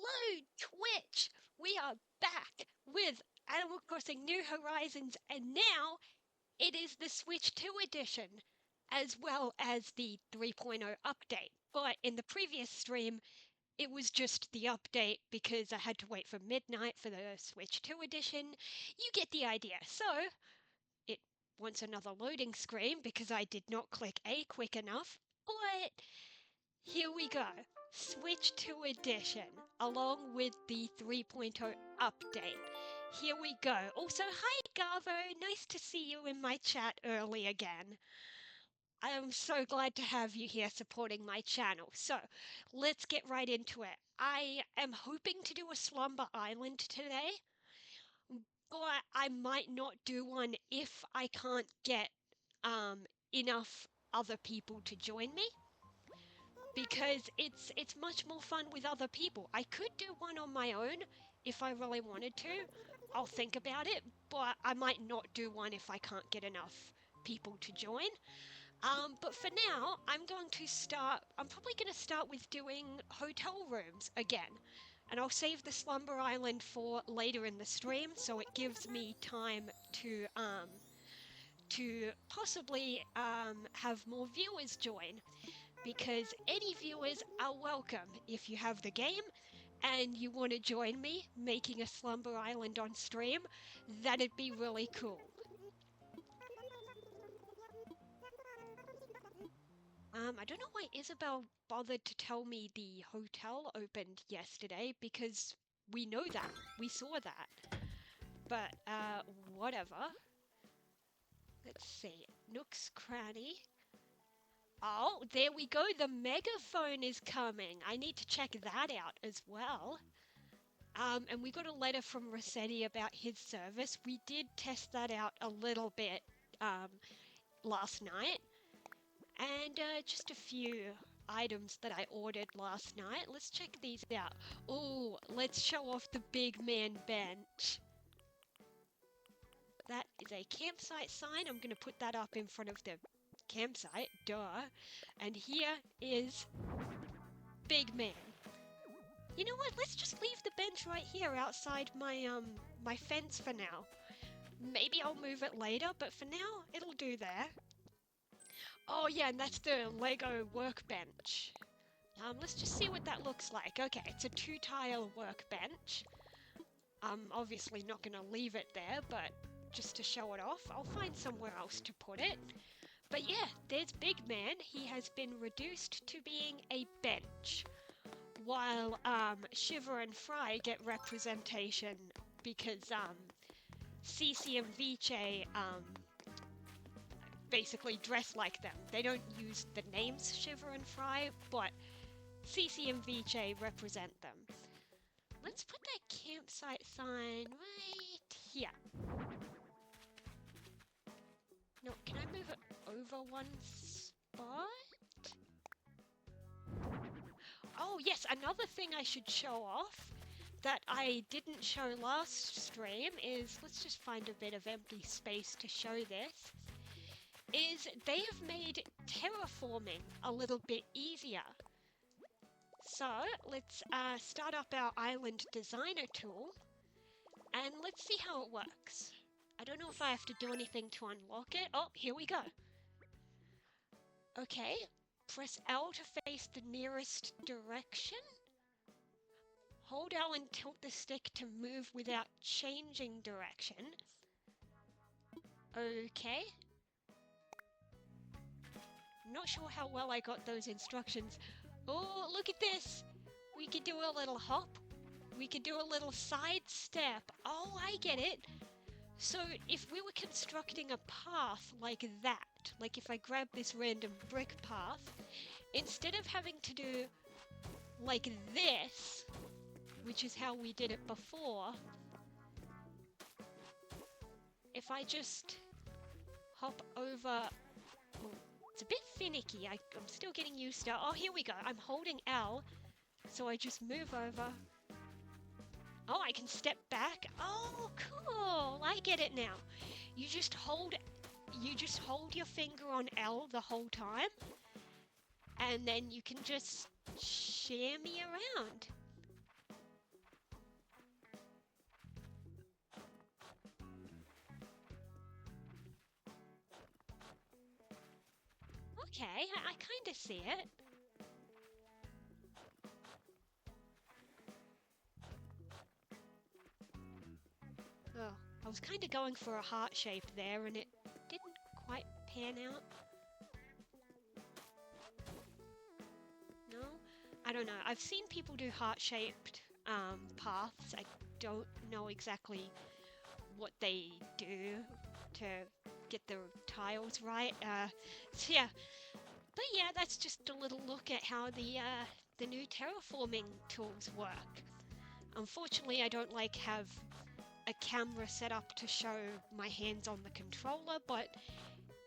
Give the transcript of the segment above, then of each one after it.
Hello, Twitch! We are back with Animal Crossing New Horizons, and now it is the Switch 2 edition, as well as the 3.0 update. But in the previous stream, it was just the update because I had to wait for midnight for the Switch 2 edition. You get the idea. So, it wants another loading screen because I did not click A quick enough. But here we go. Switch 2 edition, along with the 3.0 update. Here we go. Also, hi Garvo, nice to see you in my chat early again. I am so glad to have you here supporting my channel. So, let's get right into it. I am hoping to do a Slumber Island today, but I might not do one if I can't get enough other people to join me, because it's much more fun with other people. I could do one on my own if I really wanted to. I'll think about it, but I might not do one if I can't get enough people to join. But for now, I'm probably going to start with doing hotel rooms again. And I'll save the Slumber Island for later in the stream, so it gives me time to possibly have more viewers join, because any viewers are welcome if you have the game and you want to join me making a Slumber Island on stream. That'd be really cool. I don't know why Isabel bothered to tell me the hotel opened yesterday, because we know that. We saw that. But, whatever. Let's see. Nook's Cranny. Oh, there we go. The megaphone is coming. I need to check that out as well. And we got a letter from Rossetti about his service. We did test that out a little bit last night. And just a few items that I ordered last night. Let's check these out. Oh, let's show off the big man bench. That is a campsite sign. I'm going to put that up in front of the campsite. Duh. And here is Big Man. You know what? Let's just leave the bench right here outside my fence for now. Maybe I'll move it later, but for now, it'll do there. Oh yeah, and that's the Lego workbench. Let's just see what that looks like. Okay, it's a 2-tile workbench. I'm obviously not going to leave it there, but just to show it off, I'll find somewhere else to put it. But yeah, there's Big Man. He has been reduced to being a bench, while Shiver and Fry get representation because Cece and Viche basically dress like them. They don't use the names Shiver and Fry, but Cece and Viche represent them. Let's put that campsite sign right here. No, can I move it over one spot? Oh yes, another thing I should show off that I didn't show last stream is, let's just find a bit of empty space to show this, is they have made terraforming a little bit easier. So let's start up our island designer tool and let's see how it works. I don't know if I have to do anything to unlock it. Oh, here we go. Okay, press L to face the nearest direction. Hold L and tilt the stick to move without changing direction. Okay. Not sure how well I got those instructions. Oh, look at this! We could do a little hop. We could do a little side step. Oh, I get it. So if we were constructing a path like that, like if I grab this random brick path, instead of having to do like this, which is how we did it before, if I just hop over... Oh, it's a bit finicky. I'm still getting used to... Oh, here we go. I'm holding L, so I just move over. Oh, I can step back. Oh, cool. I get it now. You just hold your finger on L the whole time, and then you can just shimmy around. Okay, I kind of see it. Oh, I was kind of going for a heart shape there and it didn't quite pan out. No? I don't know. I've seen people do heart-shaped paths. I don't know exactly what they do to get the tiles right. So yeah, but yeah, that's just a little look at how the new terraforming tools work. Unfortunately, I don't have a camera set up to show my hands on the controller, but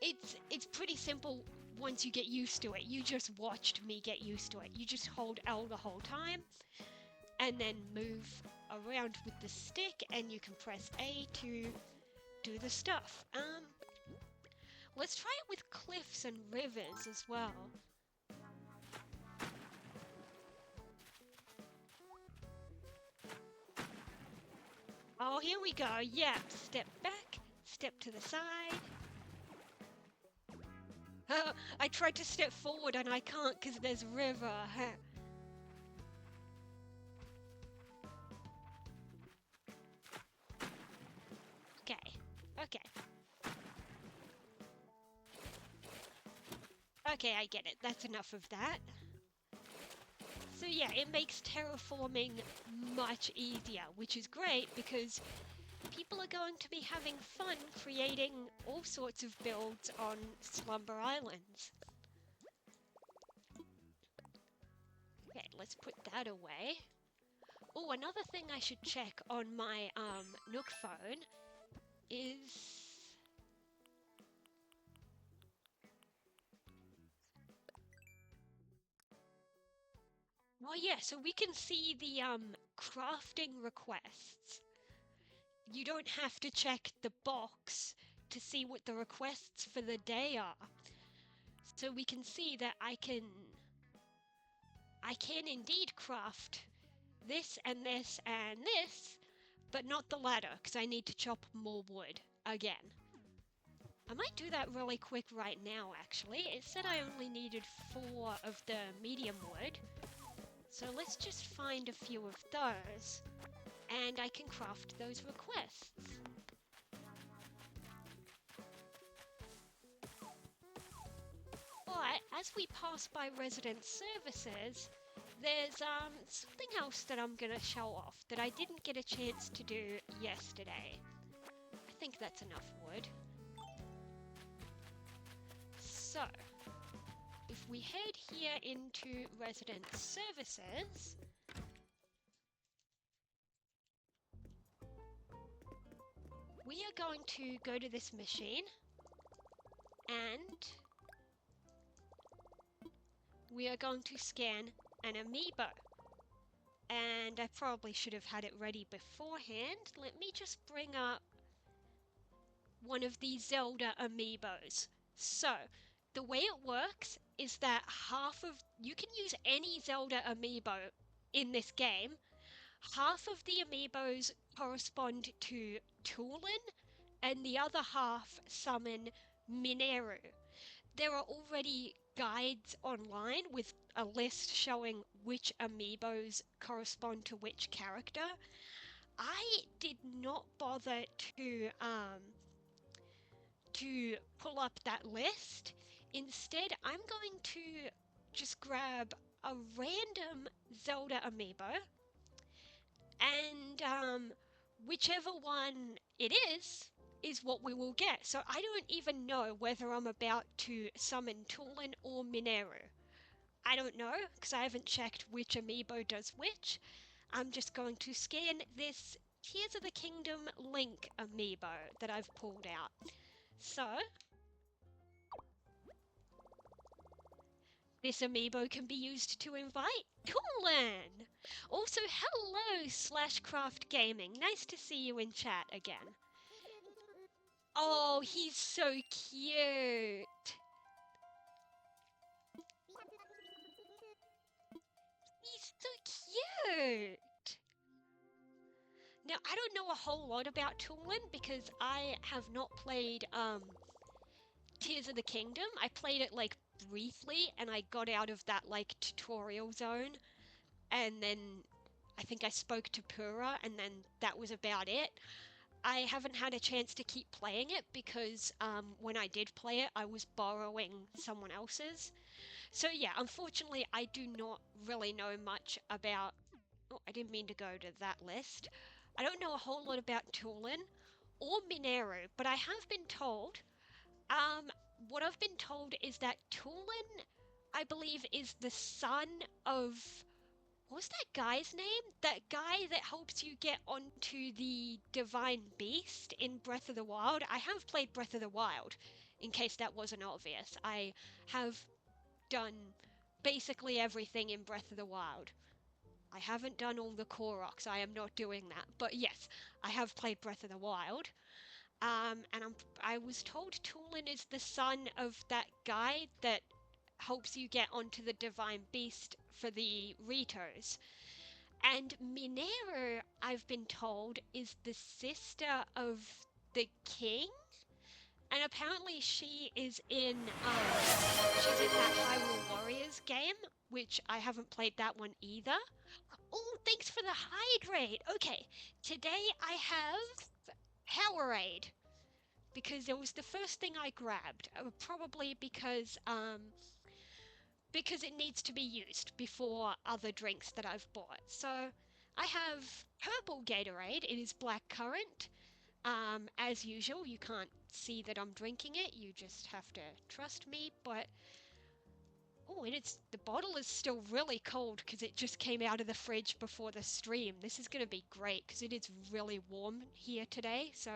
it's pretty simple once you get used to it. You just watched me get used to it. You just hold L the whole time and then move around with the stick and you can press A to do the stuff. Let's try it with cliffs and rivers as well. Oh, here we go. Yeah, step back, step to the side. I tried to step forward and I can't because there's river. Okay, okay. Okay, I get it. That's enough of that. So yeah, it makes terraforming much easier, which is great because people are going to be having fun creating all sorts of builds on Slumber Islands. Okay, let's put that away. Oh, another thing I should check on my Nook phone is... Oh yeah, so we can see the crafting requests. You don't have to check the box to see what the requests for the day are. So we can see that I can indeed craft this and this and this, but not the ladder because I need to chop more wood again. I might do that really quick right now actually. It said I only needed 4 of the medium wood. So let's just find a few of those and I can craft those requests. But as we pass by resident services, there's something else that I'm gonna show off that I didn't get a chance to do yesterday. I think that's enough wood. So, if we head here into resident services, we are going to go to this machine and we are going to scan an amiibo. And I probably should have had it ready beforehand. Let me just bring up one of these Zelda amiibos. So, the way it works is that you can use any Zelda amiibo in this game. Half of the amiibos correspond to Tulin, and the other half summon Mineru. There are already guides online with a list showing which amiibos correspond to which character. I did not bother to pull up that list. Instead, I'm going to just grab a random Zelda amiibo and whichever one it is what we will get. So I don't even know whether I'm about to summon Tulin or Mineru. I don't know, because I haven't checked which amiibo does which. I'm just going to scan this Tears of the Kingdom Link amiibo that I've pulled out. So, this amiibo can be used to invite Tulin! Also, hello Slashcraft Gaming, nice to see you in chat again. Oh, he's so cute! He's so cute! Now, I don't know a whole lot about Tulin because I have not played Tears of the Kingdom. I played it like briefly, and I got out of that like tutorial zone, and then I think I spoke to Pura, and then that was about it. I haven't had a chance to keep playing it because when I did play it, I was borrowing someone else's. So yeah, unfortunately, I do not really know much about. Oh, I didn't mean to go to that list. I don't know a whole lot about Tulin or Mineru, but I have been told. Um, what I've been told is that Tulin, I believe, is the son of what was that guy's name? That guy that helps you get onto the divine beast in Breath of the Wild. I have played Breath of the Wild, in case that wasn't obvious. I have done basically everything in Breath of the Wild. I haven't done all the Koroks, I am not doing that. But yes, I have played Breath of the Wild. I was told Tulin is the son of that guy that helps you get onto the divine beast for the Ritos. And Mineru, I've been told, is the sister of the king, and apparently she's in that Hyrule Warriors game, which I haven't played that one either. Oh, thanks for the hydrate. Okay, today I have Powerade because it was the first thing I grabbed. Probably because it needs to be used before other drinks that I've bought. So I have purple Gatorade. It is black currant. As usual, you can't see that I'm drinking it. You just have to trust me. But oh, and the bottle is still really cold because it just came out of the fridge before the stream. This is going to be great because it is really warm here today. So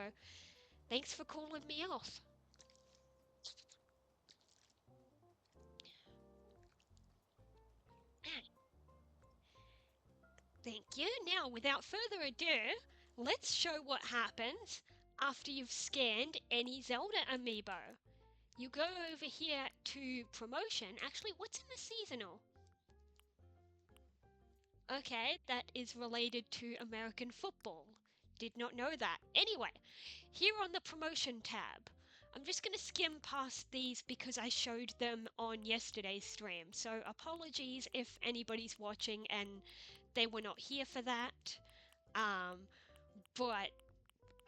thanks for calling me off. Thank you. Now, without further ado, let's show what happens after you've scanned any Zelda amiibo. You go over here to promotion. Actually, what's in the seasonal? Okay, that is related to American football. Did not know that. Anyway, here on the promotion tab, I'm just going to skim past these because I showed them on yesterday's stream. So apologies if anybody's watching and they were not here for that. But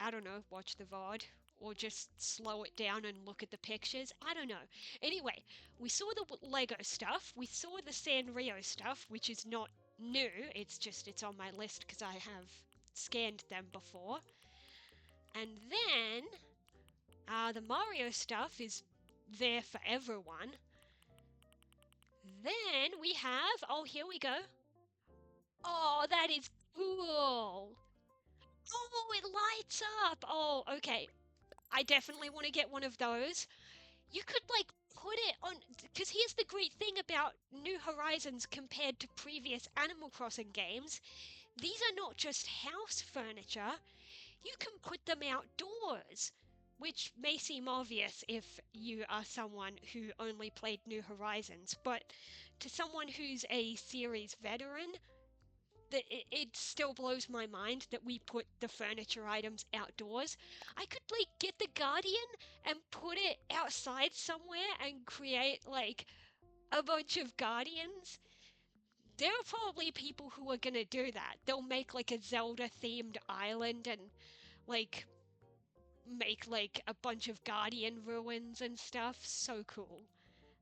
I don't know, watch the VOD or just slow it down and look at the pictures. I don't know. Anyway, we saw the Lego stuff. We saw the Sanrio stuff, which is not new. It's on my list because I have scanned them before. And then the Mario stuff is there for everyone. Then we have, oh, here we go. Oh, that is cool. Oh, it lights up. Oh, okay. I definitely want to get one of those. You could like put it on, because here's the great thing about New Horizons compared to previous Animal Crossing games. These are not just house furniture, you can put them outdoors, which may seem obvious if you are someone who only played New Horizons, but to someone who's a series veteran, it still blows my mind that we put the furniture items outdoors. I could like get the Guardian and put it outside somewhere and create like a bunch of Guardians. There are probably people who are gonna do that. They'll make like a Zelda themed island and like make like a bunch of Guardian ruins and stuff. So cool.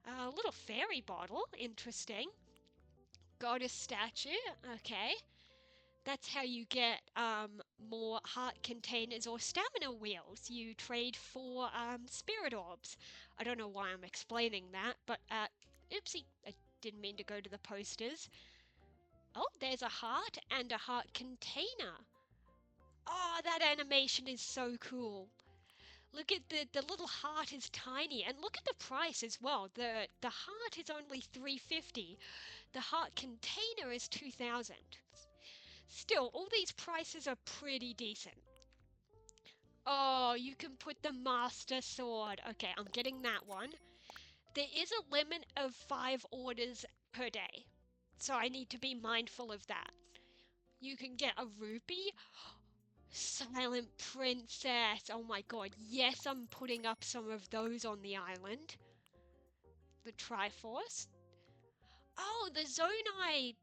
A little fairy bottle, interesting. Goddess statue, okay. That's how you get more heart containers or stamina wheels. You trade for spirit orbs. I don't know why I'm explaining that, but oopsie, I didn't mean to go to the posters. Oh, there's a heart and a heart container. Oh, that animation is so cool. Look at the little heart is tiny, and look at the price as well. The heart is only 350. The heart container is 2,000. Still, all these prices are pretty decent. Oh, you can put the Master Sword. Okay, I'm getting that one. There is a limit of 5 orders per day, so I need to be mindful of that. You can get a rupee. Silent Princess. Oh my god, yes, I'm putting up some of those on the island. The Triforce. Oh, the Zonai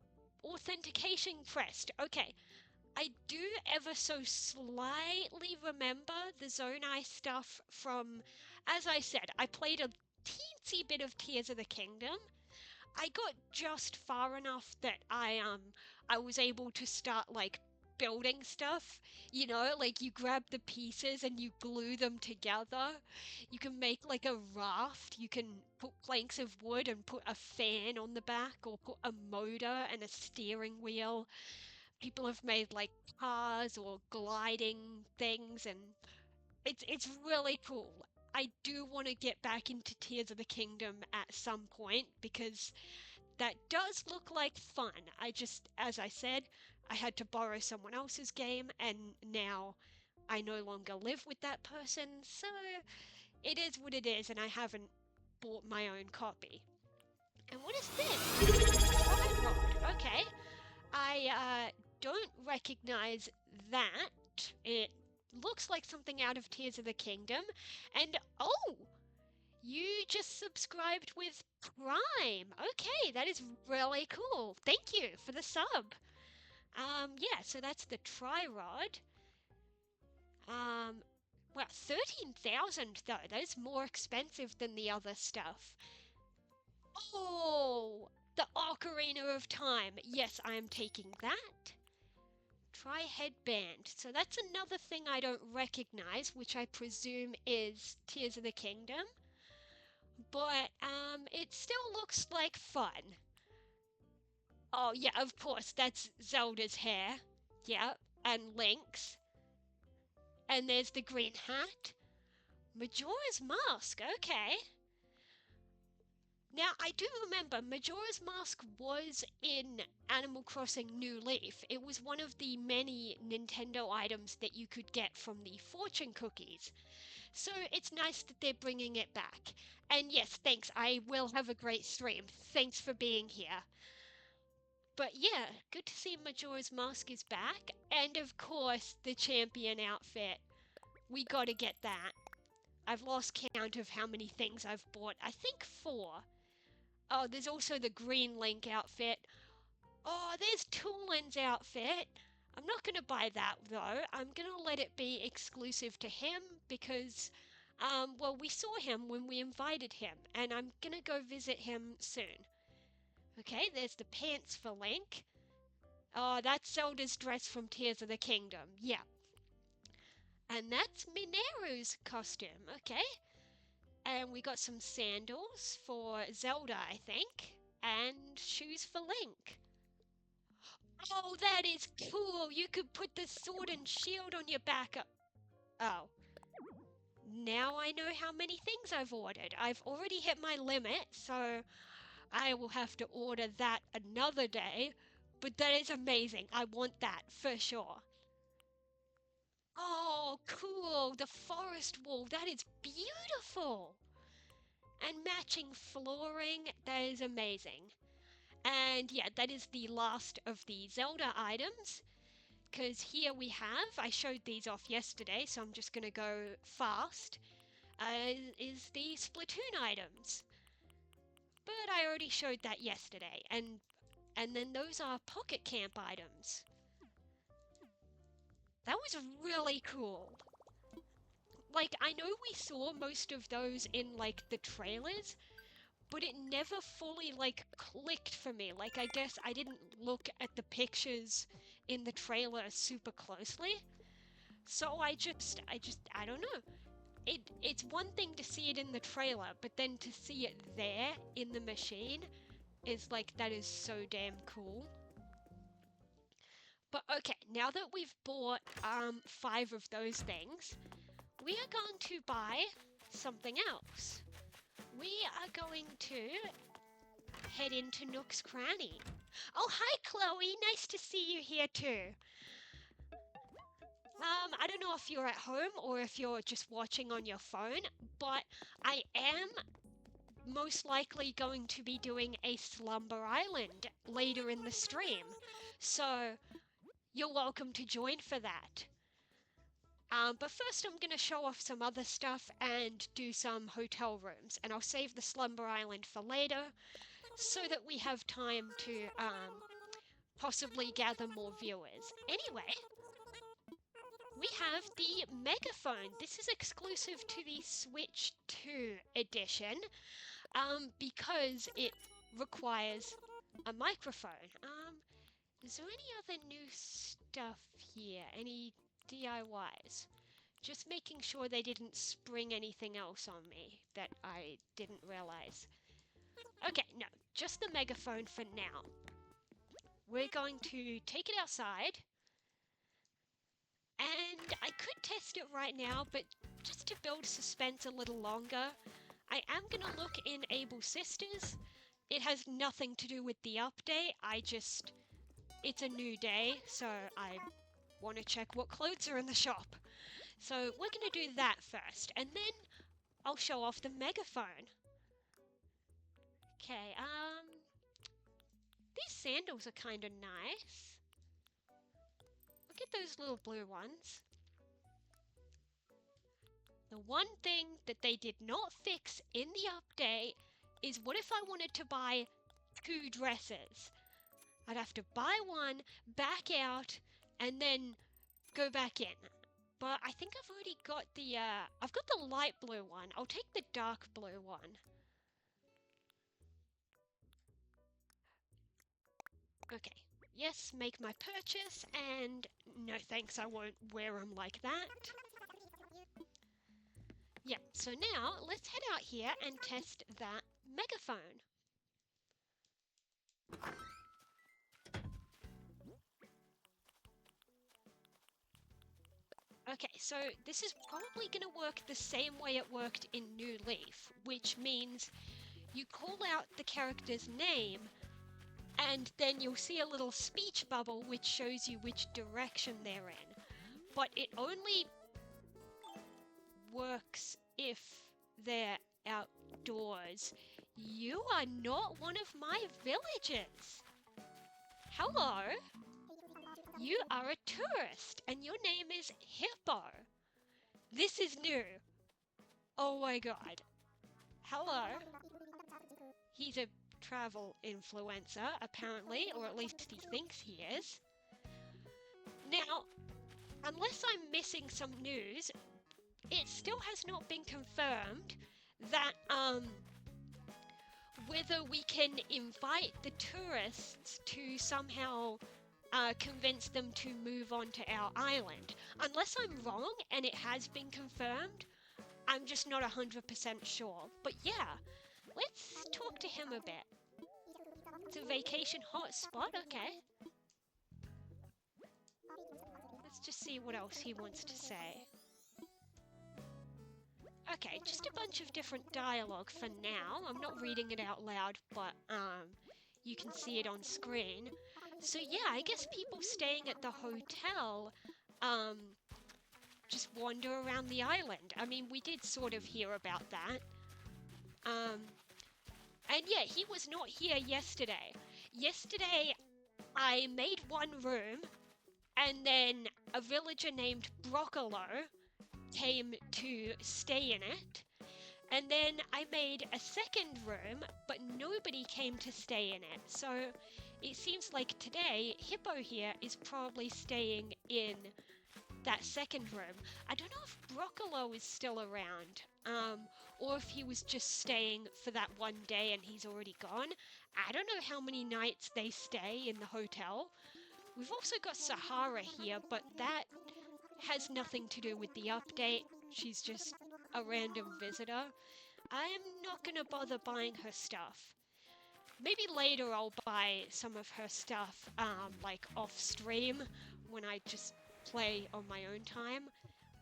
authentication crest. Okay. I do ever so slightly remember the Zonai stuff from, as I said, I played a teensy bit of Tears of the Kingdom. I got just far enough that I was able to start like building stuff. You know, like you grab the pieces and you glue them together. You can make like a raft. You can put planks of wood and put a fan on the back, or put a motor and a steering wheel. People have made like cars or gliding things, and it's really cool. I do want to get back into Tears of the Kingdom at some point because that does look like fun. I just, as I said, I had to borrow someone else's game, and now I no longer live with that person, so it is what it is, and I haven't bought my own copy. And what is this? Fry rod. Okay. I don't recognize that. It looks like something out of Tears of the Kingdom. And oh, you just subscribed with Prime. Okay, that is really cool. Thank you for the sub. Yeah, so that's the Tri-Rod. Well, 13,000 though. That is more expensive than the other stuff. Oh, the Ocarina of Time. Yes, I am taking that. Try headband. So that's another thing I don't recognize, which I presume is Tears of the Kingdom. But it still looks like fun. Oh yeah, of course, that's Zelda's hair. Yep, and Link's. And there's the green hat. Majora's Mask, okay. Now, I do remember Majora's Mask was in Animal Crossing New Leaf. It was one of the many Nintendo items that you could get from the fortune cookies. So it's nice that they're bringing it back. And yes, thanks, I will have a great stream. Thanks for being here. But yeah, good to see Majora's Mask is back. And of course, the champion outfit. We gotta get that. I've lost count of how many things I've bought. I think 4. Oh, there's also the green Link outfit. Oh, there's Tulin's outfit. I'm not going to buy that though. I'm going to let it be exclusive to him because, well, we saw him when we invited him, and I'm going to go visit him soon. Okay, there's the pants for Link. Oh, that's Zelda's dress from Tears of the Kingdom. Yeah. And that's Mineru's costume. Okay. And we got some sandals for Zelda, I think, and shoes for Link. Oh, that is cool! You could put the sword and shield on your back. Oh. Now I know how many things I've ordered. I've already hit my limit, so I will have to order that another day. But that is amazing. I want that for sure. Oh, cool! The forest wall. That is beautiful! And matching flooring. That is amazing. And yeah, that is the last of the Zelda items. Because here we have, I showed these off yesterday, so I'm just going to go fast, is the Splatoon items. But I already showed that yesterday. And then those are Pocket Camp items. That was really cool. Like, I know we saw most of those in, like, the trailers, but it never fully, like, clicked for me. Like, I guess I didn't look at the pictures in the trailer super closely. So I don't know. It's one thing to see it in the trailer, but then to see it there in the machine is like, that is so damn cool. But okay, now that we've bought 5 of those things, we are going to buy something else. We are going to head into Nook's Cranny. Oh, hi, Chloe. Nice to see you here too. I don't know if you're at home or if you're just watching on your phone, but I am most likely going to be doing a Slumber Island later in the stream. So you're welcome to join for that. But first I'm going to show off some other stuff and do some hotel rooms. And I'll save the Slumber Island for later so that we have time to possibly gather more viewers. Anyway, we have the megaphone. This is exclusive to the Switch 2 edition because it requires a microphone. Is there any other new stuff here? Any DIYs? Just making sure they didn't spring anything else on me that I didn't realize. Okay, no, just the megaphone for now. We're going to take it outside. And I could test it right now, but just to build suspense a little longer, I am going to look in Able Sisters. It has nothing to do with the update. It's a new day, so I want to check what clothes are in the shop. So we're going to do that first, and then I'll show off the megaphone. Okay, these sandals are kind of nice. Look at those little blue ones. The one thing that they did not fix in the update is what if I wanted to buy 2 dresses? I'd have to buy one, back out, and then go back in. But I think I've already got I've got the light blue one. I'll take the dark blue one. Okay, yes, make my purchase, and no thanks, I won't wear them like that. Yeah, so now let's head out here and test that megaphone. Okay, so this is probably going to work the same way it worked in New Leaf, which means you call out the character's name, and then you'll see a little speech bubble which shows you which direction they're in. But it only works if they're outdoors. You are not one of my villagers. Hello. You are a tourist, and your name is Hippo. This is new. Oh my god. Hello. He's a travel influencer, apparently, or at least he thinks he is. Now, unless I'm missing some news, it still has not been confirmed that, whether we can invite the tourists to somehow convince them to move on to our island. Unless I'm wrong and it has been confirmed, I'm just not 100% sure. But yeah, let's talk to him a bit. It's a vacation hotspot, okay. Let's just see what else he wants to say. Okay, just a bunch of different dialogue for now. I'm not reading it out loud, but you can see it on screen. So yeah, I guess people staying at the hotel just wander around the island. I mean, we did sort of hear about that. And yeah, he was not here yesterday. Yesterday, I made one room, and then a villager named Broccolo came to stay in it. And then I made a second room, but nobody came to stay in it. So it seems like today, Hippo here is probably staying in that second room. I don't know if Broccolo is still around, or if he was just staying for that one day and he's already gone. I don't know how many nights they stay in the hotel. We've also got Sahara here, but that has nothing to do with the update. She's just a random visitor. I'm not gonna bother buying her stuff. Maybe later I'll buy some of her stuff, like off stream when I just play on my own time.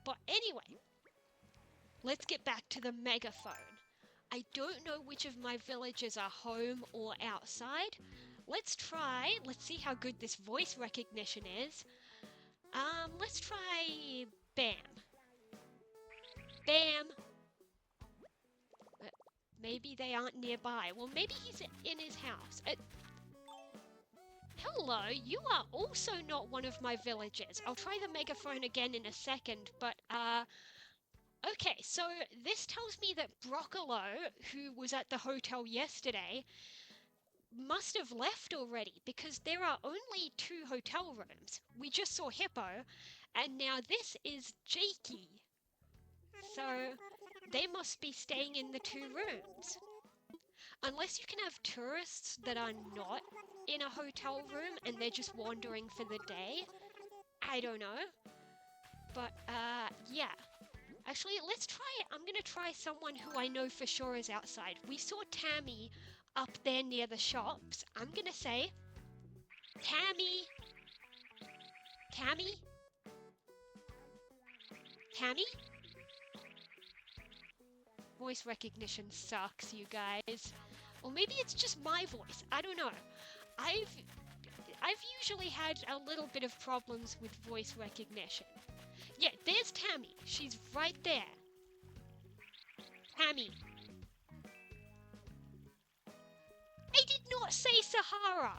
But anyway, let's get back to the megaphone. I don't know which of my villagers are home or outside. Let's see how good this voice recognition is. Let's try Bam. Bam! Maybe they aren't nearby. Well, maybe he's in his house. How Hello, you are also not one of my villagers. I'll try the megaphone again in a second, but, okay, so this tells me that Broccolo, who was at the hotel yesterday, must have left already because there are only 2 hotel rooms. We just saw Hippo, and now this is Jakey. So they must be staying in the 2 rooms. Unless you can have tourists that are not in a hotel room and they're just wandering for the day. I don't know. But, yeah. Actually, let's try it. I'm gonna try someone who I know for sure is outside. We saw Tammy up there near the shops. I'm gonna say, Tammy. Tammy? Tammy? Voice recognition sucks, you guys. Or maybe it's just my voice. I don't know. I've usually had a little bit of problems with voice recognition. Yeah, there's Tammy. She's right there. Tammy. I did not say Sahara.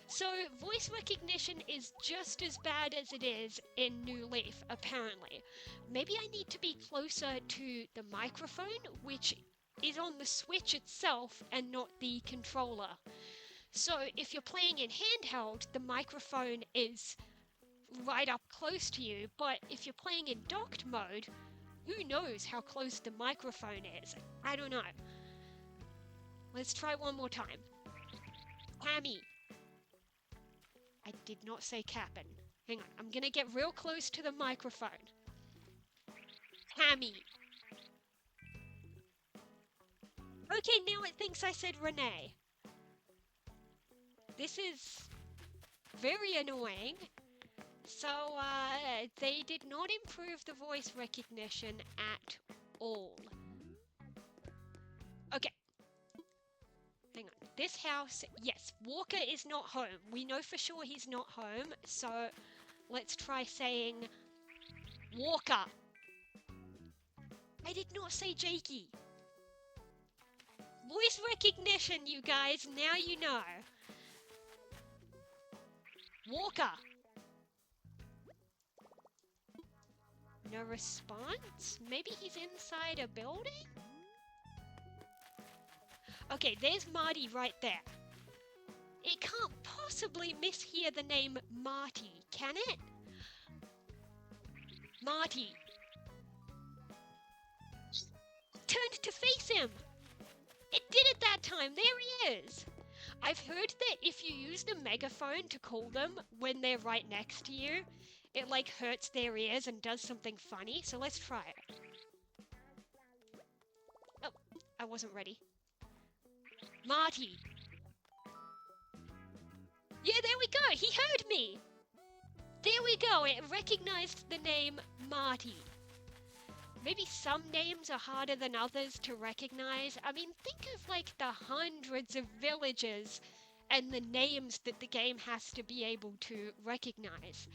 So, voice recognition is just as bad as it is in New Leaf, apparently. Maybe I need to be closer to the microphone, which is on the Switch itself and not the controller. So, if you're playing in handheld, the microphone is right up close to you, but if you're playing in docked mode, who knows how close the microphone is? I don't know. Let's try one more time. Tammy. I did not say Cap'n. Hang on, I'm gonna get real close to the microphone. Tammy. Okay, now it thinks I said Renee. This is very annoying. So, they did not improve the voice recognition at all. Okay. Hang on. This house, yes, Walker is not home. We know for sure he's not home, so let's try saying Walker. I did not say Jakey. Voice recognition, you guys, now you know. Walker. No response? Maybe he's inside a building? Okay, there's Marty right there. It can't possibly mishear the name Marty, can it? Marty. Turned to face him. It did it that time. There he is. I've heard that if you use the megaphone to call them when they're right next to you, it like hurts their ears and does something funny. So let's try it. Oh, I wasn't ready. Marty. Yeah, there we go. He heard me. There we go. It recognized the name Marty. Maybe some names are harder than others to recognize. I mean, think of like the hundreds of villages and the names that the game has to be able to recognize.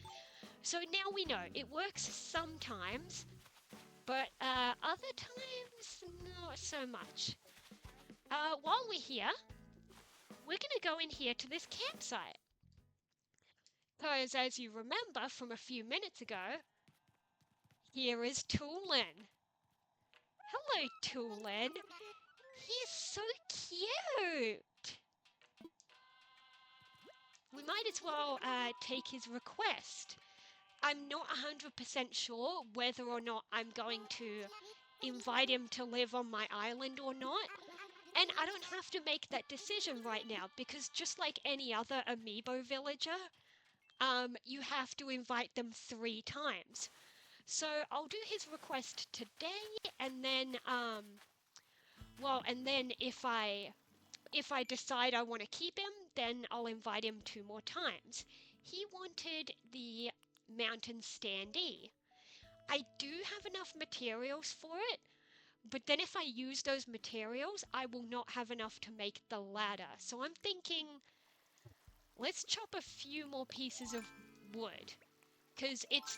So now we know it works sometimes, but other times not so much. While we're here, we're going to go in here to this campsite. Because as you remember from a few minutes ago, here is Tulin. Hello, Tulin. He's so cute. We might as well take his request. I'm not 100% sure whether or not I'm going to invite him to live on my island or not. And I don't have to make that decision right now because just like any other amiibo villager, you have to invite them 3 times. So I'll do his request today, and then, and then if I decide I want to keep him, then I'll invite him 2 more times. He wanted the mountain standee. I do have enough materials for it, but then if I use those materials, I will not have enough to make the ladder. So I'm thinking, let's chop a few more pieces of wood. Because it's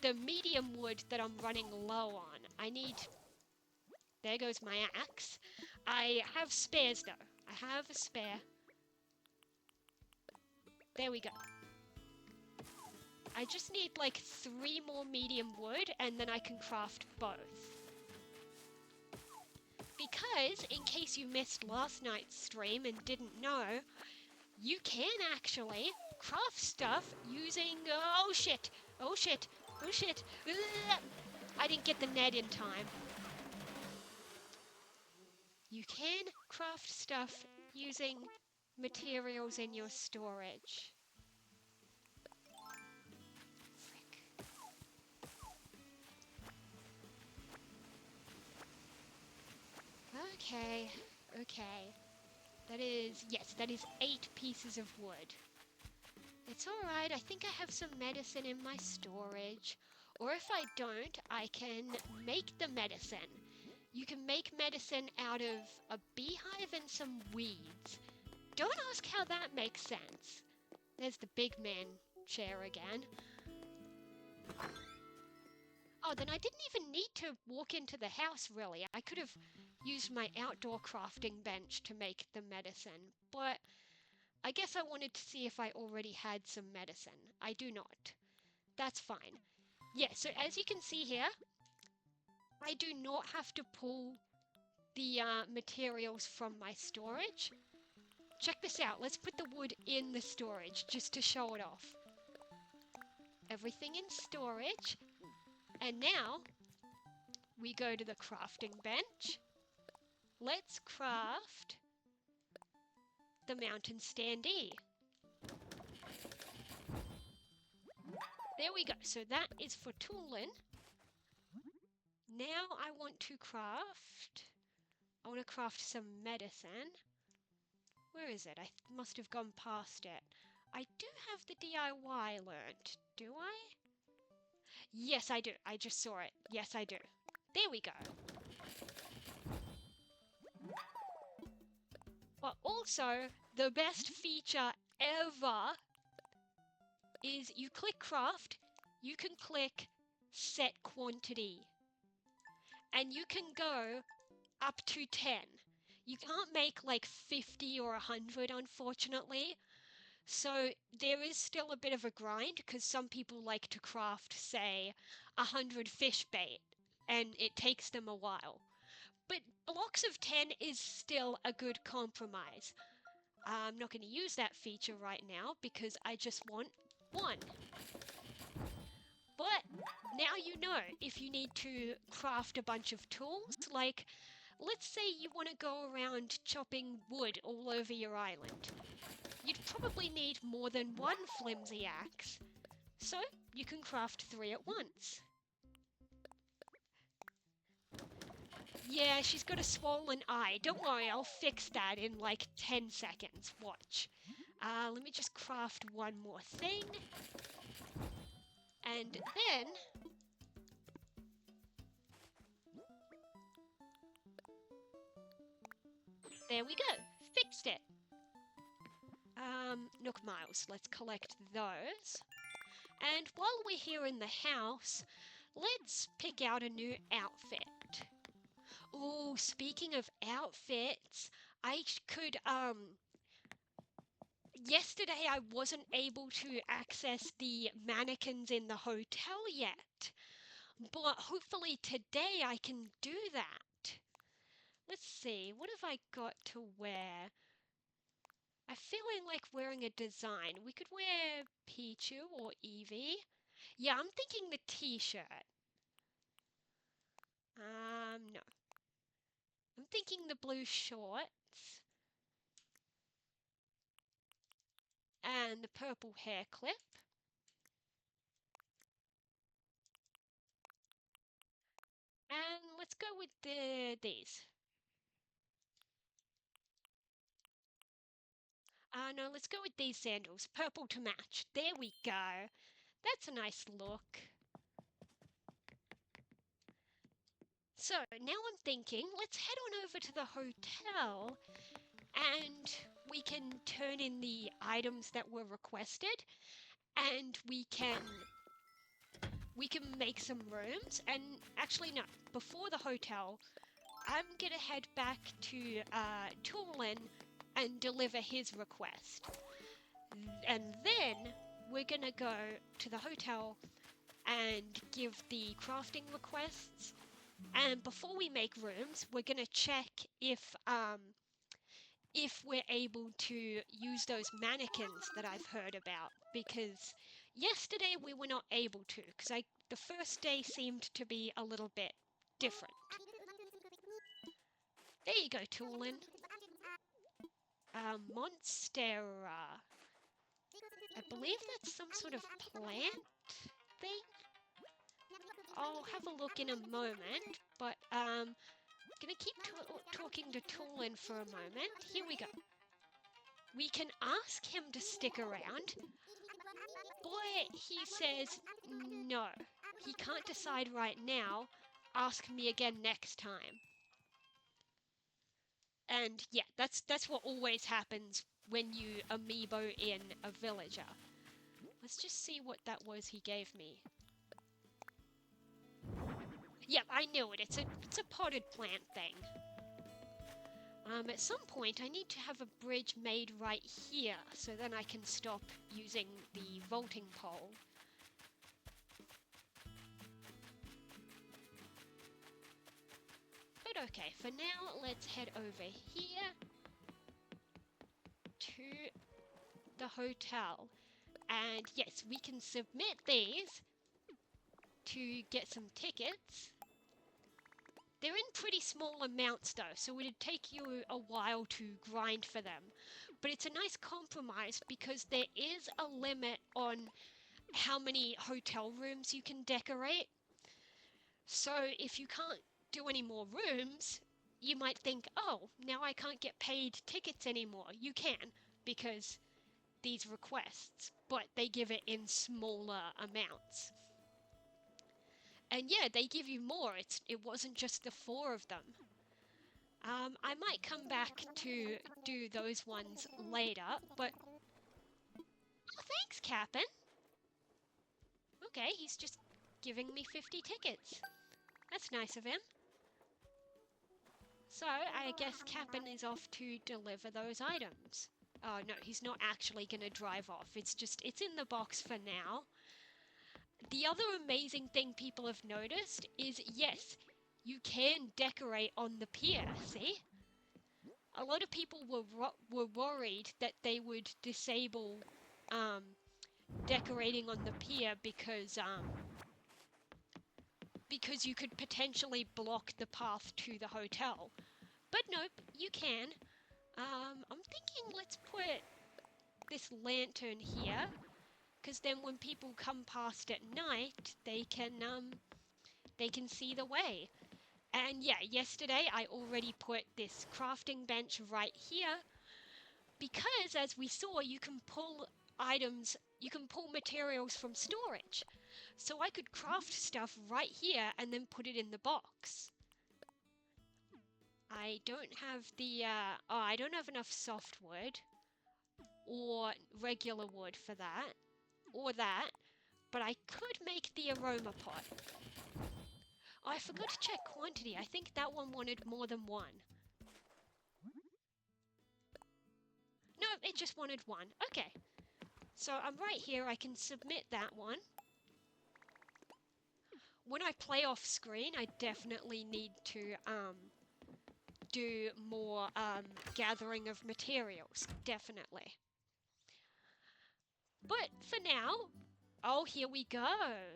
the medium wood that I'm running low on. I need... There goes my axe. I have spares though. I have a spare. There we go. I just need like 3 more medium wood and then I can craft both. Because, in case you missed last night's stream and didn't know, you can actually craft stuff using... Oh shit! Oh shit! Oh shit! Ugh. I didn't get the net in time. You can craft stuff using materials in your storage. Frick. Okay, okay. That is, yes, that is 8 pieces of wood. It's alright, I think I have some medicine in my storage. Or if I don't, I can make the medicine. You can make medicine out of a beehive and some weeds. Don't ask how that makes sense. There's the big man chair again. Oh, then I didn't even need to walk into the house, really. I could have used my outdoor crafting bench to make the medicine, but I guess I wanted to see if I already had some medicine. I do not. That's fine. Yeah, so as you can see here, I do not have to pull the materials from my storage. Check this out. Let's put the wood in the storage just to show it off. Everything in storage. And now we go to the crafting bench. Let's craft the mountain standee. There we go. So that is for Tulin. Now I want to craft some medicine. Where is it? I must have gone past it. I do have the DIY learned, do I? Yes, I do. I just saw it. Yes, I do. There we go. But also, the best feature ever is you click craft, you can click set quantity. And you can go up to 10. You can't make like 50 or 100, unfortunately. So there is still a bit of a grind because some people like to craft, say, 100 fish bait, and it takes them a while. But blocks of 10 is still a good compromise. I'm not going to use that feature right now because I just want 1. But now you know if you need to craft a bunch of tools, like let's say you want to go around chopping wood all over your island. You'd probably need more than 1 flimsy axe, so you can craft 3 at once. Yeah, she's got a swollen eye. Don't worry, I'll fix that in like 10 seconds. Watch. Let me just craft 1 more thing. And then... there we go. Fixed it. Nook Miles, let's collect those. And while we're here in the house, let's pick out a new outfit. Oh, speaking of outfits, I could, yesterday I wasn't able to access the mannequins in the hotel yet, but hopefully today I can do that. Let's see, what have I got to wear? I'm feeling like wearing a design. We could wear Pichu or Eevee. Yeah, I'm thinking the t-shirt. No. I'm thinking the blue shorts. And the purple hair clip. And let's go with these. No, let's go with these sandals. Purple to match. There we go. That's a nice look. So, now I'm thinking, let's head on over to the hotel and we can turn in the items that were requested and we can make some rooms. And actually, no, before the hotel, I'm going to head back to Tulin and deliver his request. And then we're gonna go to the hotel and give the crafting requests. And before we make rooms, we're gonna check if we're able to use those mannequins that I've heard about, because yesterday we were not able to, because the first day seemed to be a little bit different. There you go, Tulin. Monstera. I believe that's some sort of plant thing. I'll have a look in a moment, but gonna keep talking to Tulin for a moment. Here we go. We can ask him to stick around, but he says no. He can't decide right now. Ask me again next time. And yeah, that's what always happens when you amiibo in a villager. Let's just see what that was he gave me. Yep, I knew it. It's a potted plant thing. At some point, I need to have a bridge made right here, so then I can stop using the vaulting pole. But okay, for now, let's head over here to the hotel. And yes, we can submit these to get some tickets. They're in pretty small amounts though, so it'd take you a while to grind for them. But it's a nice compromise because there is a limit on how many hotel rooms you can decorate. So if you can't do any more rooms, you might think, oh, now I can't get paid tickets anymore. You can, because these requests, but they give it in smaller amounts. And yeah, they give you more. It wasn't just the 4 of them. I might come back to do those ones later, but... Oh, thanks, Cap'n! Okay, he's just giving me 50 tickets. That's nice of him. So, I guess Cap'n is off to deliver those items. Oh no, he's not actually gonna drive off. It's in the box for now. The other amazing thing people have noticed is, yes, you can decorate on the pier, see? A lot of people were worried that they would disable decorating on the pier because you could potentially block the path to the hotel. But nope, you can. I'm thinking let's put this lantern here, because then when people come past at night, they can see the way. And yeah, yesterday I already put this crafting bench right here, because as we saw, you can pull materials from storage. So I could craft stuff right here and then put it in the box. I don't have I don't have enough softwood or regular wood for that, but I could make the aroma pot. Oh, I forgot to check quantity. I think that one wanted more than 1. No, it just wanted 1. Okay. So I'm right here. I can submit that one. When I play off screen, I definitely need to do more gathering of materials. Definitely. But for now, oh, here we go.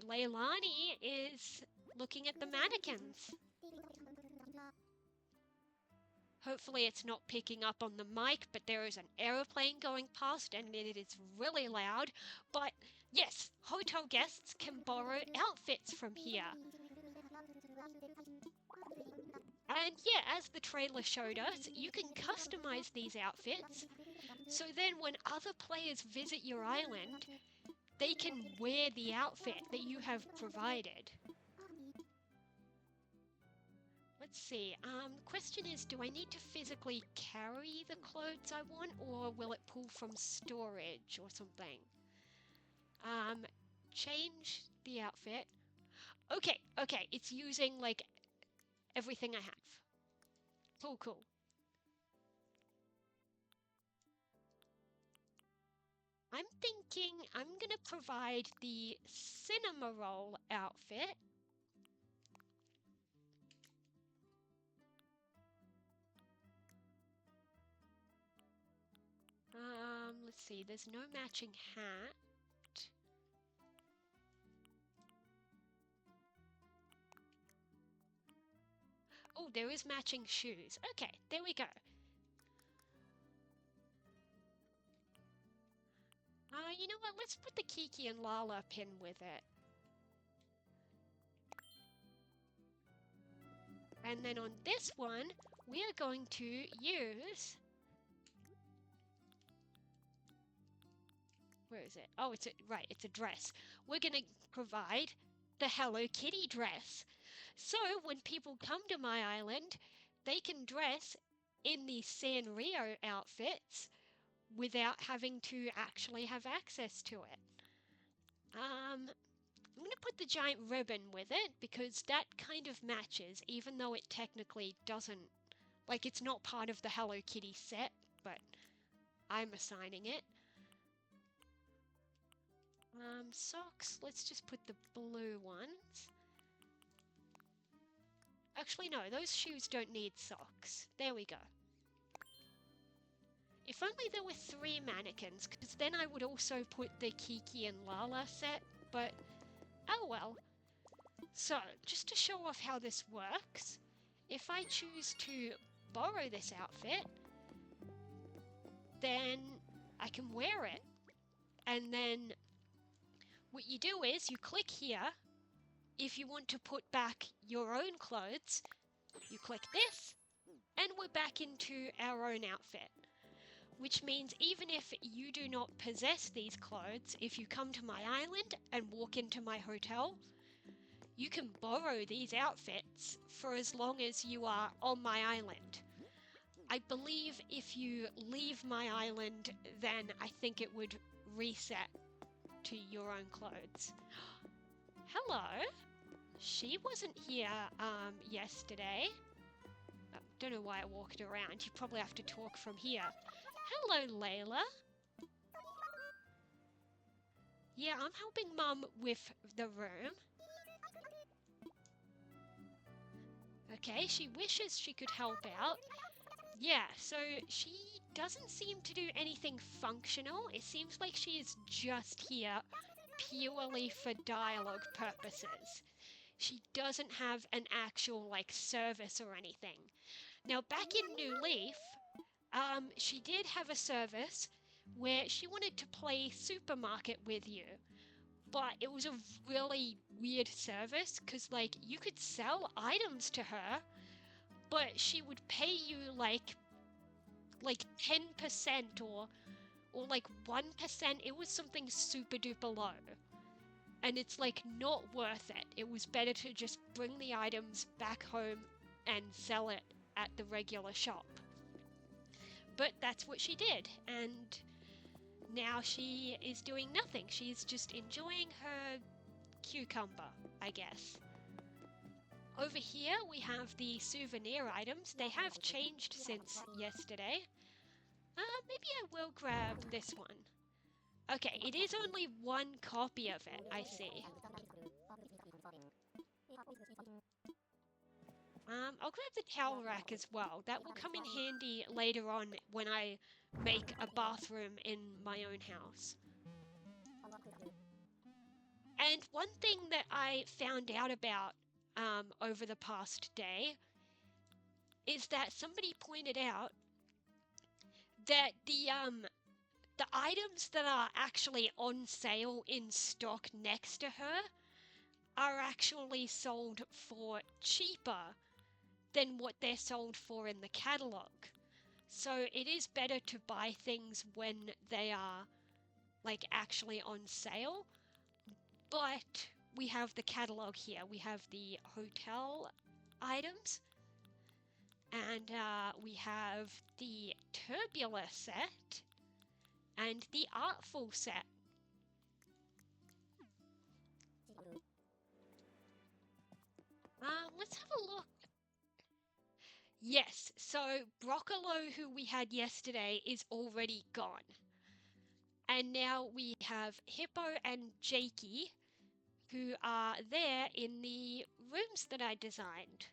Leilani is looking at the mannequins. Hopefully it's not picking up on the mic, but there is an aeroplane going past and it is really loud. But yes, hotel guests can borrow outfits from here. And yeah, as the trailer showed us, you can customize these outfits, so then when other players visit your island, they can wear the outfit that you have provided. Let's see, the question is, do I need to physically carry the clothes I want, or will it pull from storage or something? Change the outfit. Okay, it's using, like, everything I have. Cool. I'm thinking I'm gonna provide the cinema roll outfit. Let's see, there's no matching hat. Oh, there is matching shoes. Okay, there we go. You know what? Let's put the Kiki and Lala pin with it. And then on this one, we are going to use... Where is it? Oh, right, it's a dress. We're going to provide the Hello Kitty dress. So when people come to my island, they can dress in the Sanrio outfits without having to actually have access to it. I'm going to put the giant ribbon with it because that kind of matches, even though it technically doesn't, like it's not part of the Hello Kitty set, but I'm assigning it. Socks, let's just put the blue ones. Actually, no, those shoes don't need socks. There we go. If only there were 3 mannequins, because then I would also put the Kiki and Lala set, but oh well. So, just to show off how this works, if I choose to borrow this outfit, then I can wear it. And then what you do is you click here. If you want to put back your own clothes, you click this, and we're back into our own outfit. Which means even if you do not possess these clothes, if you come to my island and walk into my hotel, you can borrow these outfits for as long as you are on my island. I believe if you leave my island, then I think it would reset to your own clothes. Hello. She wasn't here yesterday. Don't know why I walked around. You probably have to talk from here. Hello, Layla. Yeah, I'm helping Mum with the room. Okay, she wishes she could help out. Yeah, so she doesn't seem to do anything functional. It seems like she is just here purely for dialogue purposes. She doesn't have an actual, like, service or anything. Now, back in New Leaf, she did have a service where she wanted to play supermarket with you, but it was a really weird service because, like, you could sell items to her, but she would pay you like 10% or like 1%. It was something super duper low, and it's like not worth it. It was better to just bring the items back home and sell it at the regular shop. But that's what she did, and now she is doing nothing. She's just enjoying her cucumber, I guess. Over here we have the souvenir items. They have changed since yesterday. Maybe I will grab this one. Okay, it is only 1 copy of it, I see. I'll grab the towel rack as well. That will come in handy later on when I make a bathroom in my own house. And one thing that I found out about over the past day is that somebody pointed out that the items that are actually on sale in stock next to her are actually sold for cheaper than what they're sold for in the catalogue. So it is better to buy things when they are like actually on sale. But we have the catalogue here. We have the hotel items, and we have the tubular set and the artful set. Let's have a look. Yes, so Broccolo, who we had yesterday, is already gone. And now we have Hippo and Jakey, who are there in the rooms that I designed.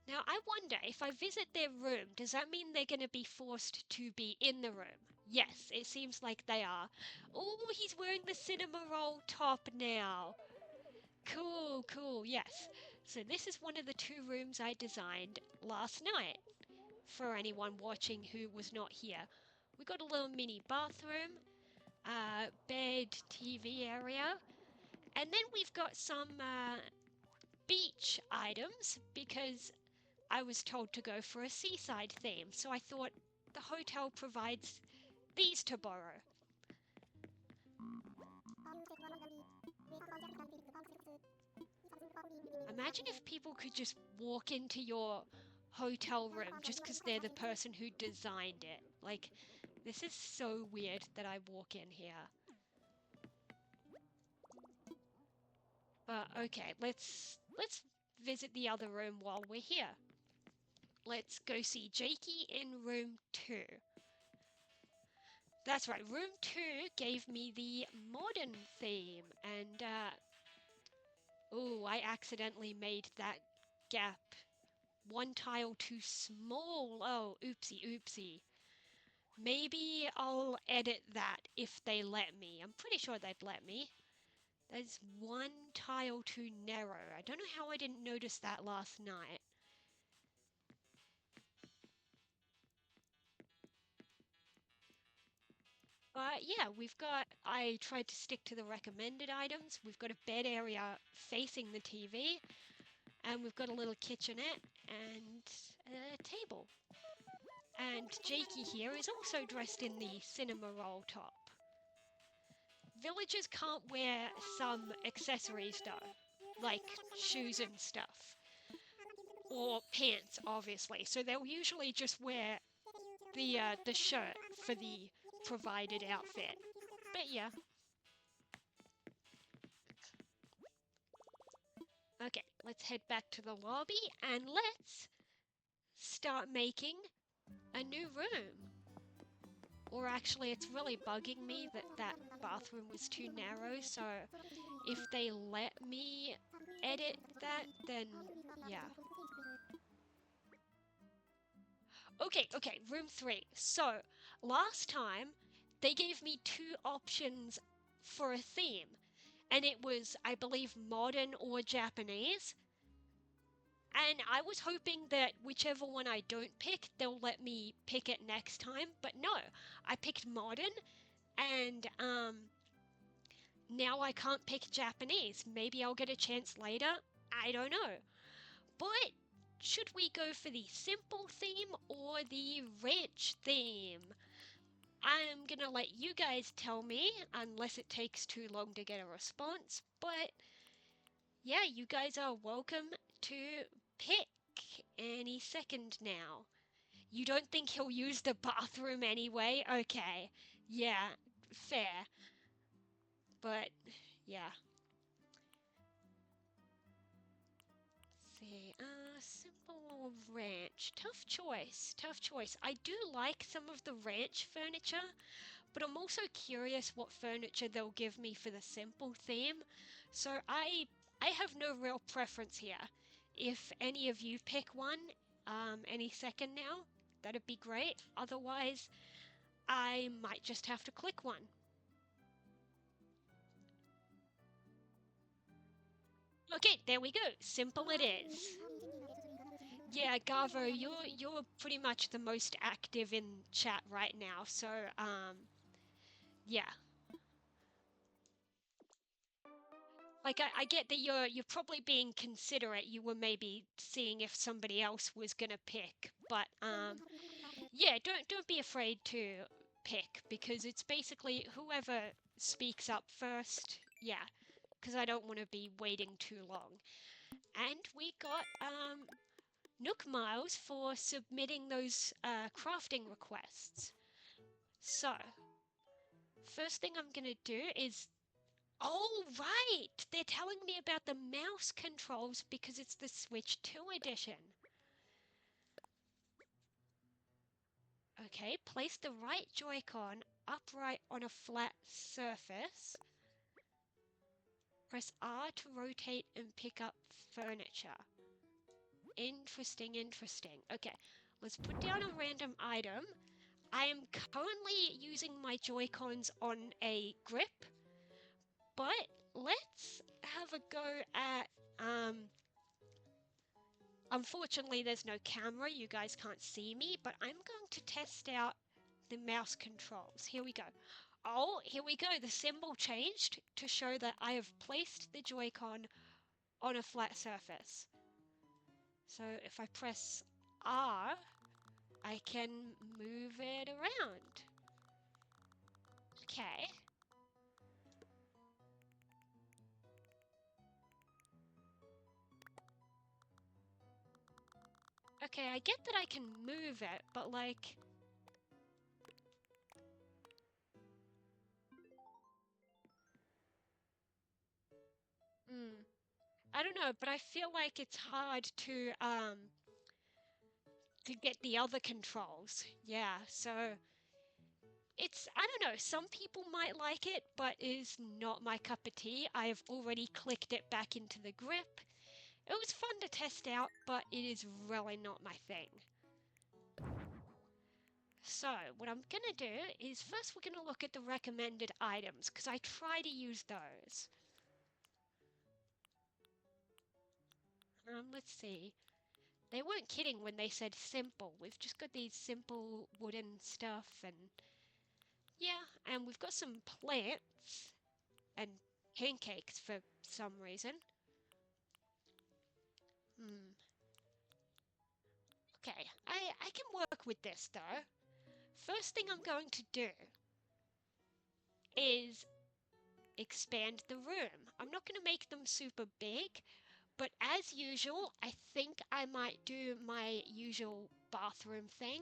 Now, I wonder, if I visit their room, does that mean they're going to be forced to be in the room? Yes, it seems like they are. Oh, he's wearing the cinema roll top now. Cool, cool, yes. So this is one of the 2 rooms I designed last night, for anyone watching who was not here. We got a little mini bathroom, bed, TV area, and then we've got some beach items because I was told to go for a seaside theme, so I thought the hotel provides these to borrow. Imagine if people could just walk into your hotel room just because they're the person who designed it. Like, this is so weird that I walk in here. But okay, let's visit the other room while we're here. Let's go see Jakey in room 2. That's right, room 2 gave me the modern theme, and oh, I accidentally made that gap 1 tile too small. Oh, oopsie, oopsie. Maybe I'll edit that if they let me. I'm pretty sure they'd let me. There's 1 tile too narrow. I don't know how I didn't notice that last night. But yeah, I tried to stick to the recommended items. We've got a bed area facing the TV, and we've got a little kitchenette and a table. And Jakey here is also dressed in the cinema roll top. Villagers can't wear some accessories though, like shoes and stuff. Or pants, obviously. So they'll usually just wear the shirt for the provided outfit. But yeah. Okay, let's head back to the lobby and let's start making a new room. Or actually, it's really bugging me that that bathroom was too narrow, so if they let me edit that, then yeah. Okay, room 3. So, last time, they gave me 2 options for a theme, and it was, I believe, modern or Japanese. And I was hoping that whichever one I don't pick, they'll let me pick it next time. But no, I picked modern, and now I can't pick Japanese. Maybe I'll get a chance later. I don't know. But should we go for the simple theme or the ranch theme? I'm gonna let you guys tell me, unless it takes too long to get a response. But yeah, you guys are welcome to pick any second now. You don't think he'll use the bathroom anyway? Okay. Yeah, fair. But, yeah. See, simple or ranch? Tough choice, tough choice. I do like some of the ranch furniture, but I'm also curious what furniture they'll give me for the simple theme. So I have no real preference here. If any of you pick one, any second now, that'd be great. Otherwise, I might just have to click one. Okay, there we go. Simple it is. Yeah, Garvo, you're pretty much the most active in chat right now. So, yeah. Like I get that you're probably being considerate. You were maybe seeing if somebody else was gonna pick, but yeah, don't be afraid to pick because it's basically whoever speaks up first. Yeah, because I don't want to be waiting too long. And we got Nook Miles for submitting those crafting requests. So, first thing I'm gonna do is oh, right! They're telling me about the mouse controls because it's the Switch 2 edition. Okay, place the right Joy-Con upright on a flat surface. Press R to rotate and pick up furniture. Interesting, interesting. Okay, let's put down a random item. I am currently using my Joy-Cons on a grip, but let's have a go at, unfortunately there's no camera, you guys can't see me, but I'm going to test out the mouse controls. Here we go. Oh, here we go. The symbol changed to show that I have placed the Joy-Con on a flat surface. So if I press R, I can move it around. Okay. Okay, I get that I can move it, but like... I don't know, but I feel like it's hard to get the other controls. Yeah, so it's, I don't know, some people might like it, but it is not my cup of tea. I have already clicked it back into the grip. It was fun to test out, but it is really not my thing. So what I'm gonna do is first we're gonna look at the recommended items, because I try to use those. Let's see. They weren't kidding when they said simple. We've just got these simple wooden stuff and yeah, and we've got some plants and pancakes for some reason. Okay, I can work with this though. First thing I'm going to do is expand the room. I'm not going to make them super big, but as usual, I think I might do my usual bathroom thing,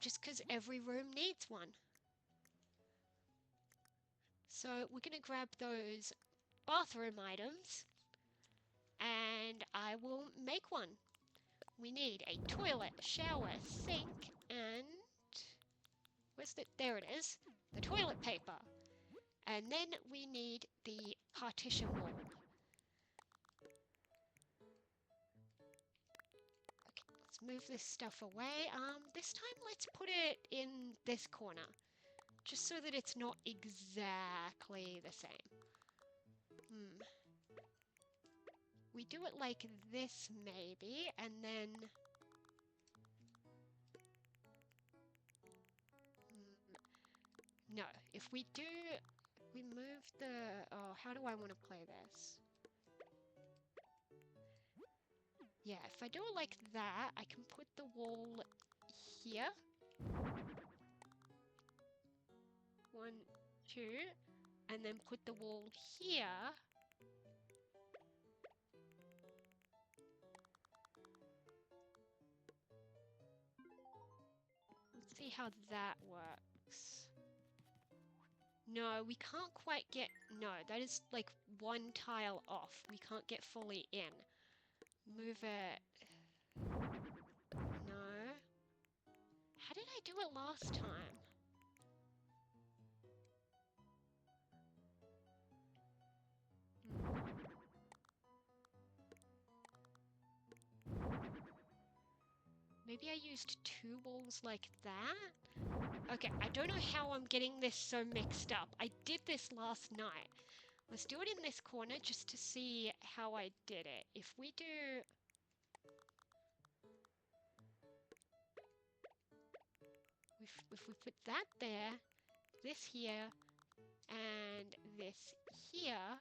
just because every room needs one. So we're going to grab those bathroom items, and I will make one. We need a toilet, shower, sink, and... where's the... there it is. The toilet paper. And then we need the partition wall. Okay, let's move this stuff away. This time let's put it in this corner. Just so that it's not exactly the same. We do it like this maybe, and then... no, if we do... we move the... oh, how do I want to play this? Yeah, if I do it like that, I can put the wall here. 1, 2, and then put the wall here. Let's see how that works. No, we can't quite get... no, that is like one tile off. We can't get fully in. Move it... no. How did I do it last time? Maybe I used 2 walls like that? Okay, I don't know how I'm getting this so mixed up. I did this last night. Let's do it in this corner just to see how I did it. If we do... if we put that there, this here, and this here...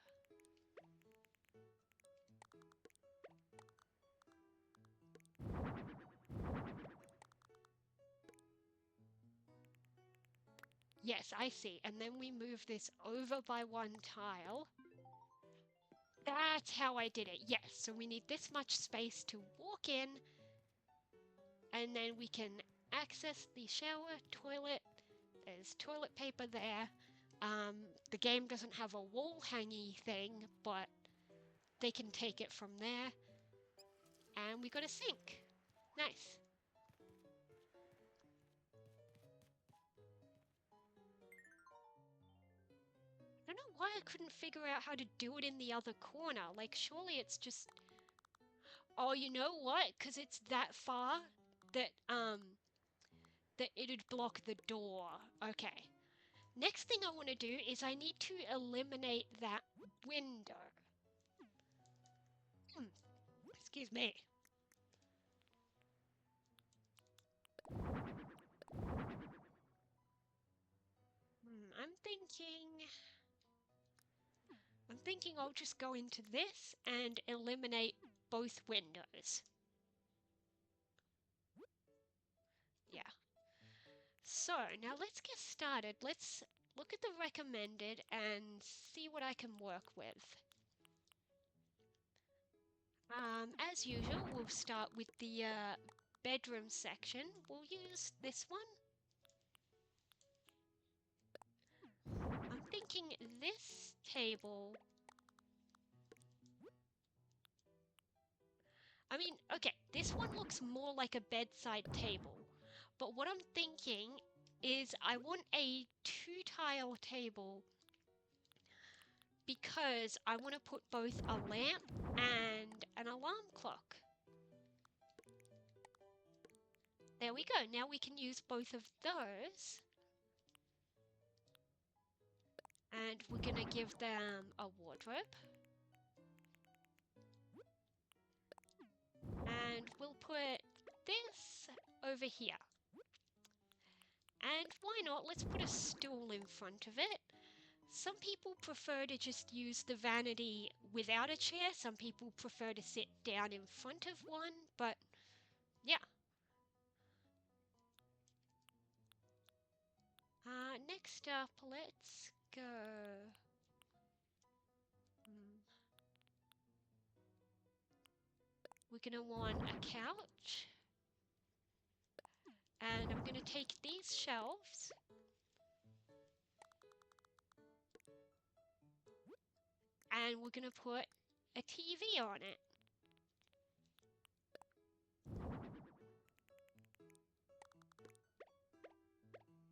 yes, I see. And then we move this over by 1 tile. That's how I did it. Yes, so we need this much space to walk in. And then we can access the shower, toilet. There's toilet paper there. The game doesn't have a wall hangy thing, but they can take it from there. And we got a sink. Nice. I don't know why I couldn't figure out how to do it in the other corner. Like, surely it's just... Oh, you know what? Because it's that far that, that it'd block the door. Okay. Next thing I want to do is I need to eliminate that window. Excuse me. I'm thinking I'll just go into this and eliminate both windows. Yeah. So now let's get started. Let's look at the recommended and see what I can work with. As usual, we'll start with the bedroom section. We'll use this one. I'm thinking this table... I mean, okay, this one looks more like a bedside table. But what I'm thinking is I want a 2-tile table because I want to put both a lamp and an alarm clock. There we go. Now we can use both of those. And we're going to give them a wardrobe. And we'll put this over here. And why not? Let's put a stool in front of it. Some people prefer to just use the vanity without a chair. Some people prefer to sit down in front of one, but yeah. Next up, let's go. We're gonna want a couch. And I'm gonna take these shelves. And we're gonna put a TV on it.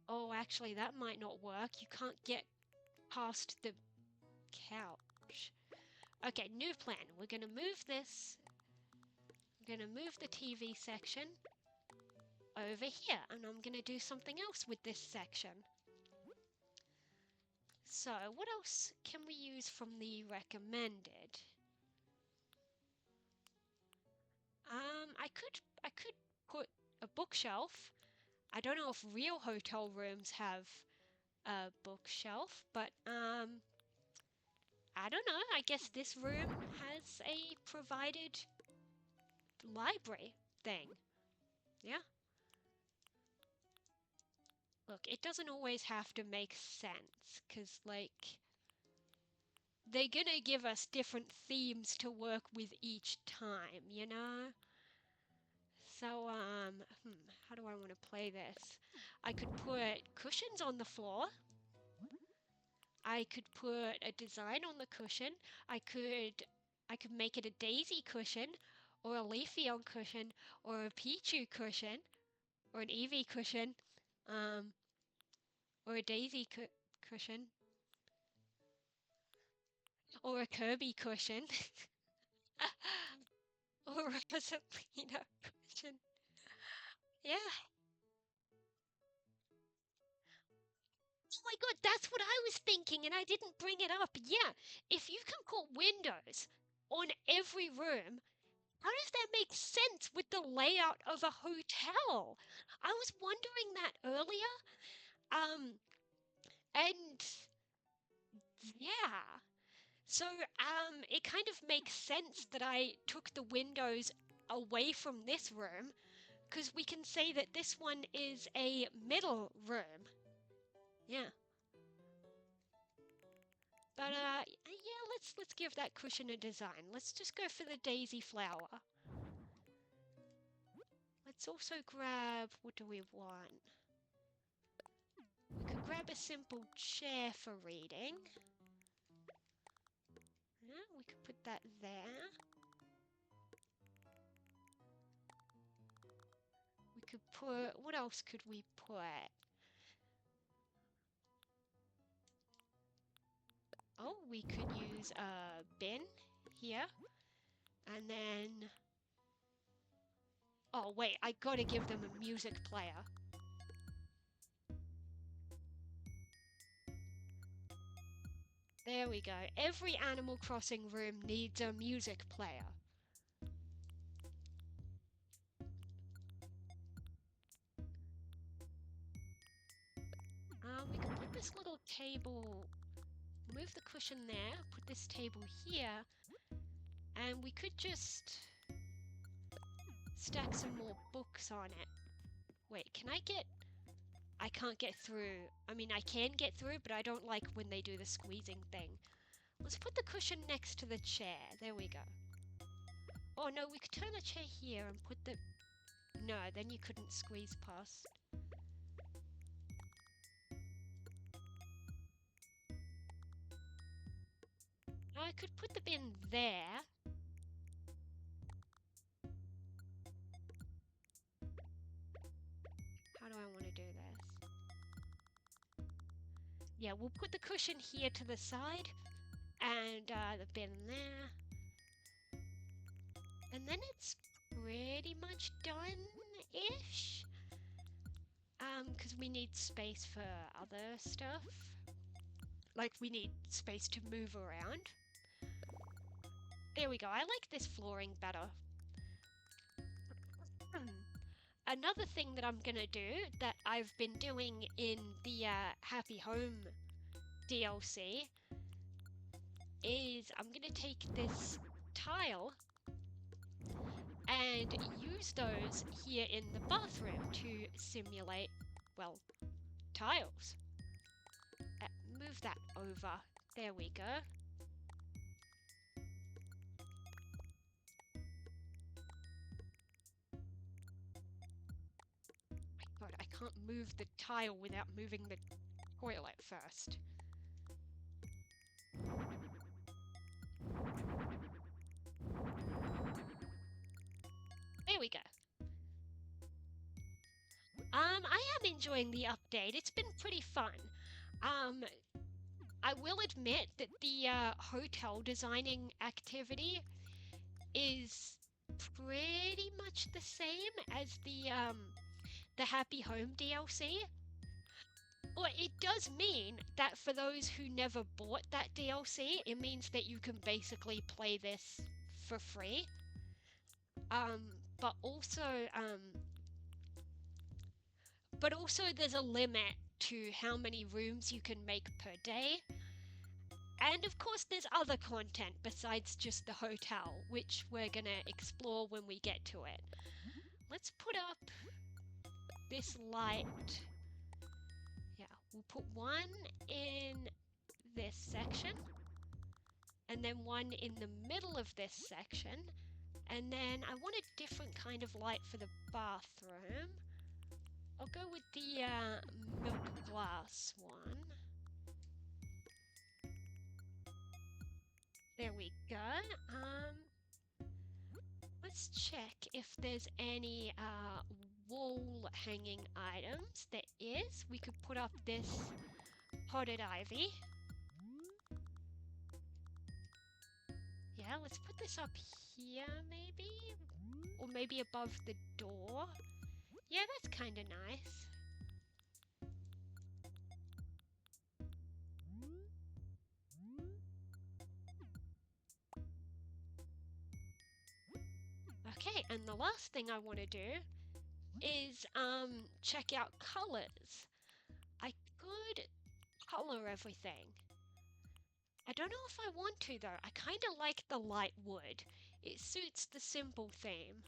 Oh, actually, that might not work. You can't get past the couch. Okay, new plan. We're gonna move this. I'm gonna move the TV section over here, and I'm gonna do something else with this section. So, what else can we use from the recommended? I could put a bookshelf. I don't know if real hotel rooms have a bookshelf, but I don't know. I guess this room has a provided library thing. Yeah. Look, it doesn't always have to make sense, because, like, they're gonna give us different themes to work with each time, you know? So, how do I want to play this? I could put cushions on the floor. I could put a design on the cushion. I could make it a daisy cushion, or a Leafeon cushion, or a Pichu cushion, or an Eevee cushion, or a daisy cushion, or a Kirby cushion, or a Rosalina cushion. Yeah. Oh my god, that's what I was thinking and I didn't bring it up. Yeah, if you can put windows on every room, how does that make sense with the layout of a hotel? I was wondering that earlier. And yeah. So, it kind of makes sense that I took the windows away from this room, because we can say that this one is a middle room. Yeah. But yeah, let's give that cushion a design. Let's just go for the daisy flower. Let's also grab, what do we want? We could grab a simple chair for reading. Yeah, we could put that there. We could put, what else could we put? Oh, we could use a bin here. And then... Oh, wait, I gotta give them a music player. There we go. Every Animal Crossing room needs a music player. We could put this little table, move the cushion there, put this table here, and we could just stack some more books on it. Wait, can I get... I can't get through. I mean, I can get through, but I don't like when they do the squeezing thing. Let's put the cushion next to the chair. There we go. Oh no, we could turn the chair here and put the... No, then you couldn't squeeze past. I could put the bin there. How do I want to do this? Yeah, we'll put the cushion here to the side. And the bin there. And then it's pretty much done-ish. Because we need space for other stuff. Like, we need space to move around. There we go. I like this flooring better. Another thing that I'm gonna do that I've been doing in the Happy Home DLC is I'm gonna take this tile and use those here in the bathroom to simulate, well, tiles. Move that over. There we go. My God, I can't move the tile without moving the toilet first. There we go. I am enjoying the update. It's been pretty fun. I will admit that the hotel designing activity is pretty much the same as the Happy Home DLC. Well, it does mean that for those who never bought that DLC, it means that you can basically play this for free. But also there's a limit to how many rooms you can make per day. And of course there's other content besides just the hotel, which we're gonna explore when we get to it. Let's put up this light. Yeah, we'll put one in this section, and then one in the middle of this section, and then I want a different kind of light for the bathroom. I'll go with the milk glass one. There we go. Let's check if there's any wall hanging items. There is. We could put up this potted ivy. Yeah, let's put this up here maybe, or maybe above the door. Yeah, that's kind of nice. Okay, and the last thing I want to do is check out colors. I could color everything. I don't know if I want to though. I kind of like the light wood. It suits the simple theme.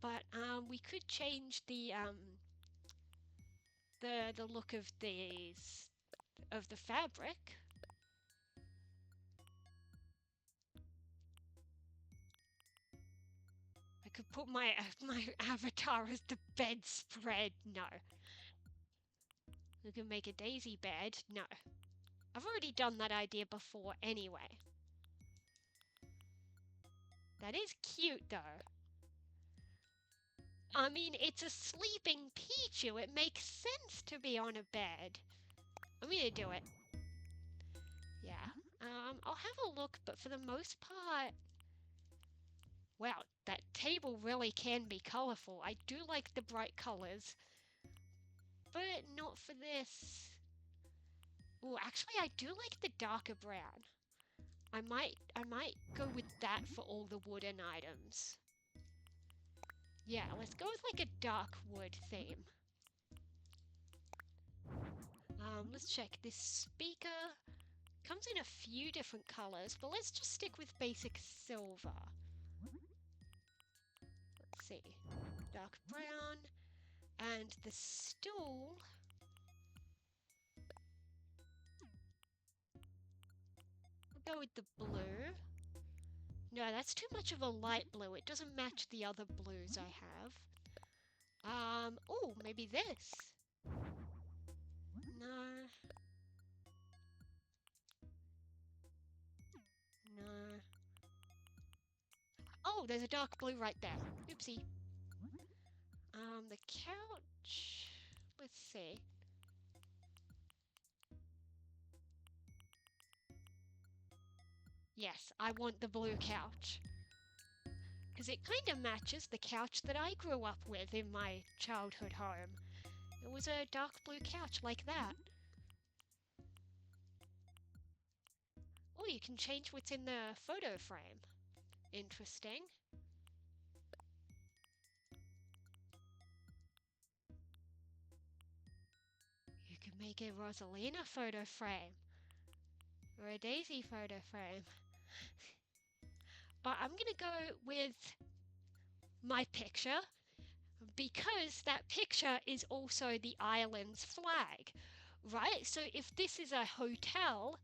But we could change the look of the fabric. I could put my avatar as the bedspread. No. We can make a daisy bed. No. I've already done that idea before anyway. That is cute though. I mean, it's a sleeping Pichu. It makes sense to be on a bed. I'm gonna do it. Yeah. I'll have a look, but for the most part, wow, that table really can be colorful. I do like the bright colors, but not for this. Oh, actually, I do like the darker brown. I might go with that for all the wooden items. Yeah, let's go with like a dark wood theme. Let's check. This speaker comes in a few different colors, but let's just stick with basic silver. Let's see. Dark brown. And the stool. We'll go with the blue. No, that's too much of a light blue. It doesn't match the other blues I have. Oh, maybe this. No. No. Oh, there's a dark blue right there. Oopsie. The couch. Let's see. Yes, I want the blue couch. Because it kind of matches the couch that I grew up with in my childhood home. It was a dark blue couch like that. Oh, you can change what's in the photo frame. Interesting. You can make a Rosalina photo frame. Or a Daisy photo frame. But I'm gonna go with my picture because that picture is also the island's flag, right? So if this is a hotel,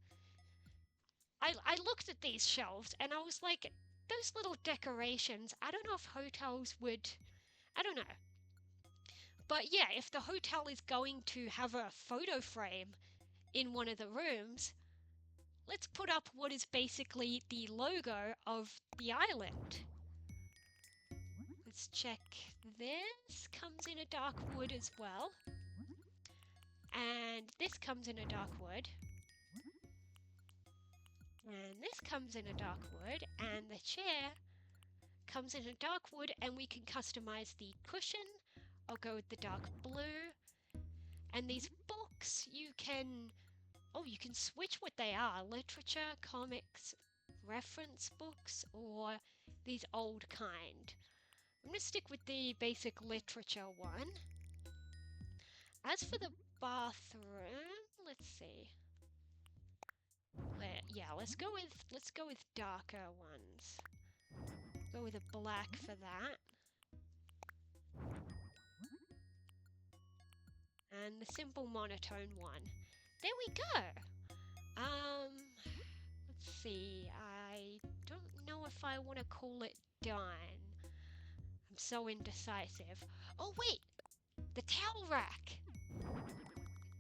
I looked at these shelves and I was like, those little decorations, I don't know if hotels would, I don't know. But yeah, if the hotel is going to have a photo frame in one of the rooms, let's put up what is basically the logo of the island. Let's check. This comes in a dark wood as well. And this comes in a dark wood. And this comes in a dark wood. And the chair comes in a dark wood, and we can customize the cushion. I'll go with the dark blue. And these books, you can switch what they are. Literature, comics, reference books, or these old kind. I'm going to stick with the basic literature one. As for the bathroom, let's see. Let's go with darker ones. Go with a black for that. And the simple monotone one. There we go. Let's see. I don't know if I want to call it done. I'm so indecisive. Oh wait, the towel rack.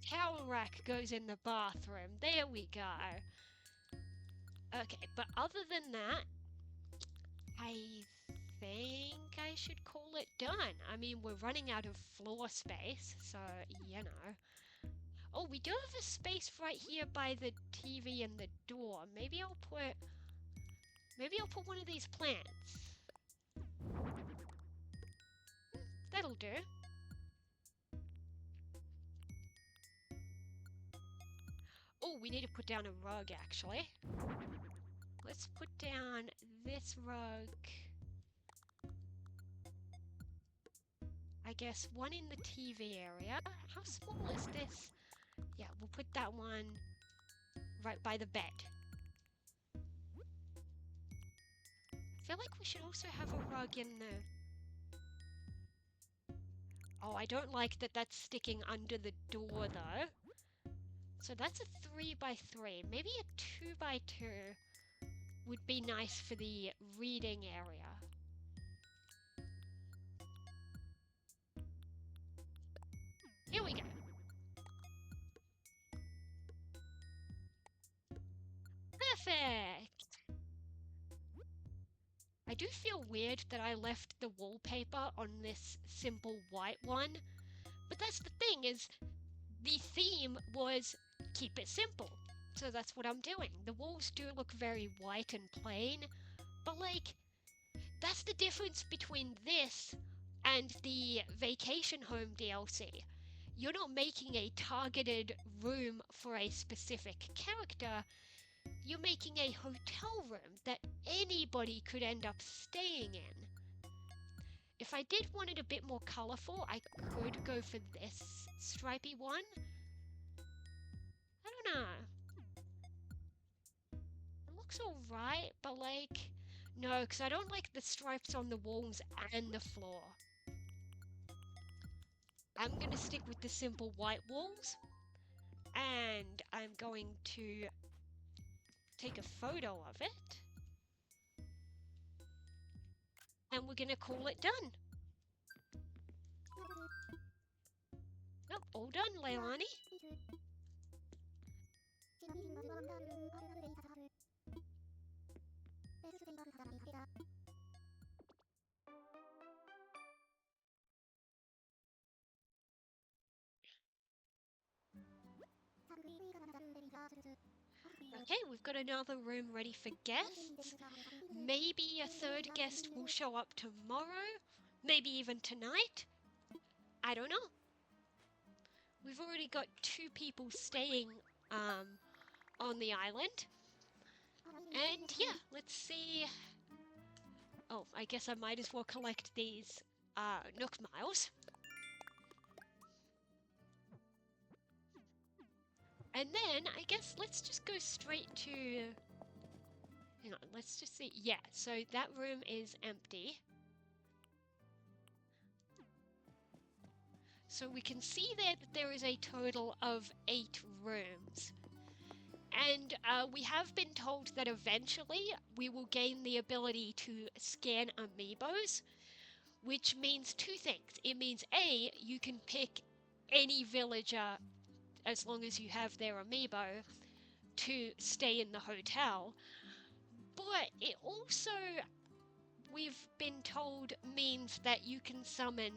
Towel rack goes in the bathroom. There we go. Okay, but other than that, I think I should call it done. I mean, we're running out of floor space, so, you know. Oh, we do have a space right here by the TV and the door. Maybe I'll put one of these plants. That'll do. Oh, we need to put down a rug, actually. Let's put down this rug. I guess one in the TV area. How small is this? Yeah, we'll put that one right by the bed. I feel like we should also have a rug in the... Oh, I don't like that that's sticking under the door, though. So that's a 3x3. Maybe a 2x2 would be nice for the reading area. Here we go. Perfect! I do feel weird that I left the wallpaper on this simple white one, but that's the thing, is the theme was keep it simple. So that's what I'm doing. The walls do look very white and plain, but like, that's the difference between this and the Vacation Home DLC. You're not making a targeted room for a specific character, you're making a hotel room that anybody could end up staying in. If I did want it a bit more colourful, I could go for this stripy one. I don't know. It looks alright, but like, no, because I don't like the stripes on the walls and the floor. I'm going to stick with the simple white walls, and I'm going to take a photo of it, and we're going to call it done. Nope, all done, Leilani. Okay, we've got another room ready for guests. Maybe a third guest will show up tomorrow, maybe even tonight. I don't know. We've already got 2 people staying on the island. And yeah, let's see. Oh, I guess I might as well collect these Nook Miles. And then I guess let's just go straight to... Hang on, let's just see. Yeah, so that room is empty. So we can see there that there is a total of 8 rooms. And we have been told that eventually we will gain the ability to scan amiibos, which means 2 things. It means A, you can pick any villager as long as you have their amiibo to stay in the hotel. But it also, we've been told, means that you can summon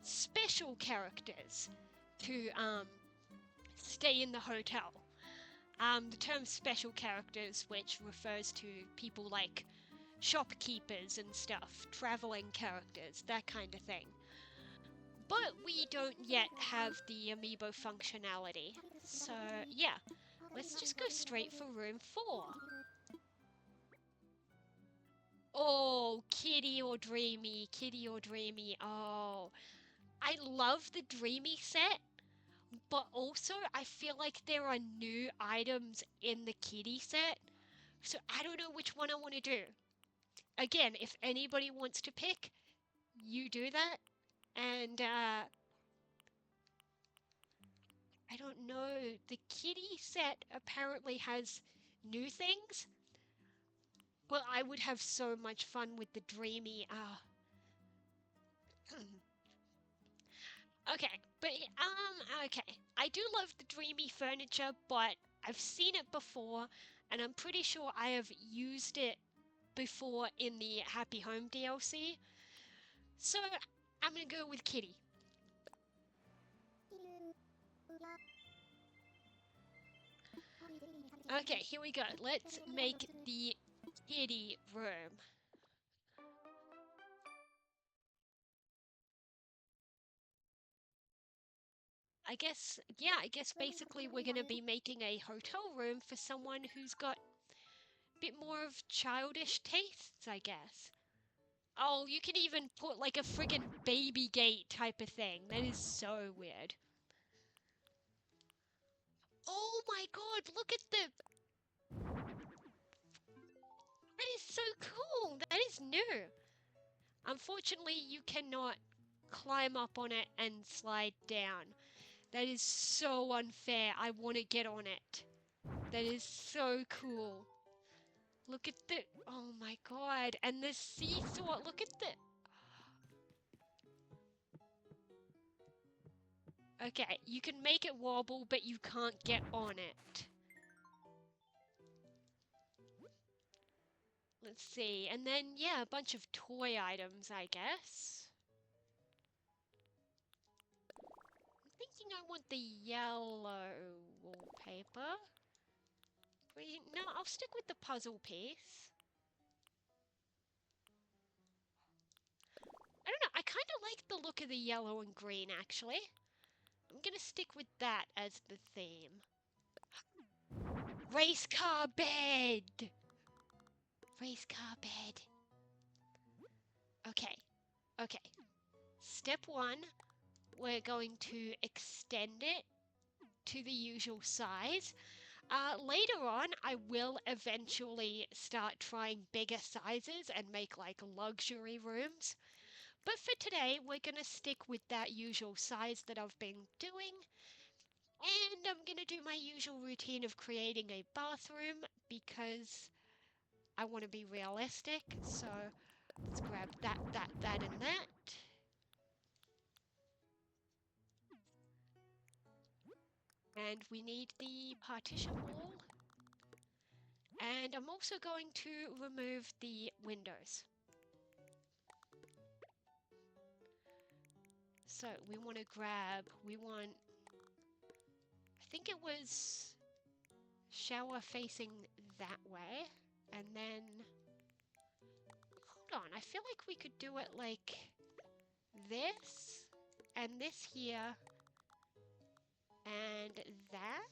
special characters to stay in the hotel. The term special characters, which refers to people like shopkeepers and stuff, traveling characters, that kind of thing. But we don't yet have the amiibo functionality. So yeah, let's just go straight for room 4. Oh, Kitty or Dreamy, Kitty or Dreamy. Oh, I love the Dreamy set, but also I feel like there are new items in the Kitty set, so I don't know which one I want to do. Again, if anybody wants to pick, you do that, and I don't know, the Kitty set apparently has new things, but I would have so much fun with the Dreamy, okay, but, okay. I do love the Dreamy furniture, but I've seen it before, and I'm pretty sure I have used it before in the Happy Home DLC. So, I'm gonna go with Kitty. Okay, here we go. Let's make the Kitty room. I guess basically we're going to be making a hotel room for someone who's got a bit more of childish tastes, I guess. Oh, you can even put like a friggin' baby gate type of thing. That is so weird. Oh my god, look at the... That is so cool! That is new! Unfortunately, you cannot climb up on it and slide down. That is so unfair. I want to get on it. That is so cool. Look at the... Oh my god. And the seesaw. Look at the... Okay, you can make it wobble, but you can't get on it. Let's see. And then, yeah, a bunch of toy items, I guess. I'm thinking I want the yellow wallpaper. No, I'll stick with the puzzle piece. I don't know, I kind of like the look of the yellow and green, actually. I'm gonna stick with that as the theme. Race car bed! Race car bed. Okay, okay. Step one, we're going to extend it to the usual size. Later on, I will eventually start trying bigger sizes and make like luxury rooms. But for today, we're going to stick with that usual size that I've been doing. And I'm going to do my usual routine of creating a bathroom because I want to be realistic. So let's grab that, and that. And we need the partition wall. And I'm also going to remove the windows. So we want, I think it was shower facing that way. And then, hold on, I feel like we could do it like this, and this here, and that.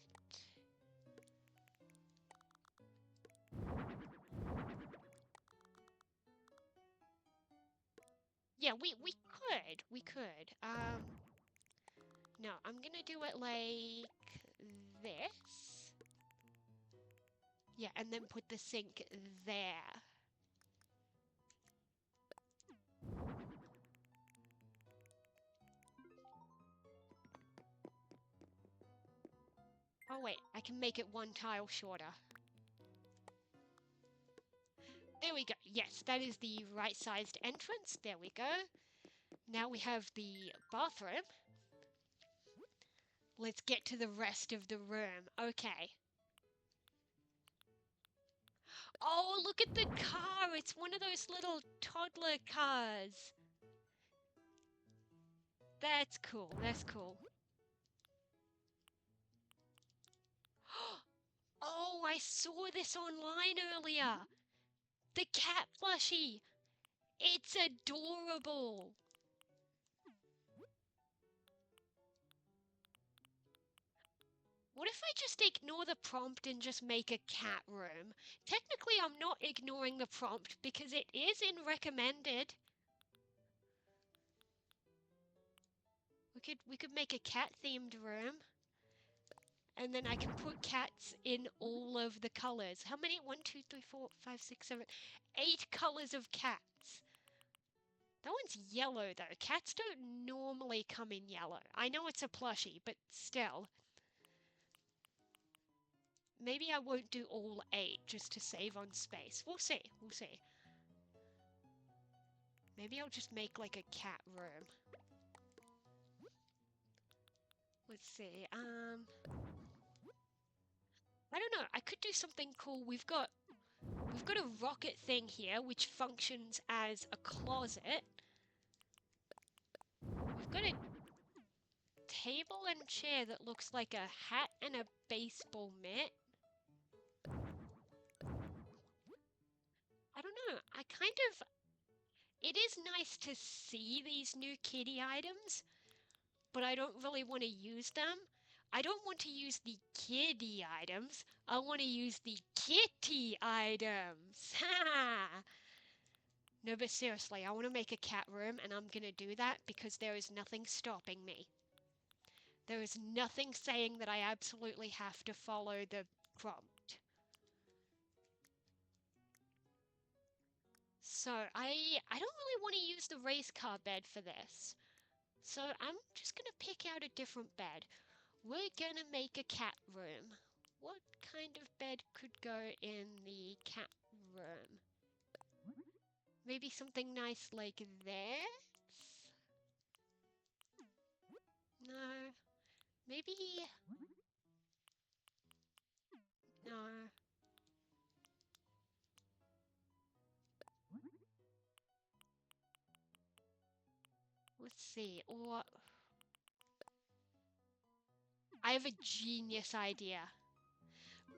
Yeah, we could. No, I'm gonna do it like this. Yeah, and then put the sink there. Oh wait, I can make it one tile shorter. There we go. Yes, that is the right-sized entrance. There we go. Now we have the bathroom. Let's get to the rest of the room. Okay. Oh, look at the car. It's one of those little toddler cars. That's cool. That's cool. Oh, I saw this online earlier. The cat plushie. It's adorable. What if I just ignore the prompt and just make a cat room? Technically, I'm not ignoring the prompt because it is in recommended. We could make a cat themed room. And then I can put cats in all of the colors. How many? 1, 2, 3, 4, 5, 6, 7, 8 colors of cats. That one's yellow though. Cats don't normally come in yellow. I know it's a plushie, but still. Maybe I won't do all 8 just to save on space. We'll see. We'll see. Maybe I'll just make like a cat room. Let's see. I don't know. I could do something cool. We've got a rocket thing here which functions as a closet. We've got a table and chair that looks like a hat and a baseball mitt. I don't know. It is nice to see these new kitty items, but I don't really want to use them. I don't want to use the kiddie items. I want to use the kitty items. Ha! No, but seriously, I want to make a cat room, and I'm going to do that because there is nothing stopping me. There is nothing saying that I absolutely have to follow the prompt. So I don't really want to use the race car bed for this. So I'm just going to pick out a different bed. We're going to make a cat room. What kind of bed could go in the cat room? Maybe something nice like this? No. Maybe... No. Let's see. Or... I have a genius idea.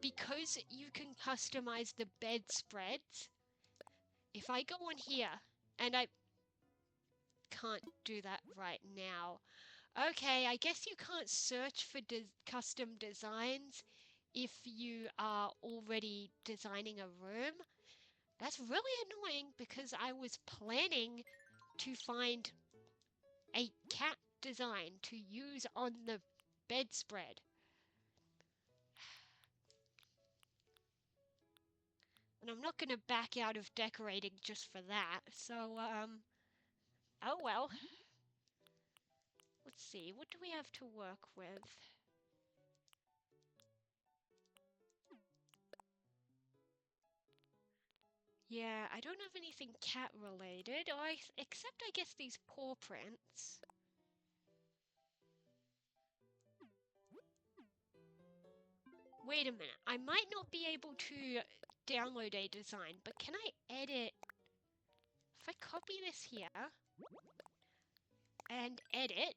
because you can customize the bedspreads, if I go on here, and I can't do that right now. Okay, I guess you can't search for custom designs if you are already designing a room. That's really annoying because I was planning to find a cat design to use on the bedspread. And I'm not going to back out of decorating just for that. So, oh well. Let's see, what do we have to work with? Yeah, I don't have anything cat related, except I guess these paw prints. Wait a minute, I might not be able to download a design, but can I edit? If I copy this here and edit,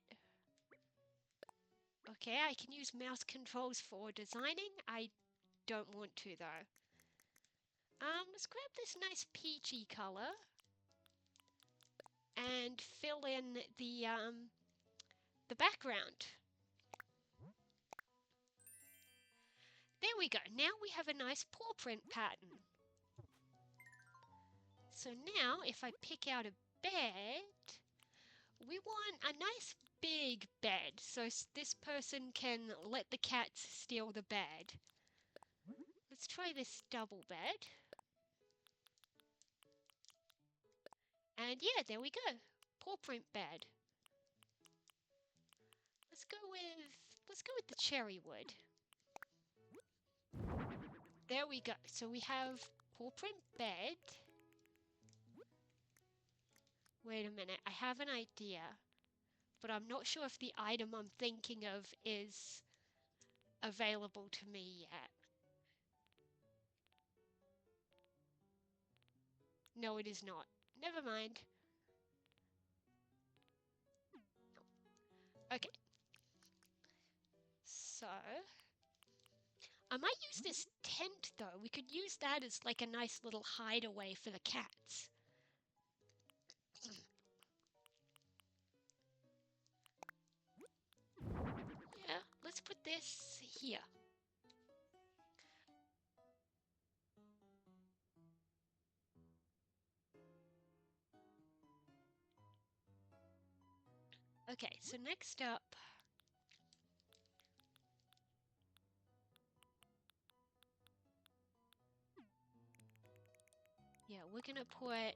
okay, I can use mouse controls for designing. I don't want to though. Let's grab this nice peachy color and fill in the background. There we go. Now we have a nice paw print pattern. So now if I pick out a bed, we want a nice big bed so this person can let the cats steal the bed. Let's try this double bed. And yeah, there we go. Paw print bed. Let's go with the cherry wood. There we go. So we have paw print bed. Wait a minute, I have an idea, but I'm not sure if the item I'm thinking of is available to me yet. No, it is not. Never mind. Okay. So, I might use this tent though. We could use that as like a nice little hideaway for the cats. Yeah, let's put this here. Okay, so next up, yeah, we're gonna put,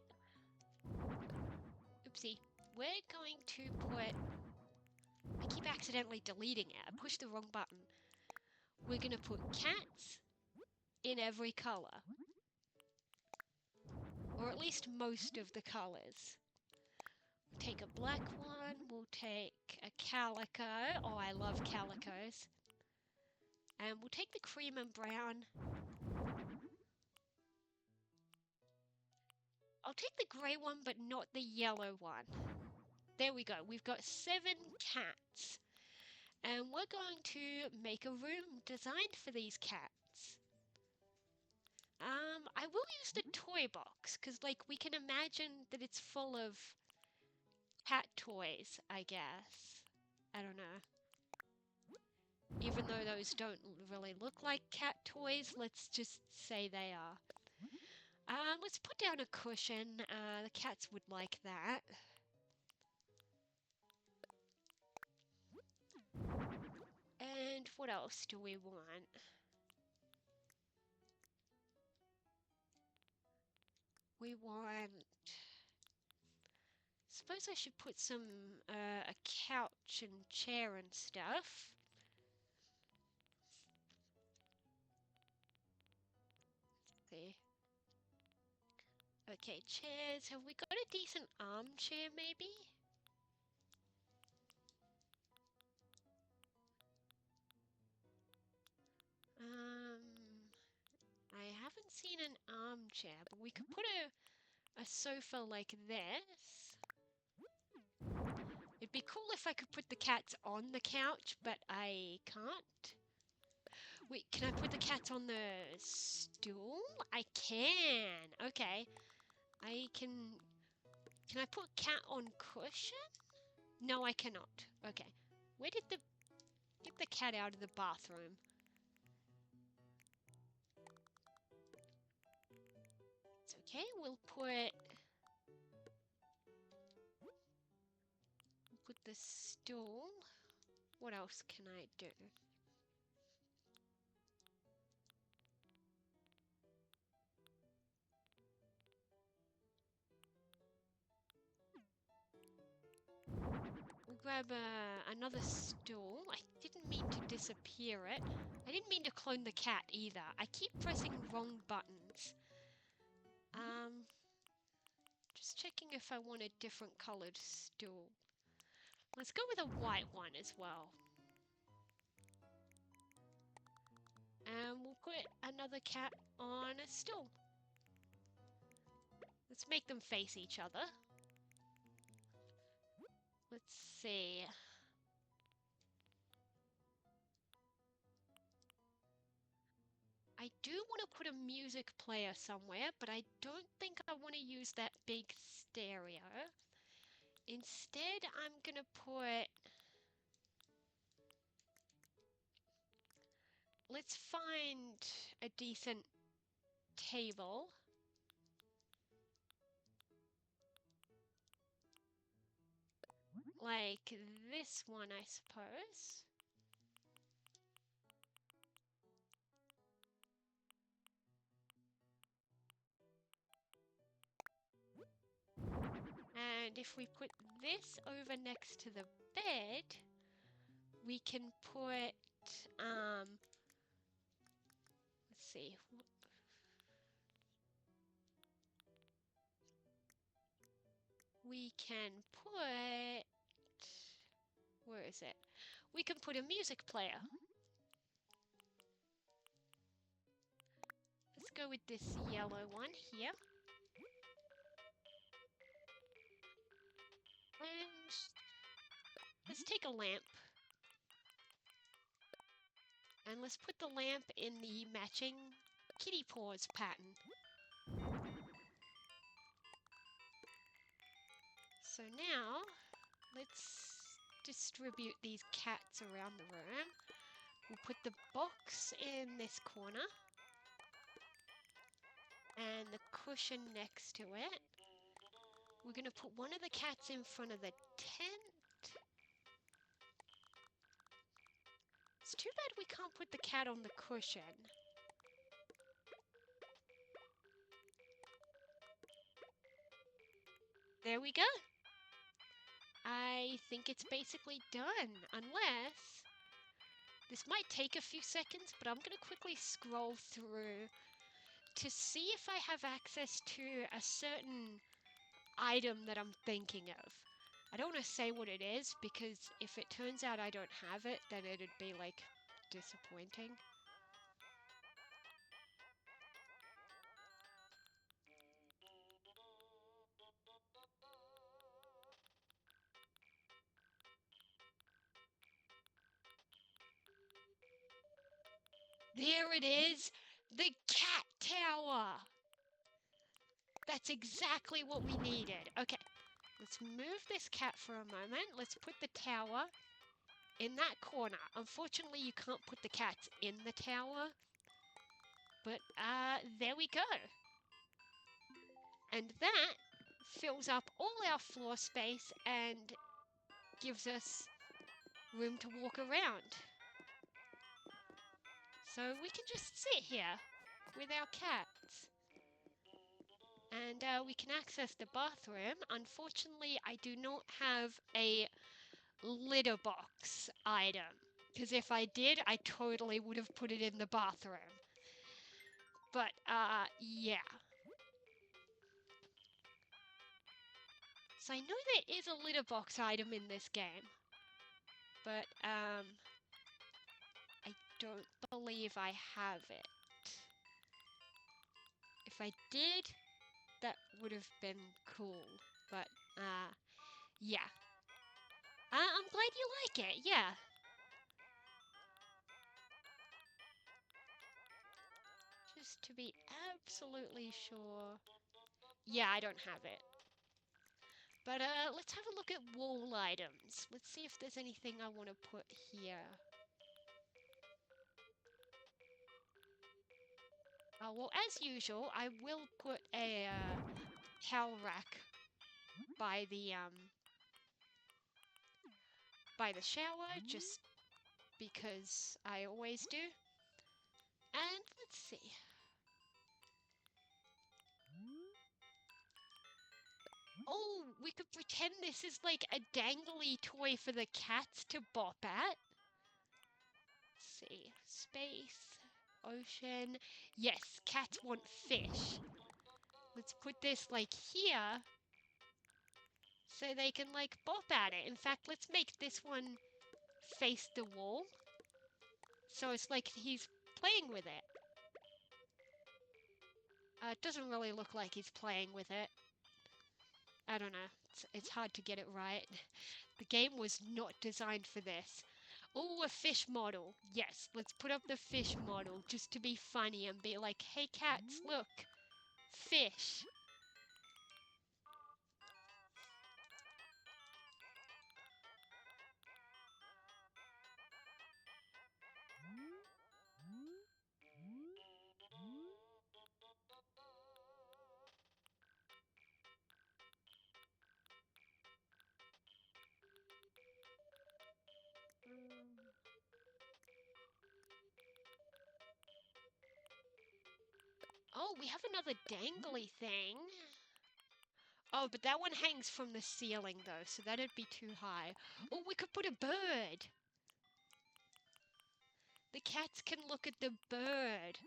oopsie, we're going to put, I keep accidentally deleting it, I pushed the wrong button. We're gonna put cats in every color. Or at least most of the colors. We'll take a black one, we'll take a calico, oh I love calicos. And we'll take the cream and brown. I'll take the grey one, but not the yellow one. There we go, we've got 7 cats. And we're going to make a room designed for these cats. I will use the toy box, because like we can imagine that it's full of cat toys, I guess. I don't know. Even though those don't really look like cat toys, let's just say they are. Let's put down a cushion. The cats would like that. And what else do we want? We want... Suppose I should put some, a couch and chair and stuff. See. Okay, chairs. Have we got a decent armchair, maybe? I haven't seen an armchair, but we could put a sofa like this. It'd be cool if I could put the cats on the couch, but I can't. Wait, can I put the cats on the stool? I can. Okay. I can... Can I put cat on cushion? No, I cannot. Okay. Where did the... Get the cat out of the bathroom. It's okay. We'll put the stool. What else can I do? We'll grab another stool. I didn't mean to disappear it. I didn't mean to clone the cat either. I keep pressing wrong buttons. Just checking if I want a different colored stool. Let's go with a white one as well. And we'll put another cat on a stool. Let's make them face each other. Let's see. I do want to put a music player somewhere, but I don't think I want to use that big stereo. Instead, I'm going to put... Let's find a decent table. Like this one, I suppose. And if we put this over next to the bed, we can put, let's see. We can put, where is it? We can put a music player. Let's go with this yellow one here. And let's take a lamp. And let's put the lamp in the matching kitty paws pattern. So now, let's distribute these cats around the room. We'll put the box in this corner. And the cushion next to it. We're going to put one of the cats in front of the tent. It's too bad we can't put the cat on the cushion. There we go. I think it's basically done, unless... This might take a few seconds, but I'm going to quickly scroll through to see if I have access to a certain item that I'm thinking of. I don't want to say what it is, because if it turns out I don't have it, then it'd be, like, disappointing. There it is! The cat tower! That's exactly what we needed. Okay, let's move this cat for a moment. Let's put the tower in that corner. Unfortunately, you can't put the cats in the tower. But, there we go. And that fills up all our floor space and gives us room to walk around. So we can just sit here with our cats. And we can access the bathroom. Unfortunately, I do not have a litter box item. Because if I did, I totally would have put it in the bathroom. But, yeah. So I know there is a litter box item in this game. But, I don't believe I have it. If I did, that would have been cool. But, yeah. I'm glad you like it, yeah. just to be absolutely sure. Yeah, I don't have it. But let's have a look at wall items. Let's see if there's anything I want to put here. Well, as usual, I will put a towel rack by the shower, just because I always do. And let's see. Oh, we could pretend this is like a dangly toy for the cats to bop at. Let's see. Space, ocean. Yes, cats want fish. Let's put this like here so they can like bop at it. In fact, let's make this one face the wall. So it's like he's playing with it. It doesn't really look like he's playing with it. I don't know. It's hard to get it right. The game was not designed for this. Oh, a fish model. Yes, let's put up the fish model just to be funny and be like, hey cats, look, fish. Oh, we have another dangly thing. Oh, but that one hangs from the ceiling though, so that'd be too high. Oh, we could put a bird. The cats can look at the bird.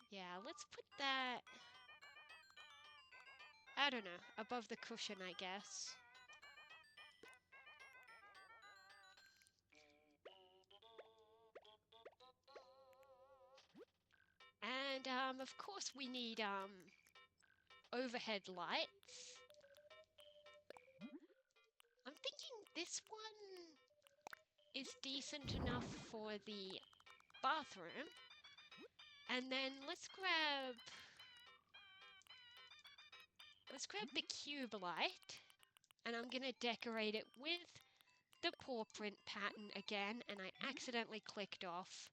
Yeah, let's put that, I don't know, above the cushion, I guess. And, of course we need, overhead lights. I'm thinking this one is decent enough for the bathroom. And then let's grab the cube light. And I'm gonna decorate it with the paw print pattern again, and I accidentally clicked off.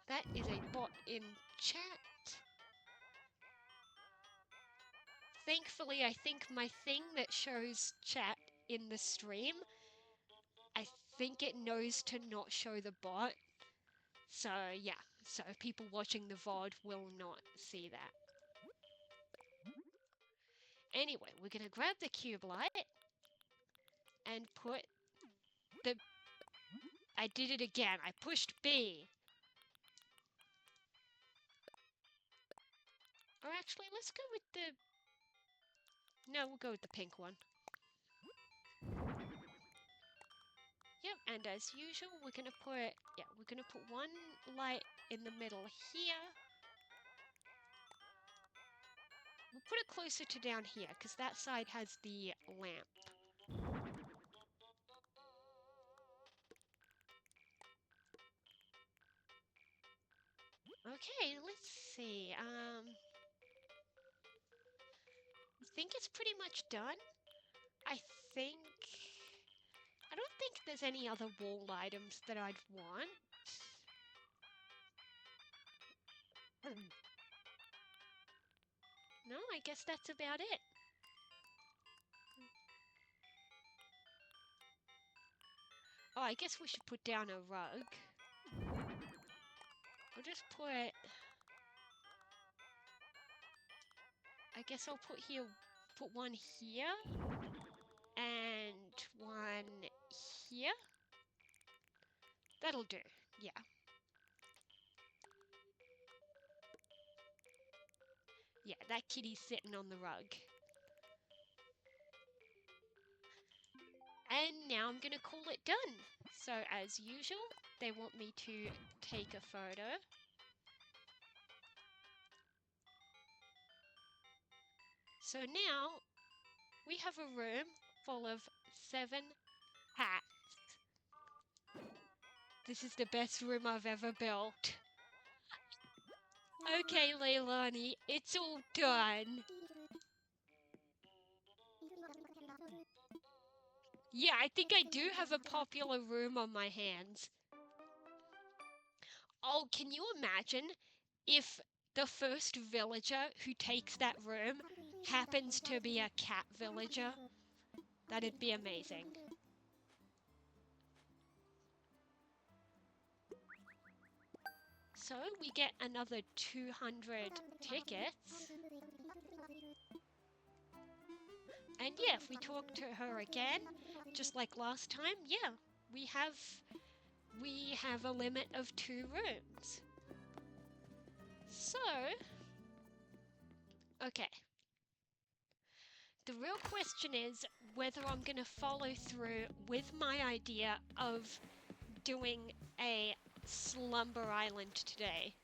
That is a bot in chat. Thankfully, I think my thing that shows chat in the stream, I think it knows to not show the bot. So, yeah. So, people watching the VOD will not see that. Anyway, we're going to grab the cube light and put the... I did it again. I pushed B. Or actually, let's go with the... No, we'll go with the pink one. Yep, and as usual, we're gonna put one light in the middle here. We'll put it closer to down here, because that side has the lamp. Okay, let's see. I think it's pretty much done. I don't think there's any other wall items that I'd want. No, I guess that's about it. Oh, I guess we should put down a rug. I'll just put... I guess I'll put one here. And one here. That'll do, yeah. Yeah, that kitty's sitting on the rug. And now I'm gonna call it done. So as usual, they want me to take a photo. So now we have a room full of 7 hats. This is the best room I've ever built. Okay, Leilani, it's all done. Yeah, I think I do have a popular room on my hands. Oh, can you imagine if the first villager who takes that room happens to be a cat villager? That'd be amazing. So we get another 200 tickets. And yeah, if we talk to her again, just like last time, yeah, we have a limit of 2 rooms. So, okay. The real question is whether I'm going to follow through with my idea of doing a slumber island today.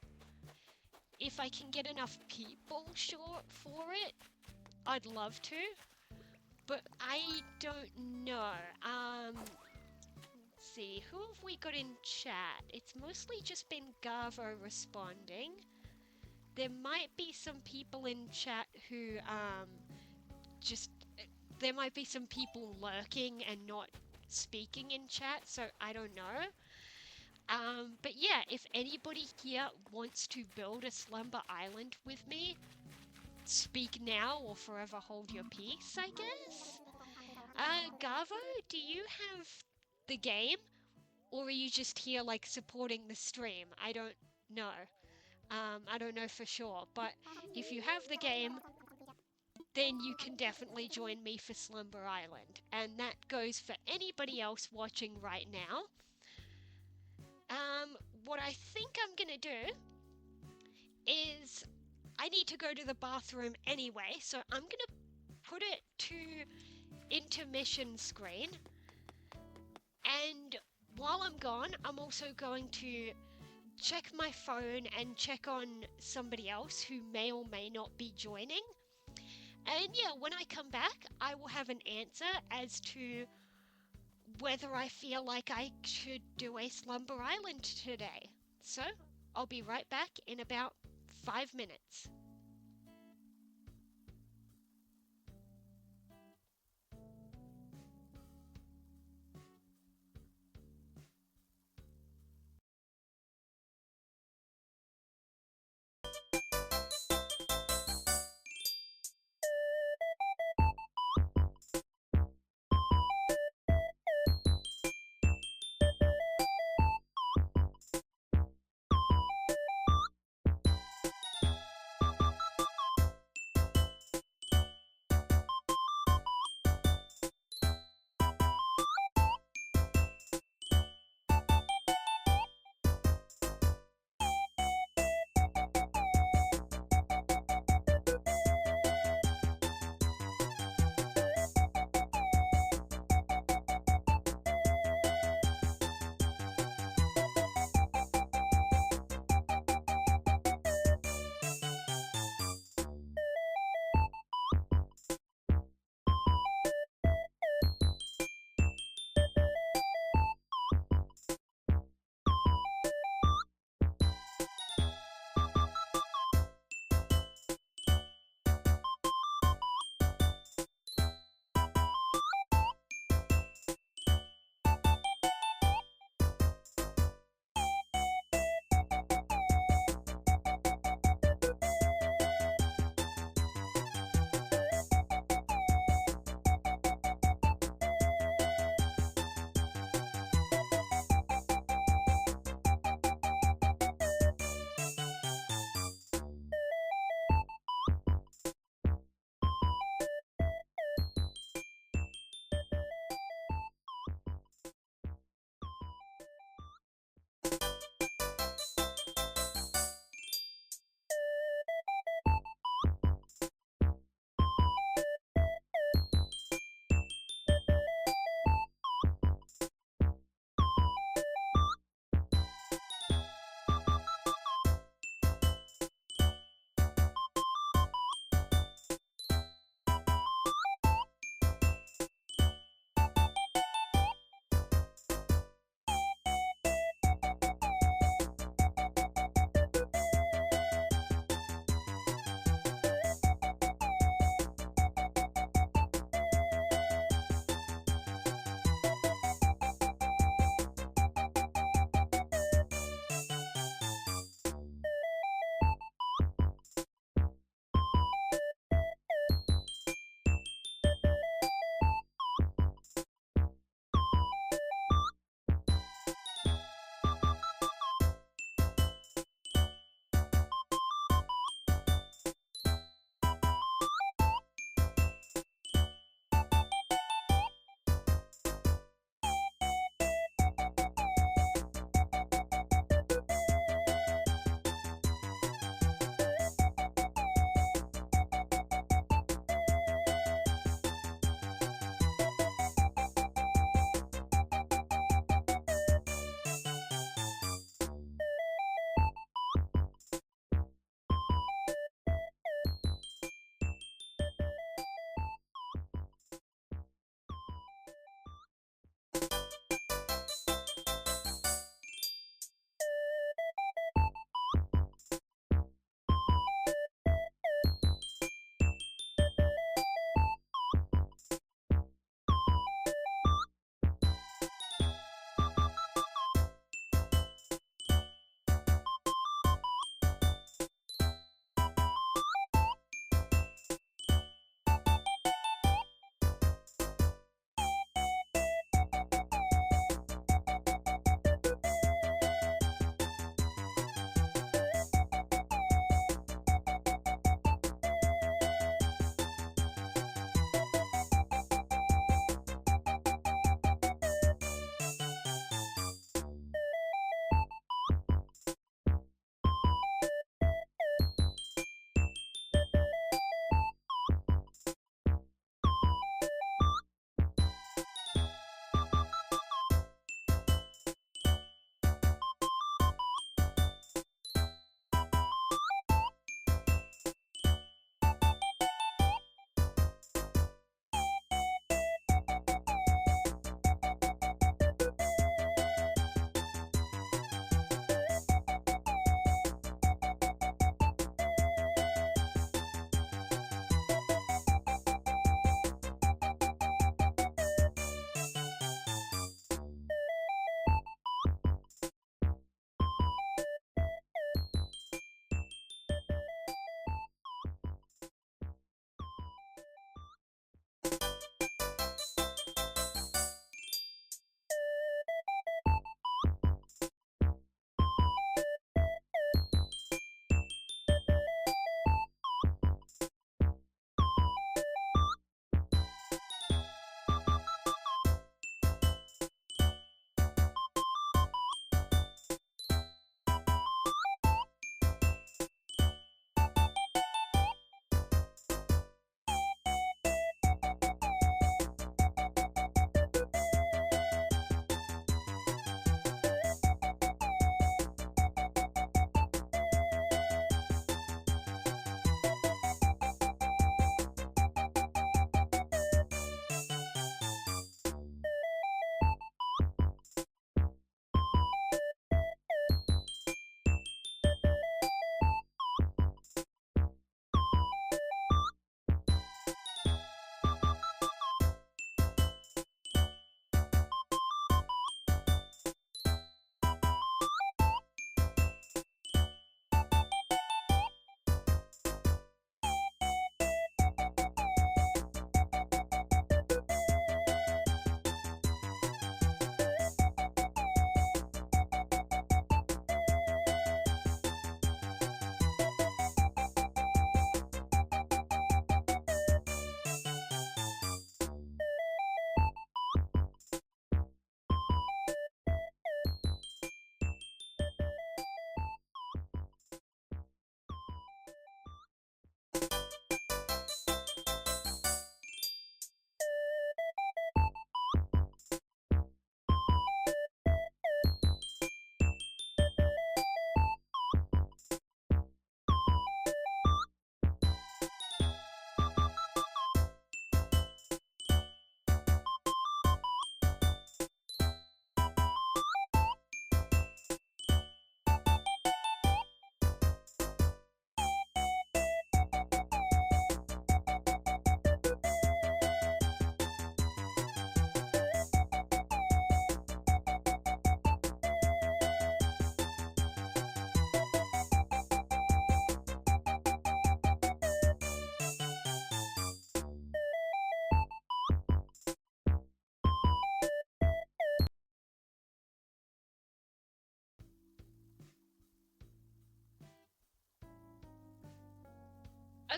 If I can get enough people short for it, I'd love to, but I don't know. Let's see, who have we got in chat? It's mostly just been Garvo responding. There might be some people in chat who just there might be some people lurking and not speaking in chat, so I don't know. But yeah, if anybody here wants to build a slumber island with me, speak now or forever hold your peace, I guess. Garvo, do you have the game, or are you just here like supporting the stream? I don't know. I don't know for sure, but if you have the game, then you can definitely join me for Slumber Island. And that goes for anybody else watching right now. What I think I'm gonna do is I need to go to the bathroom anyway, so I'm gonna put it to intermission screen. And while I'm gone, I'm also going to check my phone and check on somebody else who may or may not be joining. And yeah, when I come back, I will have an answer as to whether I feel like I should do a Slumber Island today. So, I'll be right back in about 5 minutes.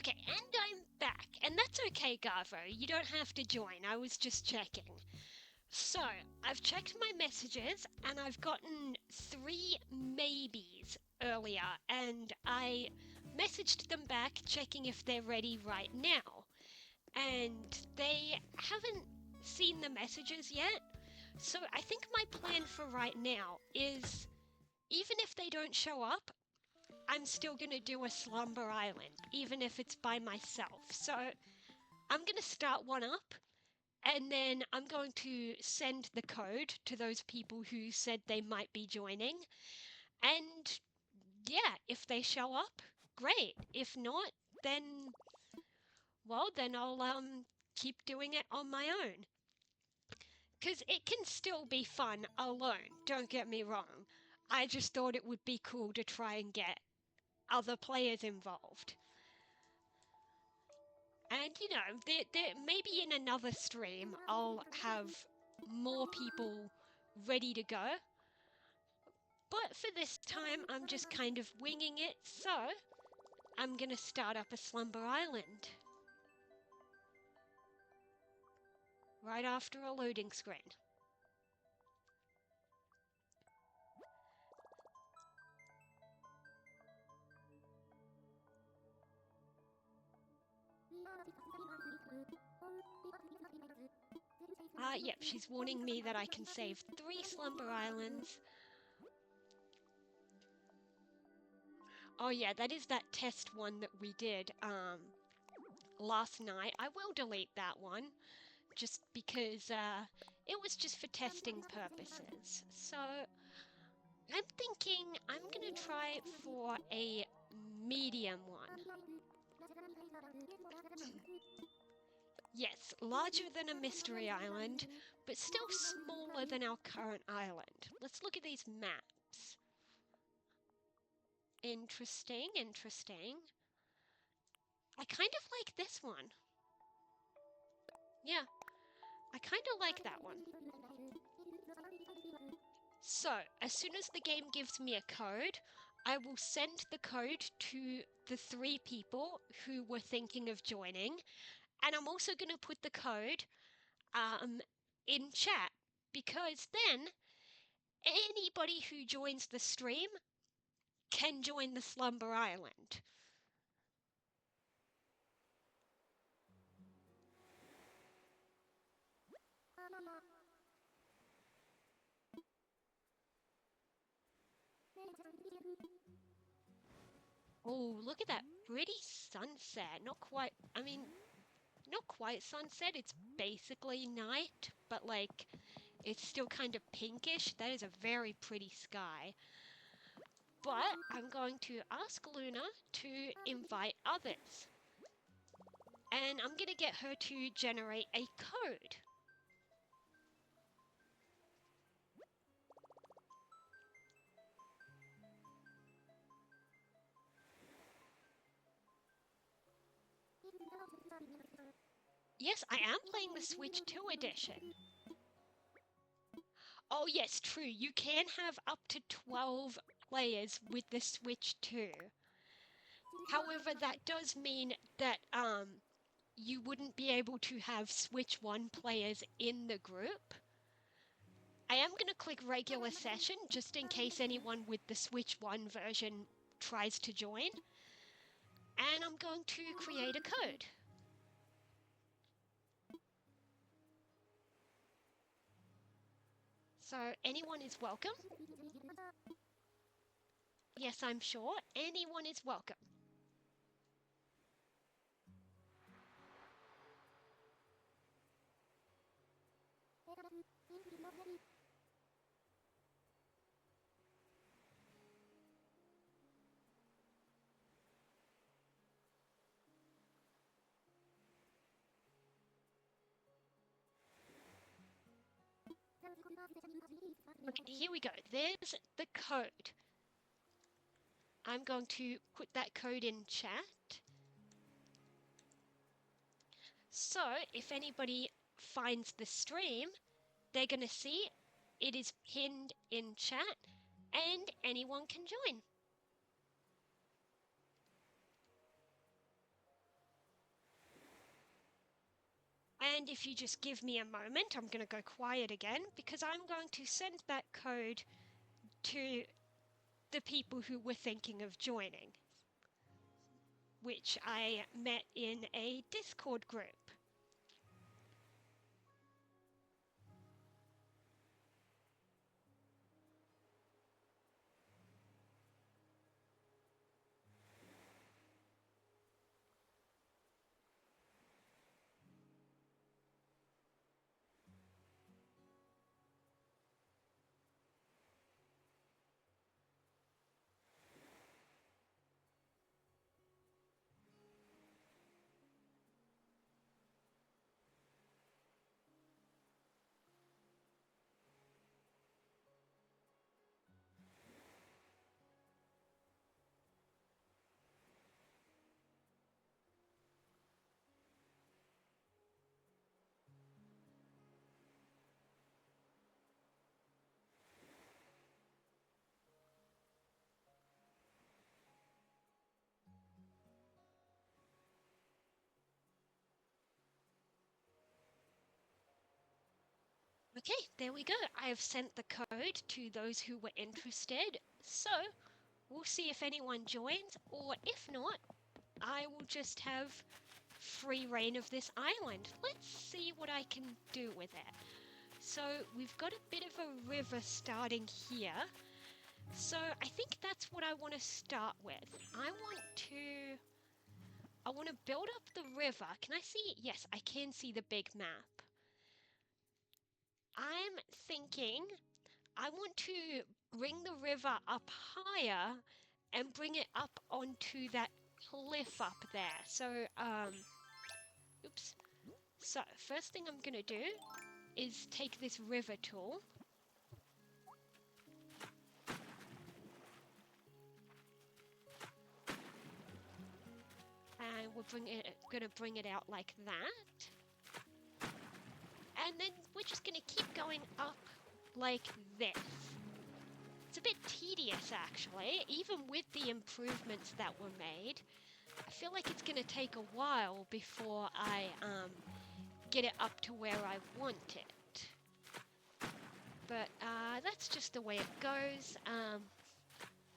Okay, and I'm back. And that's okay, Garvo. You don't have to join. I was just checking. So, I've checked my messages and I've gotten 3 maybes earlier, and I messaged them back checking if they're ready right now. And they haven't seen the messages yet. So, I think my plan for right now is even if they don't show up, I'm still going to do a slumber island, even if it's by myself. So, I'm going to start one up. And then I'm going to send the code to those people who said they might be joining. And yeah, if they show up, great. If not, then then I'll keep doing it on my own. Cuz it can still be fun alone, don't get me wrong. I just thought it would be cool to try and get other players involved. And maybe in another stream I'll have more people ready to go. But for this time, I'm just kind of winging it, so I'm gonna start up a slumber island. Right after a loading screen. Yep, she's warning me that I can save 3 slumber islands. Oh yeah, that is that test one that we did last night. I will delete that one, just because it was just for testing purposes. So I'm thinking I'm gonna try for a medium one. Yes, larger than a mystery island, but still smaller than our current island. Let's look at these maps. Interesting, interesting. I kind of like this one. Yeah, I kind of like that one. So, as soon as the game gives me a code, I will send the code to the 3 people who were thinking of joining, and I'm also going to put the code in chat, because then anybody who joins the stream can join the slumber island. Oh, look at that pretty sunset. Not quite, not quite sunset. It's basically night, but like it's still kind of pinkish. That is a very pretty sky. But I'm going to ask Luna to invite others. And I'm going to get her to generate a code. Yes, I am playing the Switch 2 edition. Oh yes, true. You can have up to 12 players with the Switch 2. However, that does mean that you wouldn't be able to have Switch 1 players in the group. I am going to click regular session just in case anyone with the Switch 1 version tries to join. And I'm going to create a code. So anyone is welcome. Yes, I'm sure. Anyone is welcome. Okay, here we go. There's the code. I'm going to put that code in chat. So if anybody finds the stream, they're going to see it is pinned in chat and anyone can join. And if you just give me a moment, I'm going to go quiet again because I'm going to send that code to the people who were thinking of joining, which I met in a Discord group. Okay, there we go. I have sent the code to those who were interested. So we'll see if anyone joins, or if not, I will just have free reign of this island. Let's see what I can do with it. So we've got a bit of a river starting here. So I think that's what I want to start with. I want to build up the river. Can I see? Yes, I can see the big map. I'm thinking I want to bring the river up higher and bring it up onto that cliff up there. So, oops. So, first thing I'm gonna do is take this river tool. And gonna bring it out like that. And then we're just gonna keep going up like this. It's a bit tedious actually, even with the improvements that were made. I feel like it's gonna take a while before I get it up to where I want it. But that's just the way it goes.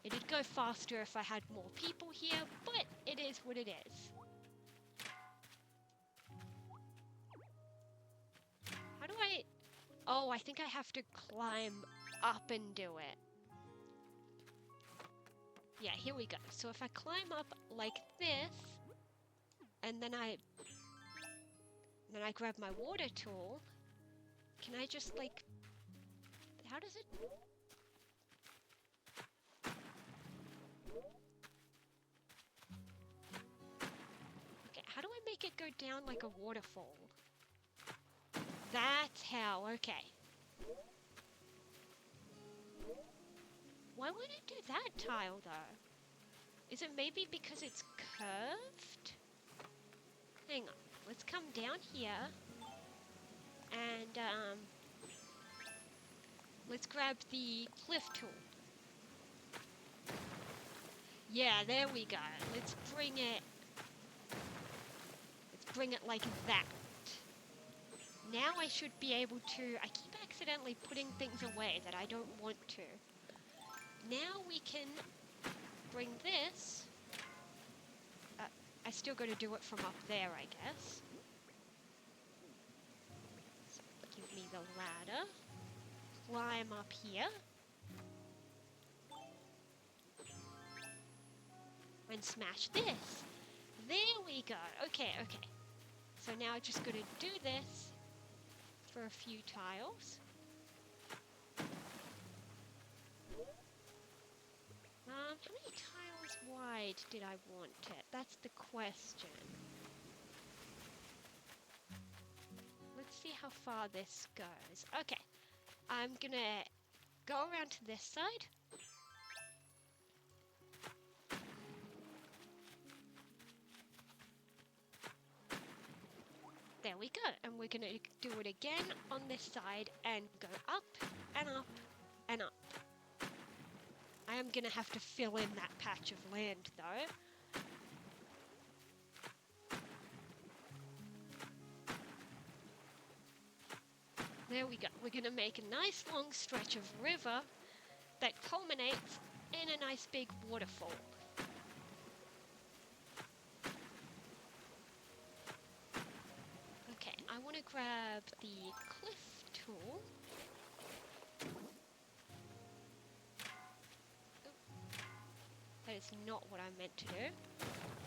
It'd go faster if I had more people here, but it is what it is. How do I... Oh, I think I have to climb up and do it. Yeah, here we go. So if I climb up like this, and then I grab my water tool, can I just like... How does it... Okay, how do I make it go down like a waterfall? That's how, okay. Why would it do that tile though? Is it maybe because it's curved? Hang on, let's come down here and let's grab the cliff tool. Yeah, there we go. Let's bring it like that. Now I should be able to... I keep accidentally putting things away that I don't want to. Now we can bring this... I still got to do it from up there, I guess. So give me the ladder. Climb up here. And smash this. There we go. Okay, okay. So now I just got to do this for a few tiles. How many tiles wide did I want it? That's the question. Let's see how far this goes. Okay, I'm gonna go around to this side. There we go, and we're gonna do it again on this side and go up and up and up. I am gonna have to fill in that patch of land though. There we go. We're going to make a nice long stretch of river that culminates in a nice big waterfall. Okay, I want to grab the cliff tool. That is not what I meant to do.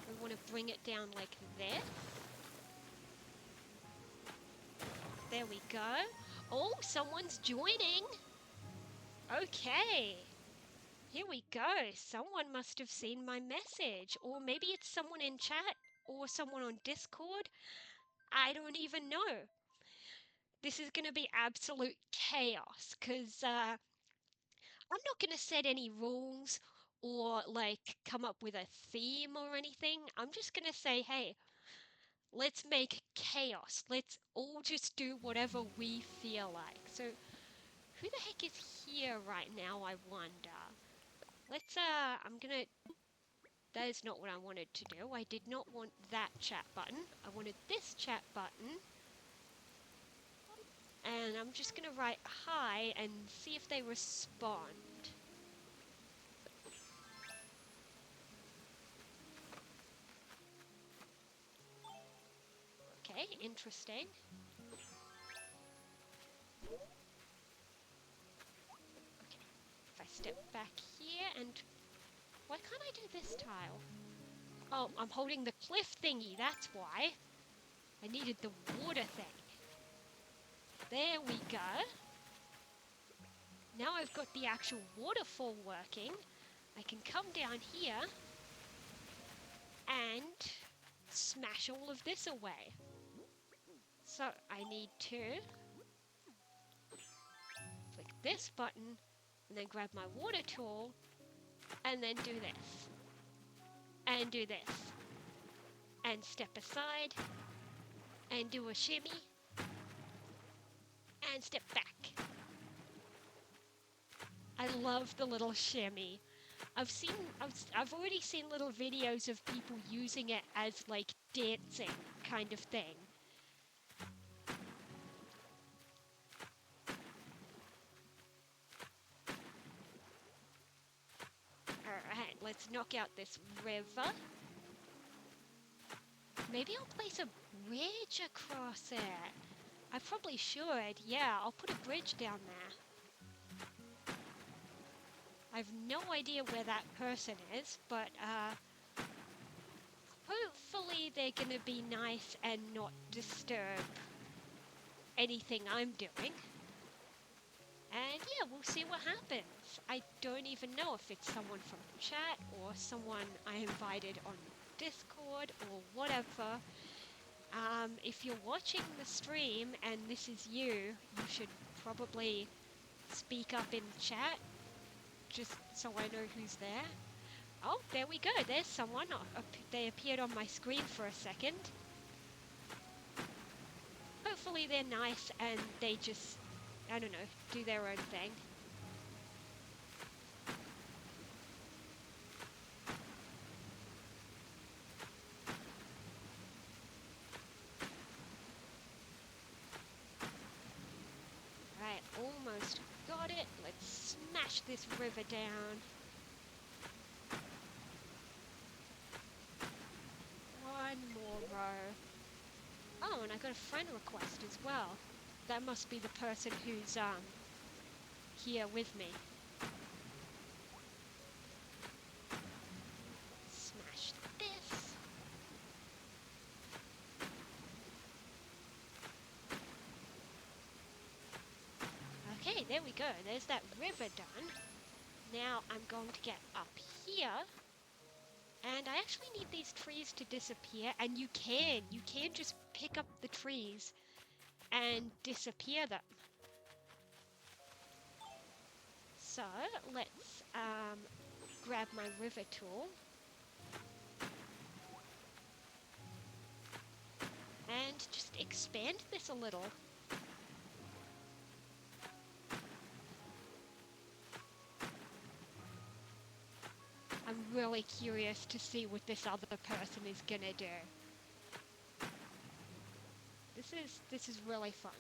We want to bring it down like this. There we go. Oh, someone's joining. Okay. Here we go. Someone must have seen my message. Or maybe it's someone in chat or someone on Discord. I don't even know. This is going to be absolute chaos because I'm not going to set any rules or like come up with a theme or anything. I'm just going to say, hey, let's make chaos. Let's all just do whatever we feel like. So who the heck is here right now, I wonder? Let's, that is not what I wanted to do. I did not want that chat button. I wanted this chat button. And I'm just going to write hi and see if they respond. Okay, interesting. Okay, if I step back here and... Why can't I do this tile? Oh, I'm holding the cliff thingy, that's why. I needed the water thing. There we go. Now I've got the actual waterfall working. I can come down here and smash all of this away. So I need to click this button and then grab my water tool and then do this. And do this. And step aside and do a shimmy and step back. I love the little shimmy. I've already seen little videos of people using it as like dancing kind of thing. Alright, let's knock out this river. Maybe I'll place a bridge across it. I probably should. Yeah, I'll put a bridge down there. I've no idea where that person is, but hopefully they're gonna be nice and not disturb anything I'm doing. And yeah, we'll see what happens. I don't even know if it's someone from chat or someone I invited on Discord or whatever. If you're watching the stream and this is you, you should probably speak up in chat, just so I know who's there. Oh, there we go. There's someone. They appeared on my screen for a second. Hopefully they're nice and they just, I don't know, do their own thing. Right, almost got it. Let's smash this river down. One more row. Oh, and I got a friend request as well. That must be the person who's here with me. Smash this. Okay, there we go. There's that river done. Now I'm going to get up here. And I actually need these trees to disappear. And you can just pick up the trees and disappear them. So let's grab my river tool. And just expand this a little. I'm really curious to see what this other person is gonna do. This is really fun.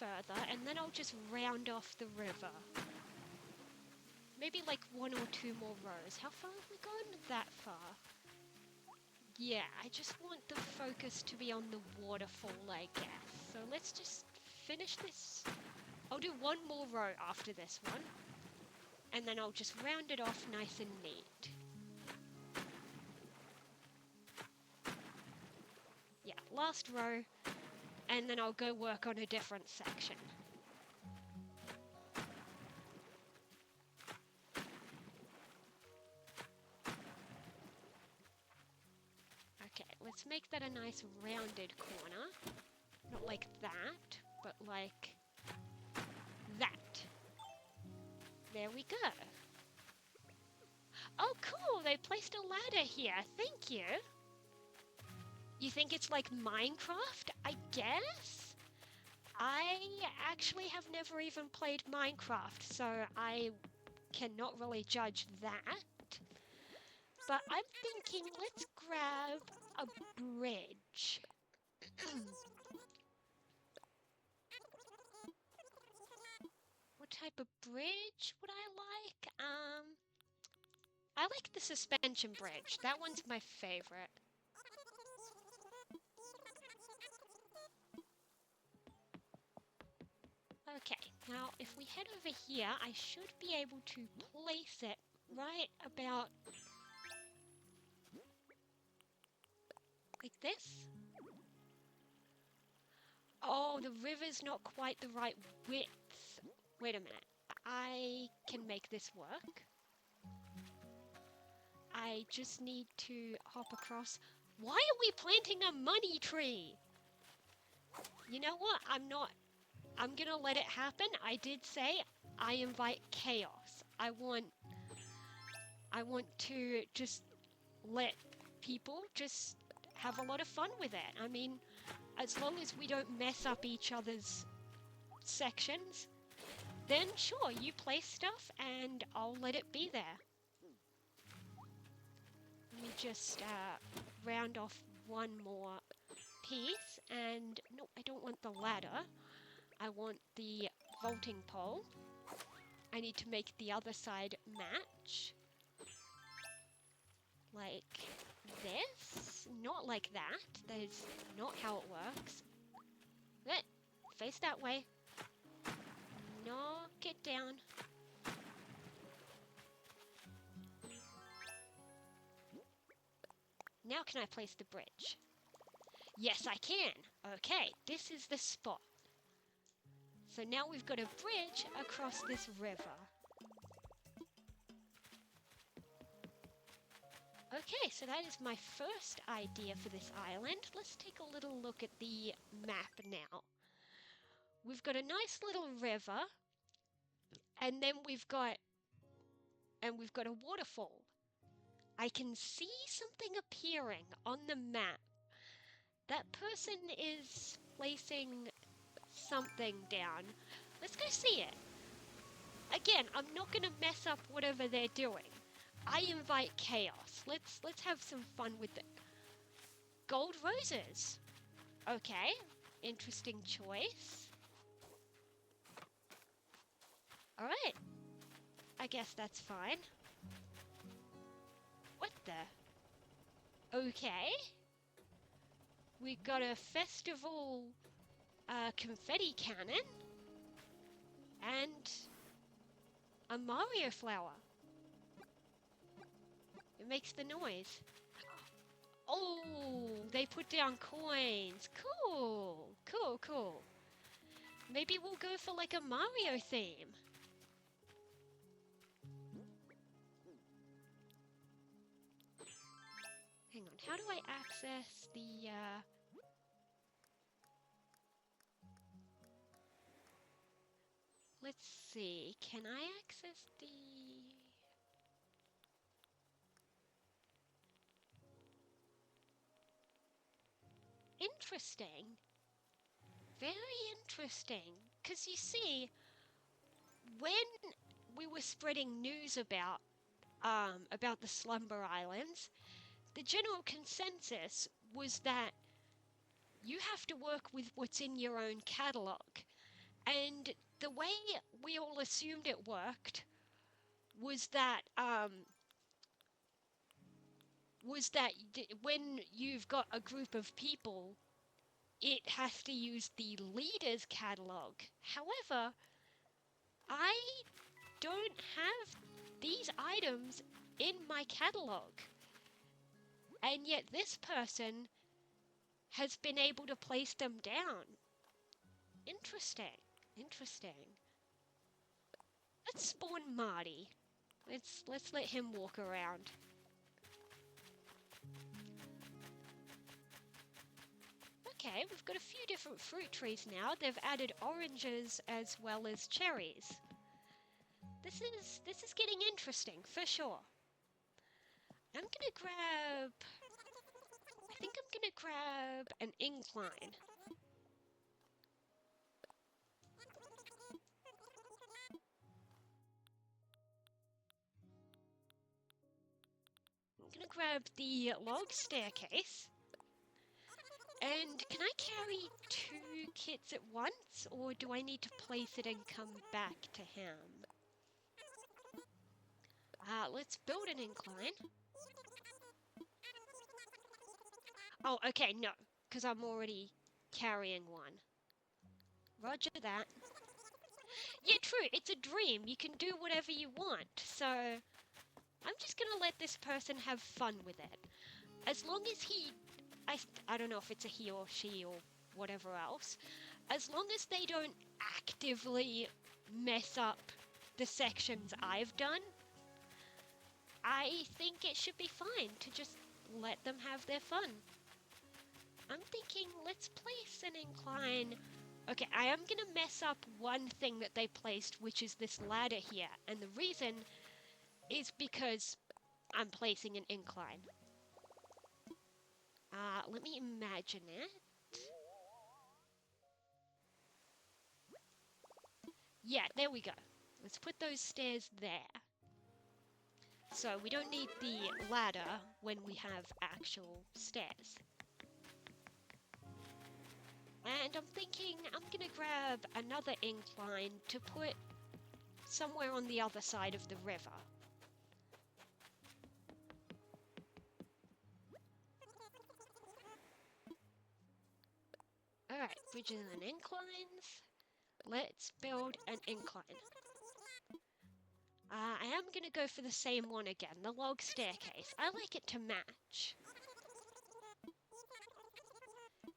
further, and then I'll just round off the river. Maybe like 1 or 2 more rows. How far have we gone? That far. Yeah, I just want the focus to be on the waterfall, I guess. So let's just finish this. I'll do 1 more row after this one. And then I'll just round it off nice and neat. Yeah, last row. And then I'll go work on a different section. Okay, let's make that a nice rounded corner. Not like that, but like that. There we go. Oh, cool! They placed a ladder here. Thank you. You think it's like Minecraft, I guess? I actually have never even played Minecraft, so I cannot really judge that. But I'm thinking let's grab a bridge. What type of bridge would I like? I like the suspension bridge. That one's my favorite. Okay, now if we head over here, I should be able to place it right about like this. Oh, the river's not quite the right width. Wait a minute. I can make this work. I just need to hop across. Why are we planting a money tree? You know what? I'm gonna let it happen. I did say I invite chaos. I want to just let people just have a lot of fun with it. I mean, as long as we don't mess up each other's sections, then sure, you place stuff and I'll let it be there. Let me just round off 1 more piece, and no, I don't want the ladder. I want the vaulting pole. I need to make the other side match. Like this? Not like that. That is not how it works. Face that way. Knock it down. Now can I place the bridge? Yes, I can. Okay, this is the spot. So now we've got a bridge across this river. Okay, so that is my first idea for this island. Let's take a little look at the map now. We've got a nice little river, and then we've got a waterfall. I can see something appearing on the map. That person is placing something down. Let's go see it. Again, I'm not going to mess up whatever they're doing. I invite chaos. Let's have some fun with it. Gold roses. Okay, interesting choice. Alright. I guess that's fine. What the? Okay. We got a festival confetti cannon and a Mario flower. It makes the noise. Oh, they put down coins. Cool, cool, cool. Maybe we'll go for like a Mario theme. Hang on, how do I access the, let's see, can I access the... Interesting. Very interesting. Because you see, when we were spreading news about the Slumber Islands, the general consensus was that you have to work with what's in your own catalogue. And the way we all assumed it worked was that when you've got a group of people, it has to use the leader's catalog. However, I don't have these items in my catalog, and yet this person has been able to place them down. Interesting. Interesting. Let's spawn Marty. Let's let him walk around. Okay, we've got a few different fruit trees now. They've added oranges as well as cherries. This is getting interesting for sure. I think I'm gonna grab an incline. I'm gonna grab the log staircase. And can I carry 2 kits at once, or do I need to place it and come back to him? Let's build an incline. Oh, okay, no, because I'm already carrying one. Roger that. Yeah, true, it's a dream. You can do whatever you want, so I'm just gonna let this person have fun with it. As long as he... I don't know if it's a he or she or whatever else. As long as they don't actively mess up the sections I've done, I think it should be fine to just let them have their fun. I'm thinking, let's place an incline. Okay, I am going to mess up one thing that they placed, which is this ladder here. And the reason is because I'm placing an incline. Let me imagine it. Yeah, there we go. Let's put those stairs there. So we don't need the ladder when we have actual stairs. And I'm thinking I'm gonna grab another incline to put somewhere on the other side of the river. Alright, bridges and inclines. Let's build an incline. I am going to go for the same one again, the log staircase. I like it to match.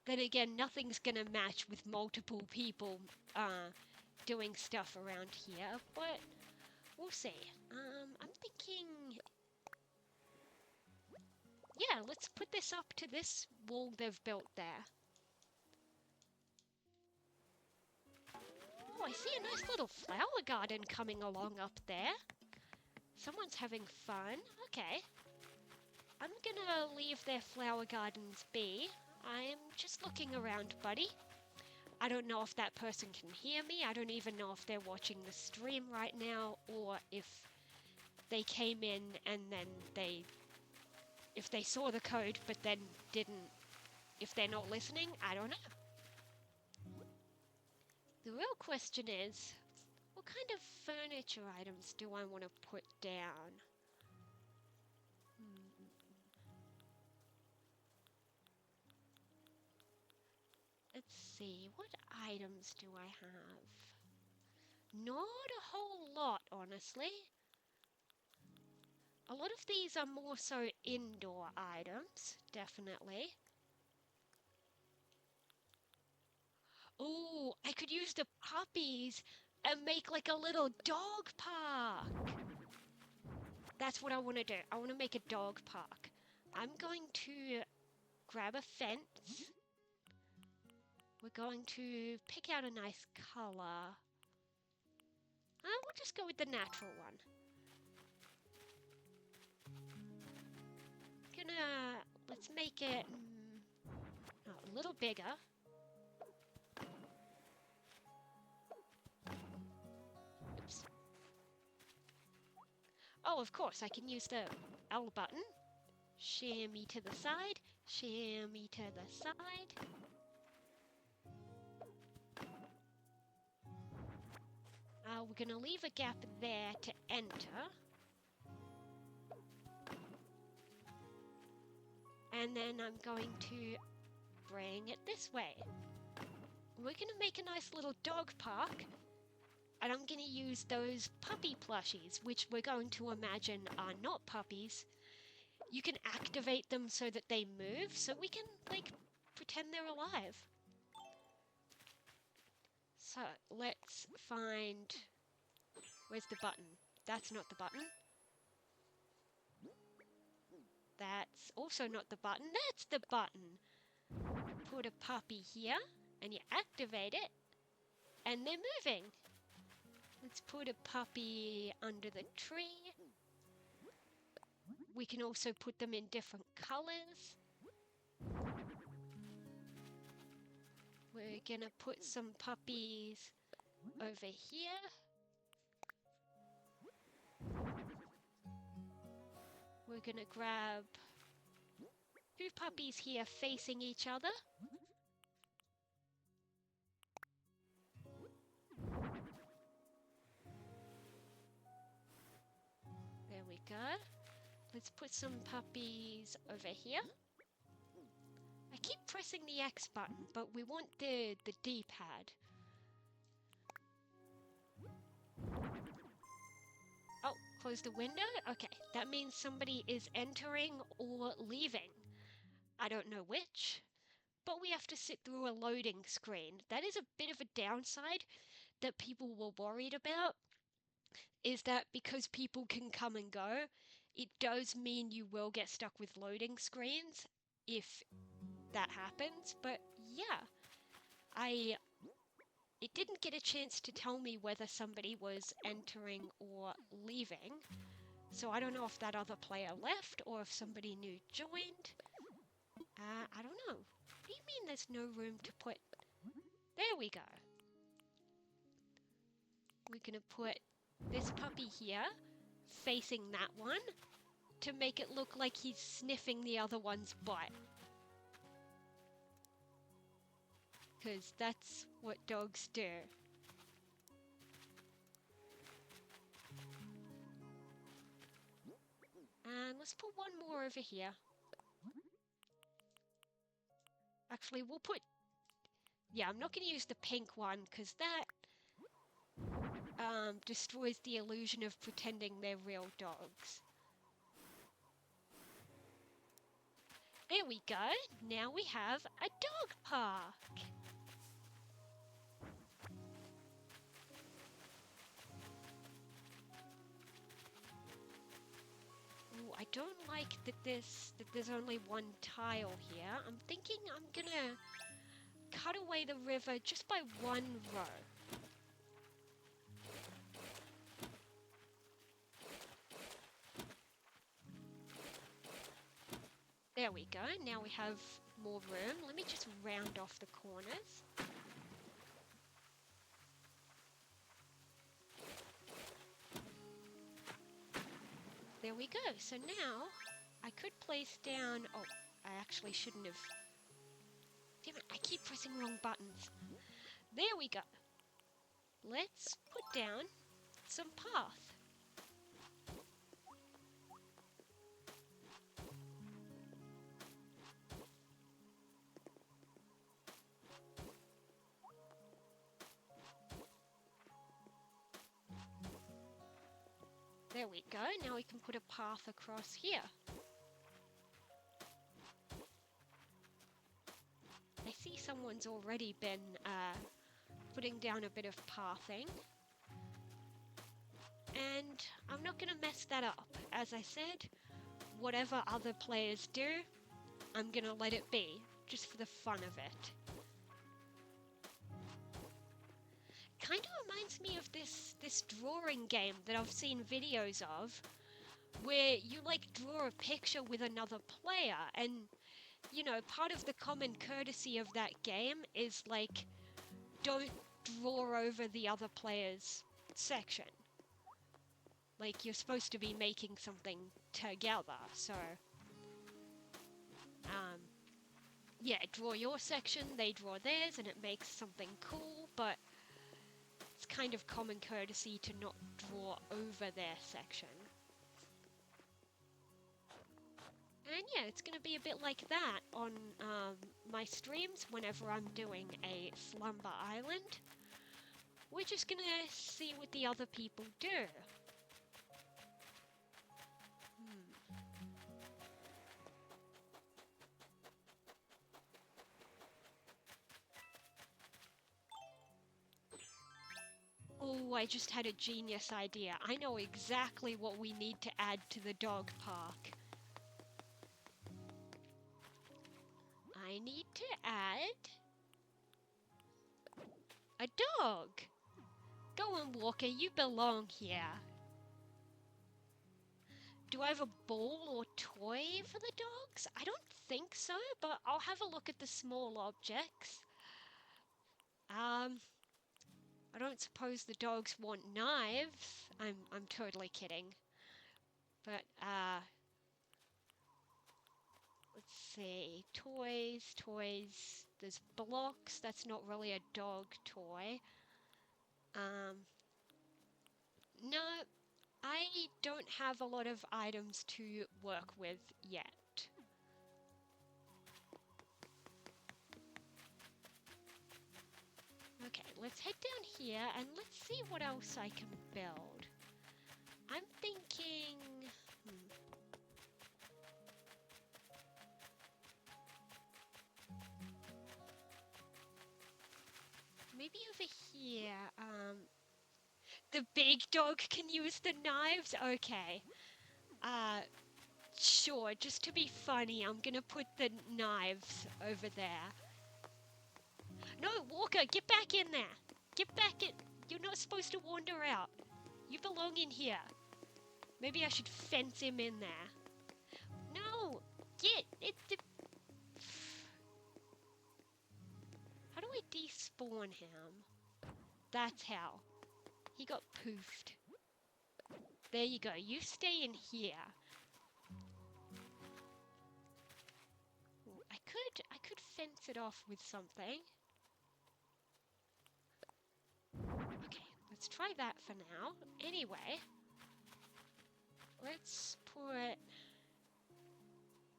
Then again, nothing's going to match with multiple people doing stuff around here, but we'll see. I'm thinking... Yeah, let's put this up to this wall they've built there. Oh, I see a nice little flower garden coming along up there. Someone's having fun. Okay. I'm gonna leave their flower gardens be. I'm just looking around, buddy. I don't know if that person can hear me. I don't even know if they're watching the stream right now, or if they came in and then if they saw the code but then didn't, if they're not listening, I don't know. The real question is, what kind of furniture items do I want to put down? Let's see, what items do I have? Not a whole lot, honestly. A lot of these are more so indoor items, definitely. Oh, I could use the puppies and make like a little dog park. That's what I want to do. I want to make a dog park. I'm going to grab a fence. We're going to pick out a nice color. We'll just go with the natural one. Let's make it a little bigger. Oops. Oh, of course, I can use the L button. Shimmy to the side, shimmy to the side. we're going to leave a gap there to enter. And then I'm going to bring it this way. We're going to make a nice little dog park. And I'm going to use those puppy plushies, which we're going to imagine are not puppies. You can activate them so that they move, so we can, like, pretend they're alive. So, let's find... Where's the button? That's not the button. That's also not the button. That's the button! Put a puppy here, and you activate it, and they're moving. Let's put a puppy under the tree. We can also put them in different colors. We're gonna put some puppies over here. We're gonna grab 2 puppies here facing each other. There we go. Let's put some puppies over here. I keep pressing the X button, but we want the D-pad. Oh, close the window? Okay, that means somebody is entering or leaving. I don't know which, but we have to sit through a loading screen. That is a bit of a downside that people were worried about, is that because people can come and go, it does mean you will get stuck with loading screens if that happens. But yeah, it didn't get a chance to tell me whether somebody was entering or leaving, so I don't know if that other player left or if somebody new joined. I don't know. What do you mean there's no room to put... There we go. We're gonna put this puppy here, facing that one, to make it look like he's sniffing the other one's butt. Because that's what dogs do. And let's put one more over here. Actually, we'll put... Yeah, I'm not going to use the pink one, because that destroys the illusion of pretending they're real dogs. There we go. Now we have a dog park. Ooh, I don't like that there's only one tile here. I'm thinking I'm gonna cut away the river just by one row. There we go. Now we have more room. Let me just round off the corners. There we go. So now I could place down... Oh, I actually shouldn't have... Damn it, I keep pressing wrong buttons. There we go. Let's put down some path. There we go. Now we can put a path across here. I see someone's already been putting down a bit of pathing. And I'm not going to mess that up. As I said, whatever other players do, I'm going to let it be, just for the fun of it. Kind of reminds me of this drawing game that I've seen videos of, where you like draw a picture with another player, and you know, part of the common courtesy of that game is like, don't draw over the other player's section. Like, you're supposed to be making something together, so yeah, draw your section, they draw theirs, and it makes something cool. But it's kind of common courtesy to not draw over their section. And yeah, it's going to be a bit like that on my streams whenever I'm doing a slumber island. We're just going to see what the other people do. Oh, I just had a genius idea. I know exactly what we need to add to the dog park. I need to add a dog. Go on, Walker, you belong here. Do I have a ball or toy for the dogs? I don't think so, but I'll have a look at the small objects. I don't suppose the dogs want knives. I'm totally kidding. But let's see. Toys. There's blocks. That's not really a dog toy. No, I don't have a lot of items to work with yet. Okay, let's head down here and let's see what else I can build. I'm thinking... maybe over here, the big dog can use the knives? Okay. Sure, just to be funny, I'm gonna put the knives over there. No, Walker, get back in there! Get back in! You're not supposed to wander out. You belong in here. Maybe I should fence him in there. No! Get it! How do I despawn him? That's how. He got poofed. There you go. You stay in here. Ooh, I could fence it off with something. Okay, let's try that for now. Anyway, let's put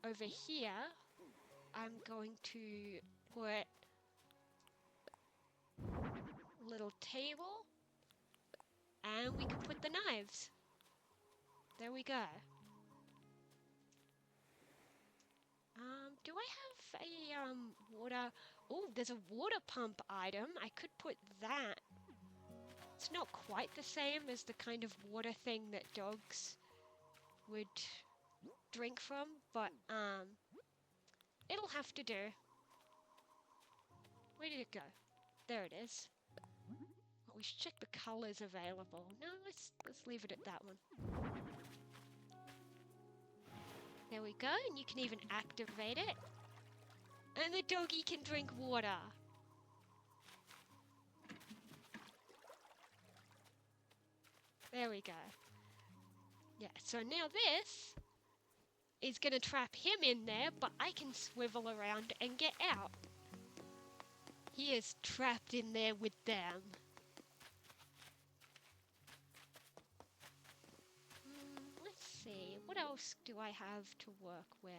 over here. I'm going to put a little table, and we can put the knives. There we go. Do I have a water? Oh, there's a water pump item. I could put that. It's not quite the same as the kind of water thing that dogs would drink from, but it'll have to do. Where did it go? There it is. Oh, we should check the colors available. No, let's leave it at that one. There we go, and you can even activate it. And the doggy can drink water. There we go. Yeah, so now this is going to trap him in there, but I can swivel around and get out. He is trapped in there with them. Let's see, what else do I have to work with?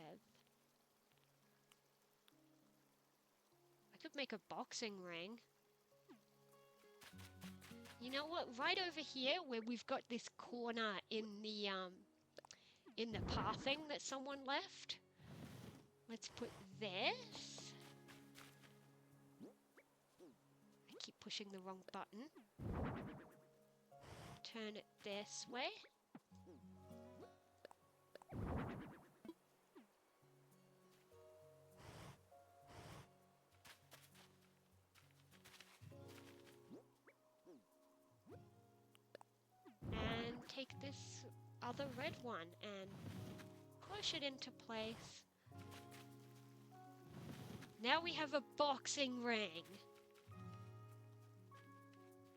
I could make a boxing ring. You know what? Right over here, where we've got this corner in the pathing that someone left. Let's put this. I keep pushing the wrong button. Turn it this way. And take this other red one and push it into place. Now we have a boxing ring.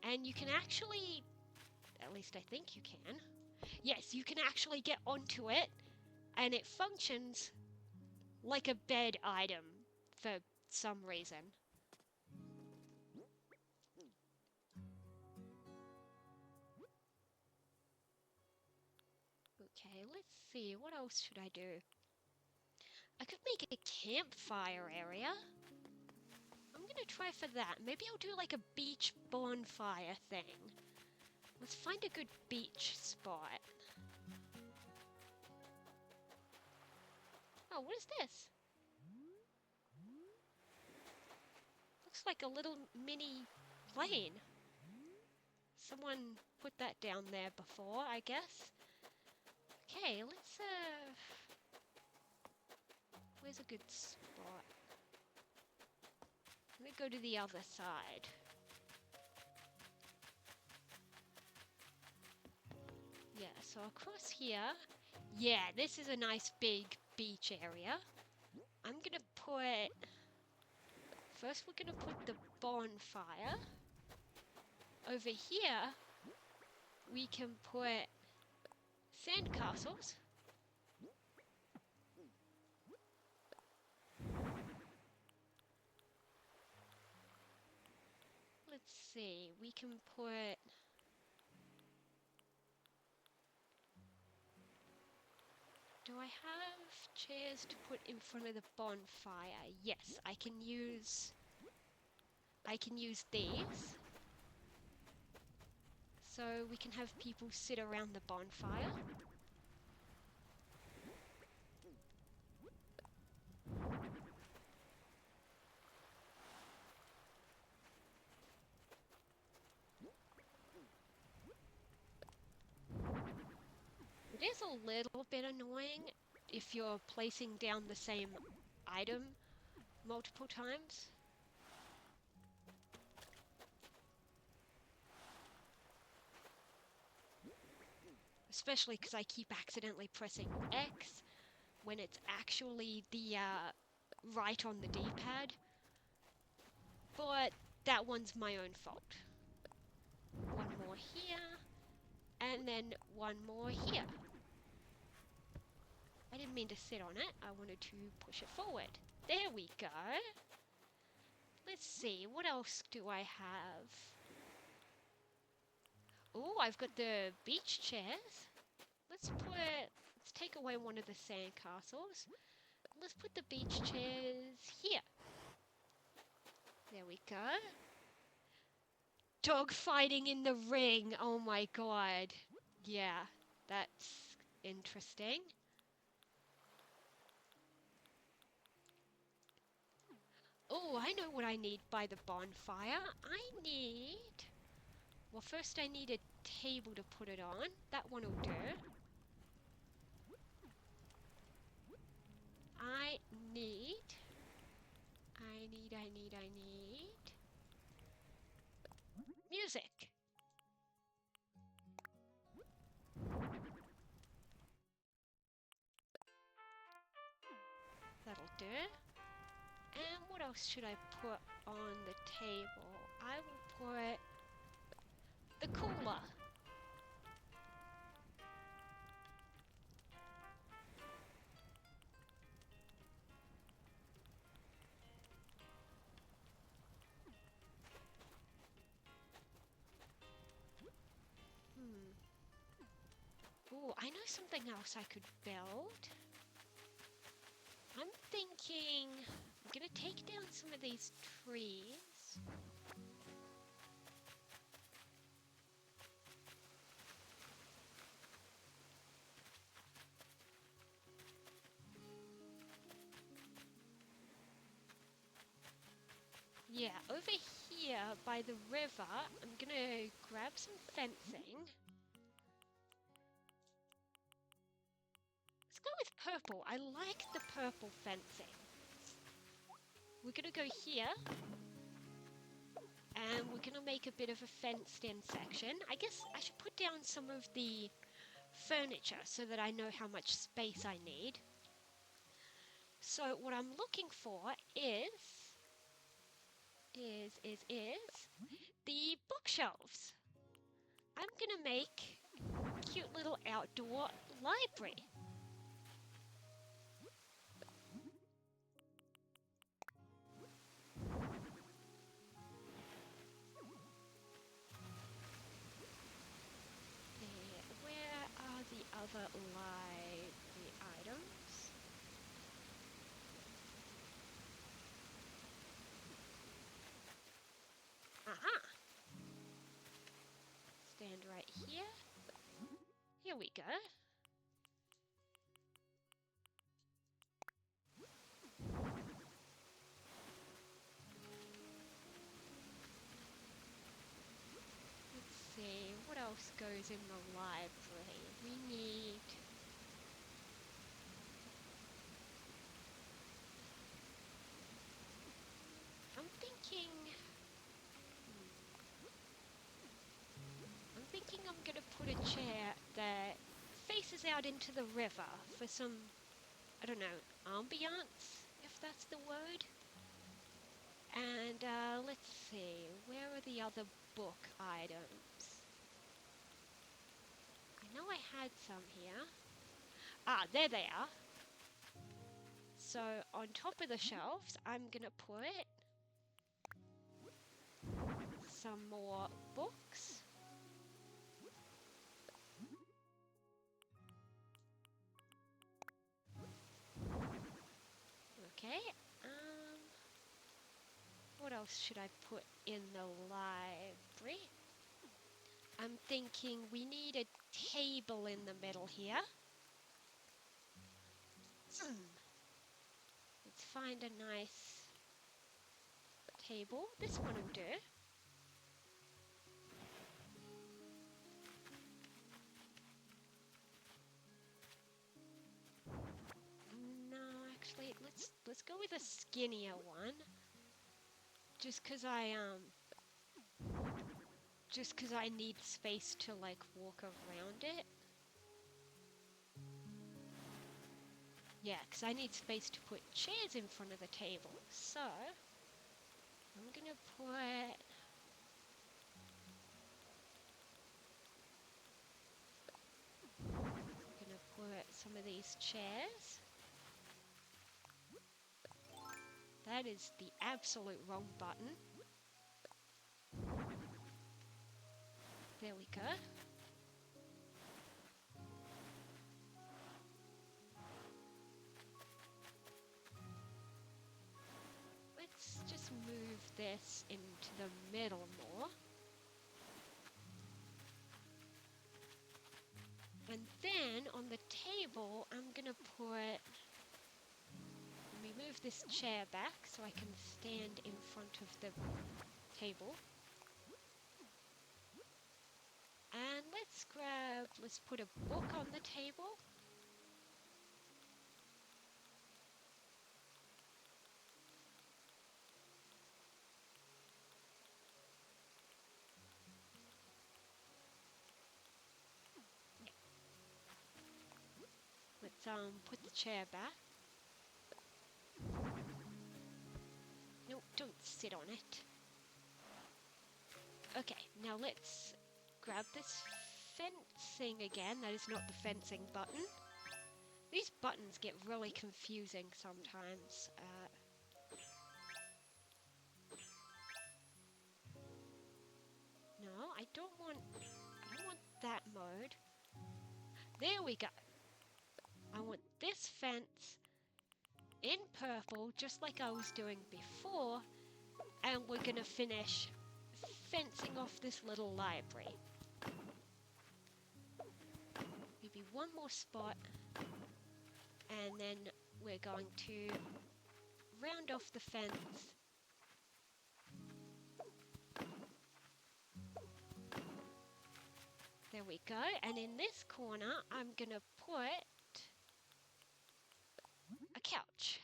And you can actually, at least I think you can. Yes, you can actually get onto it, and it functions like a bed item for some reason. Okay, let's see. What else should I do? I could make a campfire area. I'm gonna try for that. Maybe I'll do like a beach bonfire thing. Let's find a good beach spot. Oh, what is this? Looks like a little mini plane. Someone put that down there before, I guess. Okay, let's where's a good spot? Let me go to the other side. Yeah, so across here. Yeah, this is a nice big beach area. I'm gonna put... First we're gonna put the bonfire. Over here, we can put sandcastles. Let's see, we can put... Do I have chairs to put in front of the bonfire? Yes, I can use these. So we can have people sit around the bonfire. It is a little bit annoying if you're placing down the same item multiple times. Especially because I keep accidentally pressing X when it's actually the right on the D-pad. But that one's my own fault. One more here, and then one more here. I didn't mean to sit on it, I wanted to push it forward. There we go. Let's see, what else do I have? Oh, I've got the beach chairs. Let's take away one of the sandcastles. Let's put the beach chairs here. There we go. Dog fighting in the ring. Oh my god. Yeah, that's interesting. Oh, I know what I need by the bonfire. I need... Well, first I need a table to put it on. That one will do. I need... music. That'll do. And what else should I put on the table? I will put the cooler. Oh, I know something else I could build. I'm thinking I'm gonna take down some of these trees. Yeah, over here by the river, I'm gonna grab some fencing. Let's go with purple. I like the purple fencing. We're gonna go here. And we're gonna make a bit of a fenced-in section. I guess I should put down some of the furniture so that I know how much space I need. So what I'm looking for is the bookshelves. I'm gonna make a cute little outdoor library. Where are the other other library items. Aha! Stand right here. Here we go. Let's see, what else goes in the library? We need... I'm thinking I'm gonna put a chair that faces out into the river for some, I don't know, ambiance, if that's the word. And let's see, where are the other book items? I know I had some here. Ah, there they are. So on top of the shelves, I'm gonna put some more books. Okay, what else should I put in the library? I'm thinking we need a table in the middle here. Let's find a nice table. This one will do. No, actually, let's go with a skinnier one. Just 'cause I need space to like walk around it. Yeah, 'cause I need space to put chairs in front of the table. So I'm gonna put some of these chairs. That is the absolute wrong button. There we go. Let's just move this into the middle more. And then on the table, I'm gonna put... Let me move this chair back so I can stand in front of the table. And let's put a book on the table. Let's put the chair back. No, don't sit on it. Okay, now let's grab this fencing again. That is not the fencing button. These buttons get really confusing sometimes. No, I don't want that mode. There we go. I want this fence in purple, just like I was doing before, and we're gonna finish fencing off this little library. Maybe one more spot, and then we're going to round off the fence. There we go, and in this corner, I'm gonna put a couch.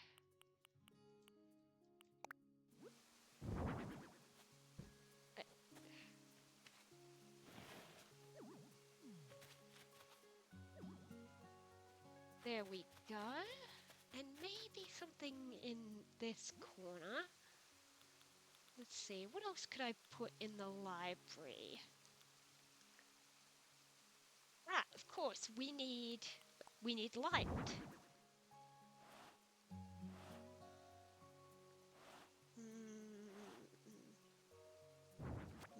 There we go. And maybe something in this corner. Let's see, what else could I put in the library? Ah, of course, we need light.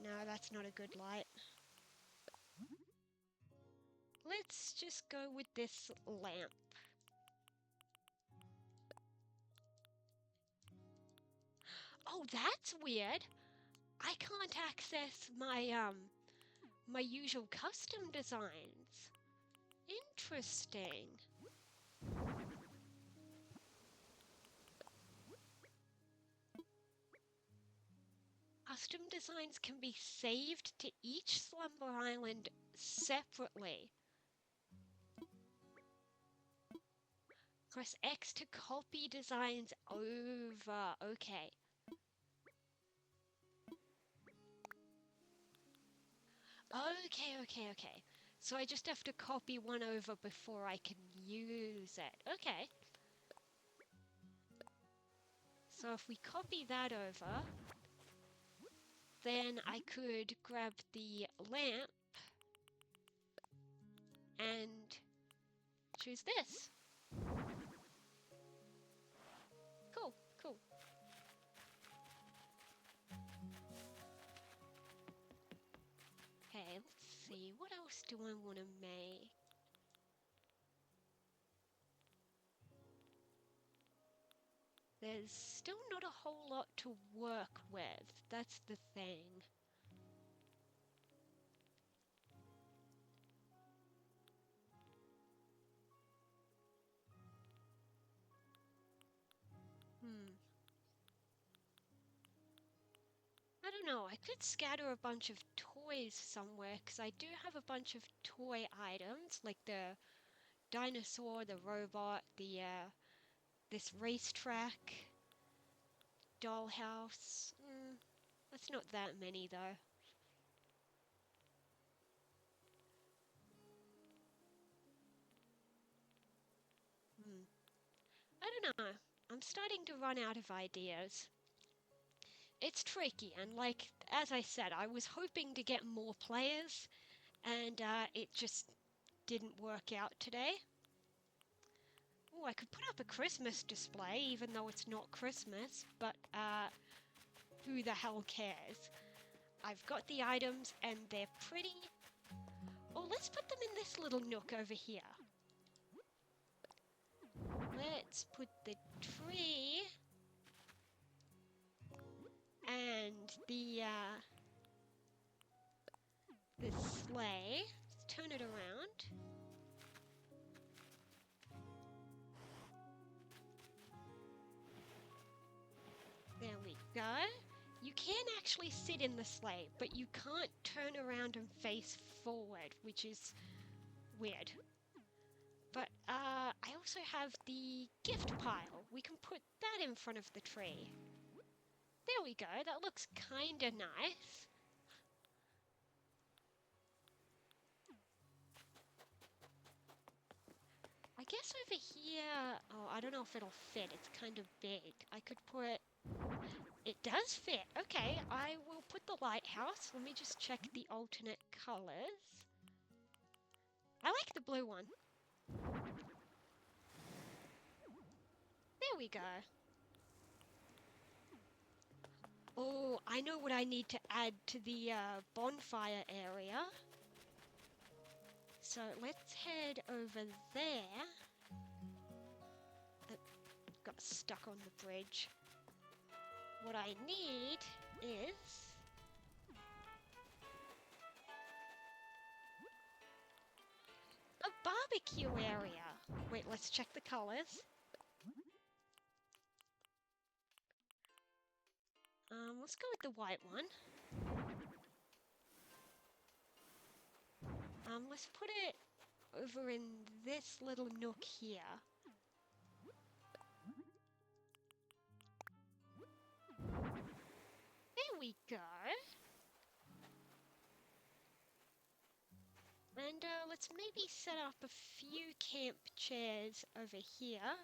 No, that's not a good light. let's just go with this lamp. Oh, that's weird. I can't access my usual custom designs. Interesting. Custom designs can be saved to each slumber island separately. Press X to copy designs over. Okay. Okay. So I just have to copy one over before I can use it. Okay. So if we copy that over, then I could grab the lamp and choose this. Cool. Okay, let's see. What else do I want to make? There's still not a whole lot to work with. That's the thing. I don't know. I could scatter a bunch of toys somewhere because I do have a bunch of toy items like the dinosaur, the robot, the this racetrack, dollhouse. That's not that many though. I don't know. I'm starting to run out of ideas. It's tricky, and like as I said, I was hoping to get more players, and it just didn't work out today. Oh, I could put up a Christmas display, even though it's not Christmas, but who the hell cares? I've got the items, and they're pretty... Oh, let's put them in this little nook over here. Let's put the tree and the sleigh. Let's turn it around. There we go. You can actually sit in the sleigh, but you can't turn around and face forward, which is weird. But I also have the gift pile. We can put that in front of the tree. There we go. That looks kinda nice. I guess over here... Oh, I don't know if it'll fit. It's kind of big. I could put... It does fit. Okay, I will put the lighthouse. Let me just check the alternate colors. I like the blue one. There we go. Oh, I know what I need to add to the bonfire area. So let's head over there. Got stuck on the bridge. What I need is... a barbecue area. Wait, let's check the colors. Let's go with the white one. Let's put it over in this little nook here. There we go. And let's maybe set up a few camp chairs over here.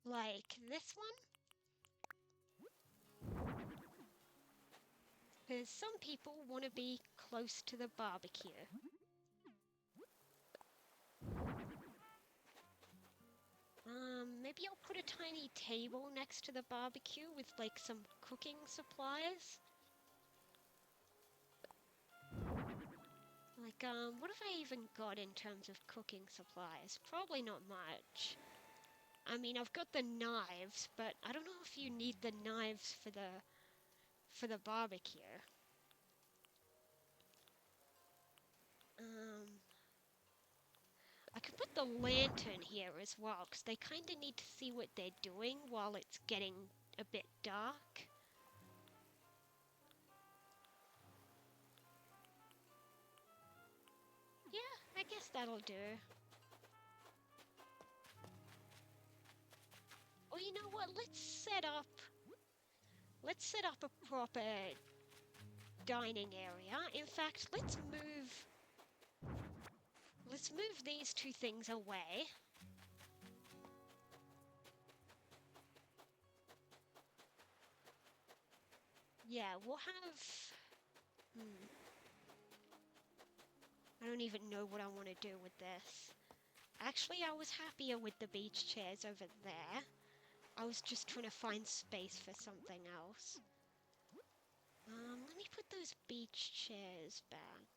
Like this one. Because some people want to be close to the barbecue. Maybe I'll put a tiny table next to the barbecue with like some cooking supplies. Like, what have I even got in terms of cooking supplies? Probably not much. I mean, I've got the knives, but I don't know if you need the knives for the barbecue. I could put the lantern here as well, because they kind of need to see what they're doing while it's getting a bit dark. Yeah, I guess that'll do. Or you know what, let's set up a proper dining area. In fact, let's move these two things away. Yeah, we'll have... I don't even know what I want to do with this. Actually, I was happier with the beach chairs over there. I was just trying to find space for something else. Let me put those beach chairs back.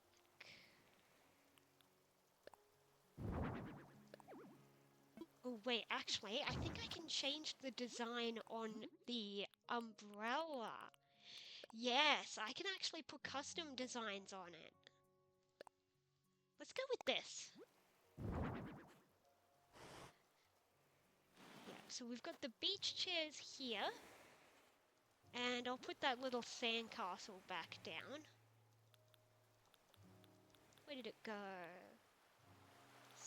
Oh wait, actually, I think I can change the design on the umbrella. Yes, I can actually put custom designs on it. Let's go with this. Yeah, so we've got the beach chairs here. And I'll put that little sandcastle back down. Where did it go?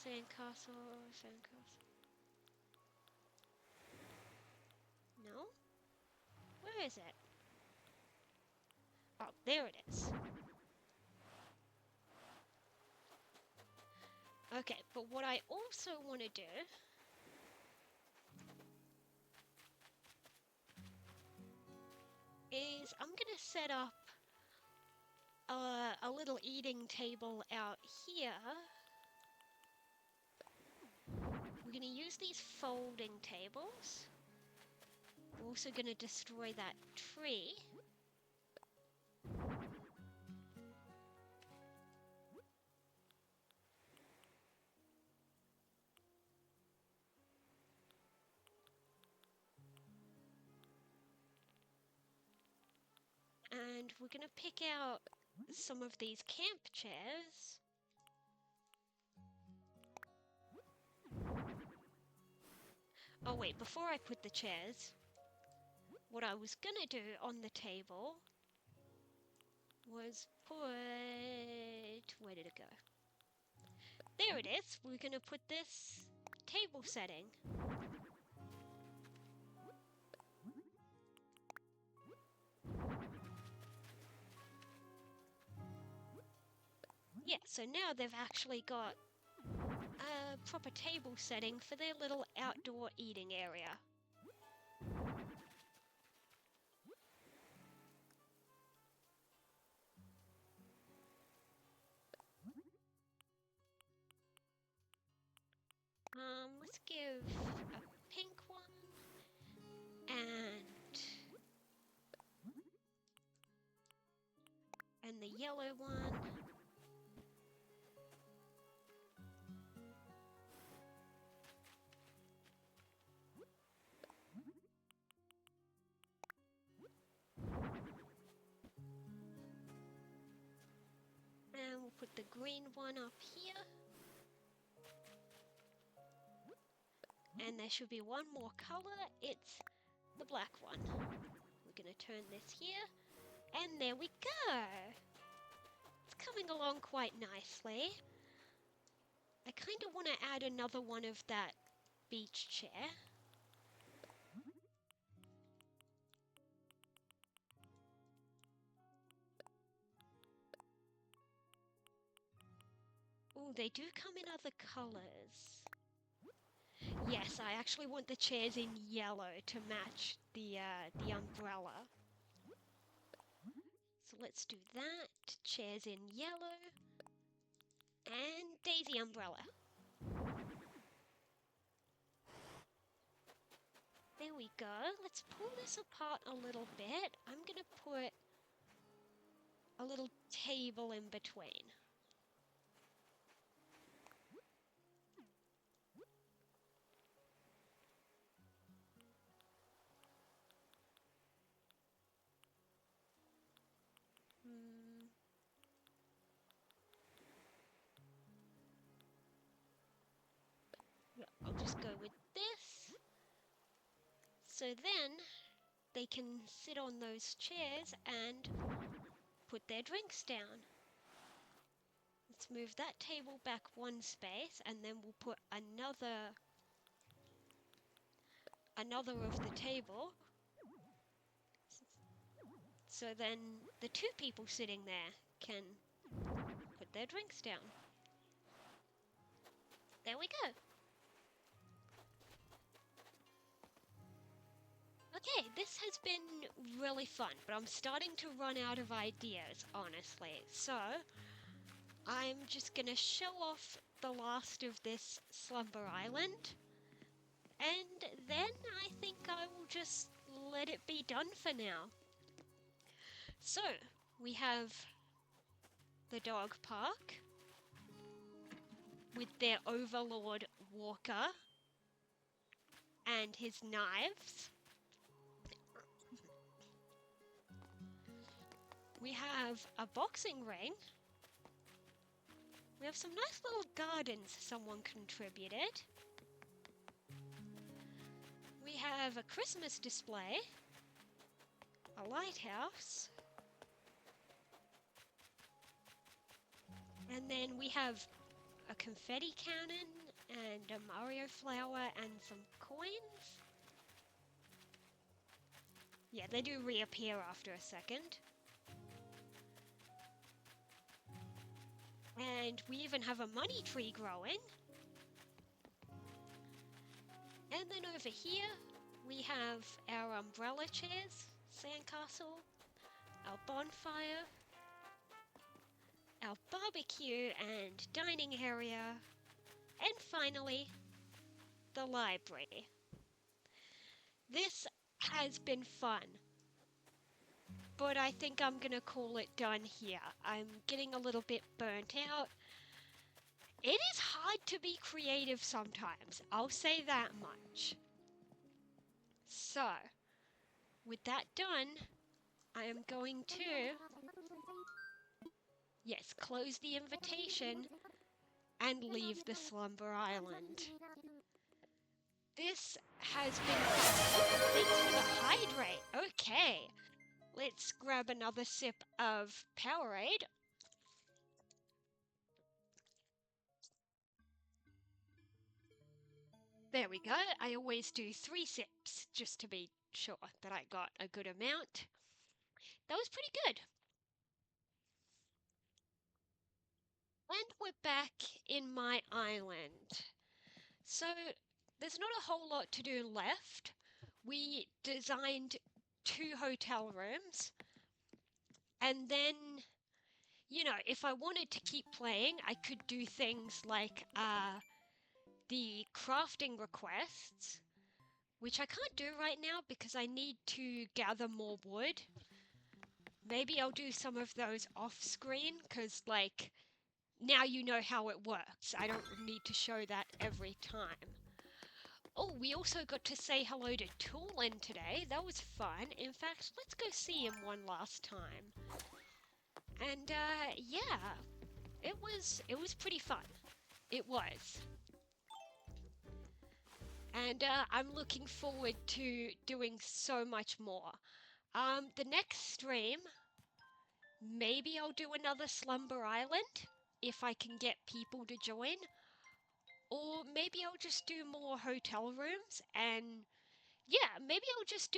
Sandcastle, sandcastle. No? Where is it? Oh, there it is. Okay, but what I also want to do is I'm going to set up a little eating table out here. We're going to use these folding tables. We're also going to destroy that tree. And we're going to pick out some of these camp chairs. Oh wait, before I put the chairs, what I was gonna do on the table was put... Where did it go? There it is! We're gonna put this table setting. Yeah, so now they've actually got a proper table setting for their little outdoor eating area. Let's give a pink one and the yellow one. And we'll put the green one up here. And there should be one more color. It's the black one. We're going to turn this here. And there we go! It's coming along quite nicely. I kind of want to add another one of that beach chair. Oh, they do come in other colors. Yes, I actually want the chairs in yellow to match the umbrella. So let's do that. Chairs in yellow. And daisy umbrella. There we go. Let's pull this apart a little bit. I'm going to put a little table in between. I'll just go with this. So then they can sit on those chairs and put their drinks down. Let's move that table back one space, and then we'll put another of the table. So then the two people sitting there can put their drinks down. There we go. Okay, this has been really fun, but I'm starting to run out of ideas, honestly. So I'm just gonna show off the last of this slumber island, and then I think I will just let it be done for now. So we have the dog park with their overlord Walker and his knives. We have a boxing ring. We have some nice little gardens someone contributed. We have a Christmas display, a lighthouse, and then we have a confetti cannon and a Mario flower and some coins. Yeah, they do reappear after a second. And we even have a money tree growing. And then over here, we have our umbrella chairs, sandcastle, our bonfire, our barbecue and dining area, and finally, the library. This has been fun, but I think I'm gonna call it done here. I'm getting a little bit burnt out. It is hard to be creative sometimes, I'll say that much. So, with that done, I am going to, yes, close the invitation and leave the Slumber Island. This has been fun. Thanks for the hydrate. Okay, let's grab another sip of Powerade. There we go. I always do 3 sips just to be sure that I got a good amount. That was pretty good. And we're back in my island. So there's not a whole lot to do left. We designed 2 hotel rooms. And then, you know, if I wanted to keep playing, I could do things like the crafting requests, which I can't do right now because I need to gather more wood. Maybe I'll do some of those off screen because, like, now you know how it works. I don't need to show that every time. Oh, we also got to say hello to Tulin today. That was fun. In fact, let's go see him one last time. And yeah, it was pretty fun. It was. And I'm looking forward to doing so much more. The next stream, maybe I'll do another Slumber Island if I can get people to join. Or maybe I'll just do more hotel rooms, and yeah, maybe I'll just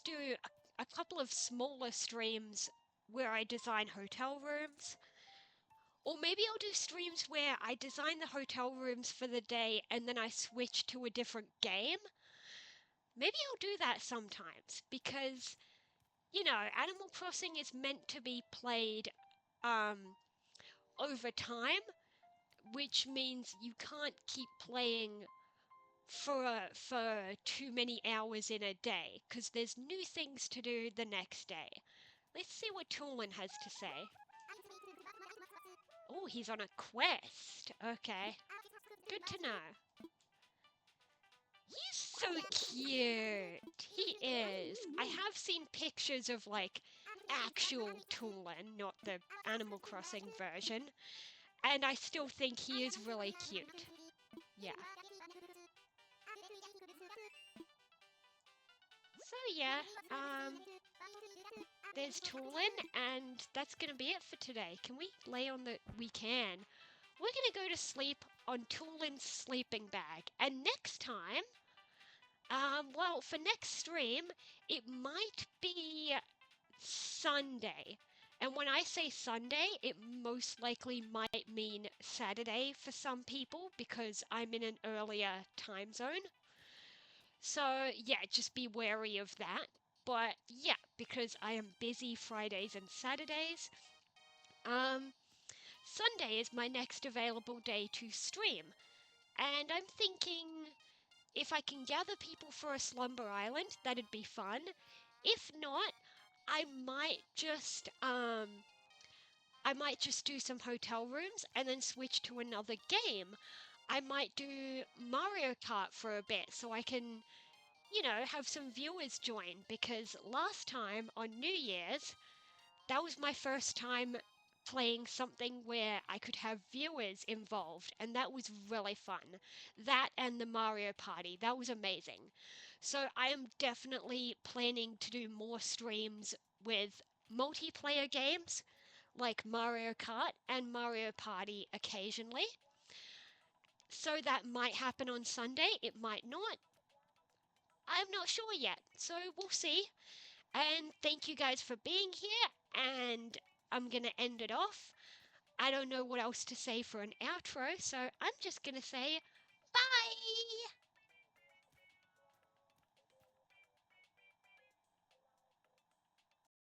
do a couple of smaller streams where I design hotel rooms. Or maybe I'll do streams where I design the hotel rooms for the day and then I switch to a different game. Maybe I'll do that sometimes because, you know, Animal Crossing is meant to be played over time, which means you can't keep playing for too many hours in a day because there's new things to do the next day. Let's see what Tulin has to say. Oh, he's on a quest. Okay. Good to know. He's so cute. He is. I have seen pictures of, like, actual Tulin, not the Animal Crossing version. And I still think he is really cute. Yeah. So yeah, there's Tulin, and that's gonna be it for today. Can we lay on the? We can. We're gonna go to sleep on Tulin's sleeping bag, and next time, well, for next stream, it might be Sunday. And when I say Sunday, it most likely might mean Saturday for some people because I'm in an earlier time zone. So, yeah, just be wary of that. But yeah, because I am busy Fridays and Saturdays, um, Sunday is my next available day to stream. And I'm thinking if I can gather people for a slumber island, that'd be fun. If not, I might just um I might just do some hotel rooms and then switch to another game. I might do Mario Kart for a bit so I can, have some viewers join because last time on New Year's, that was my first time playing something where I could have viewers involved, and that was really fun. That and the Mario Party, that was amazing. So I am definitely planning to do more streams with multiplayer games like Mario Kart and Mario Party occasionally. So that might happen on Sunday, it might not. I'm not sure yet, so we'll see. And thank you guys for being here, and I'm gonna end it off. I don't know what else to say for an outro, so I'm just gonna say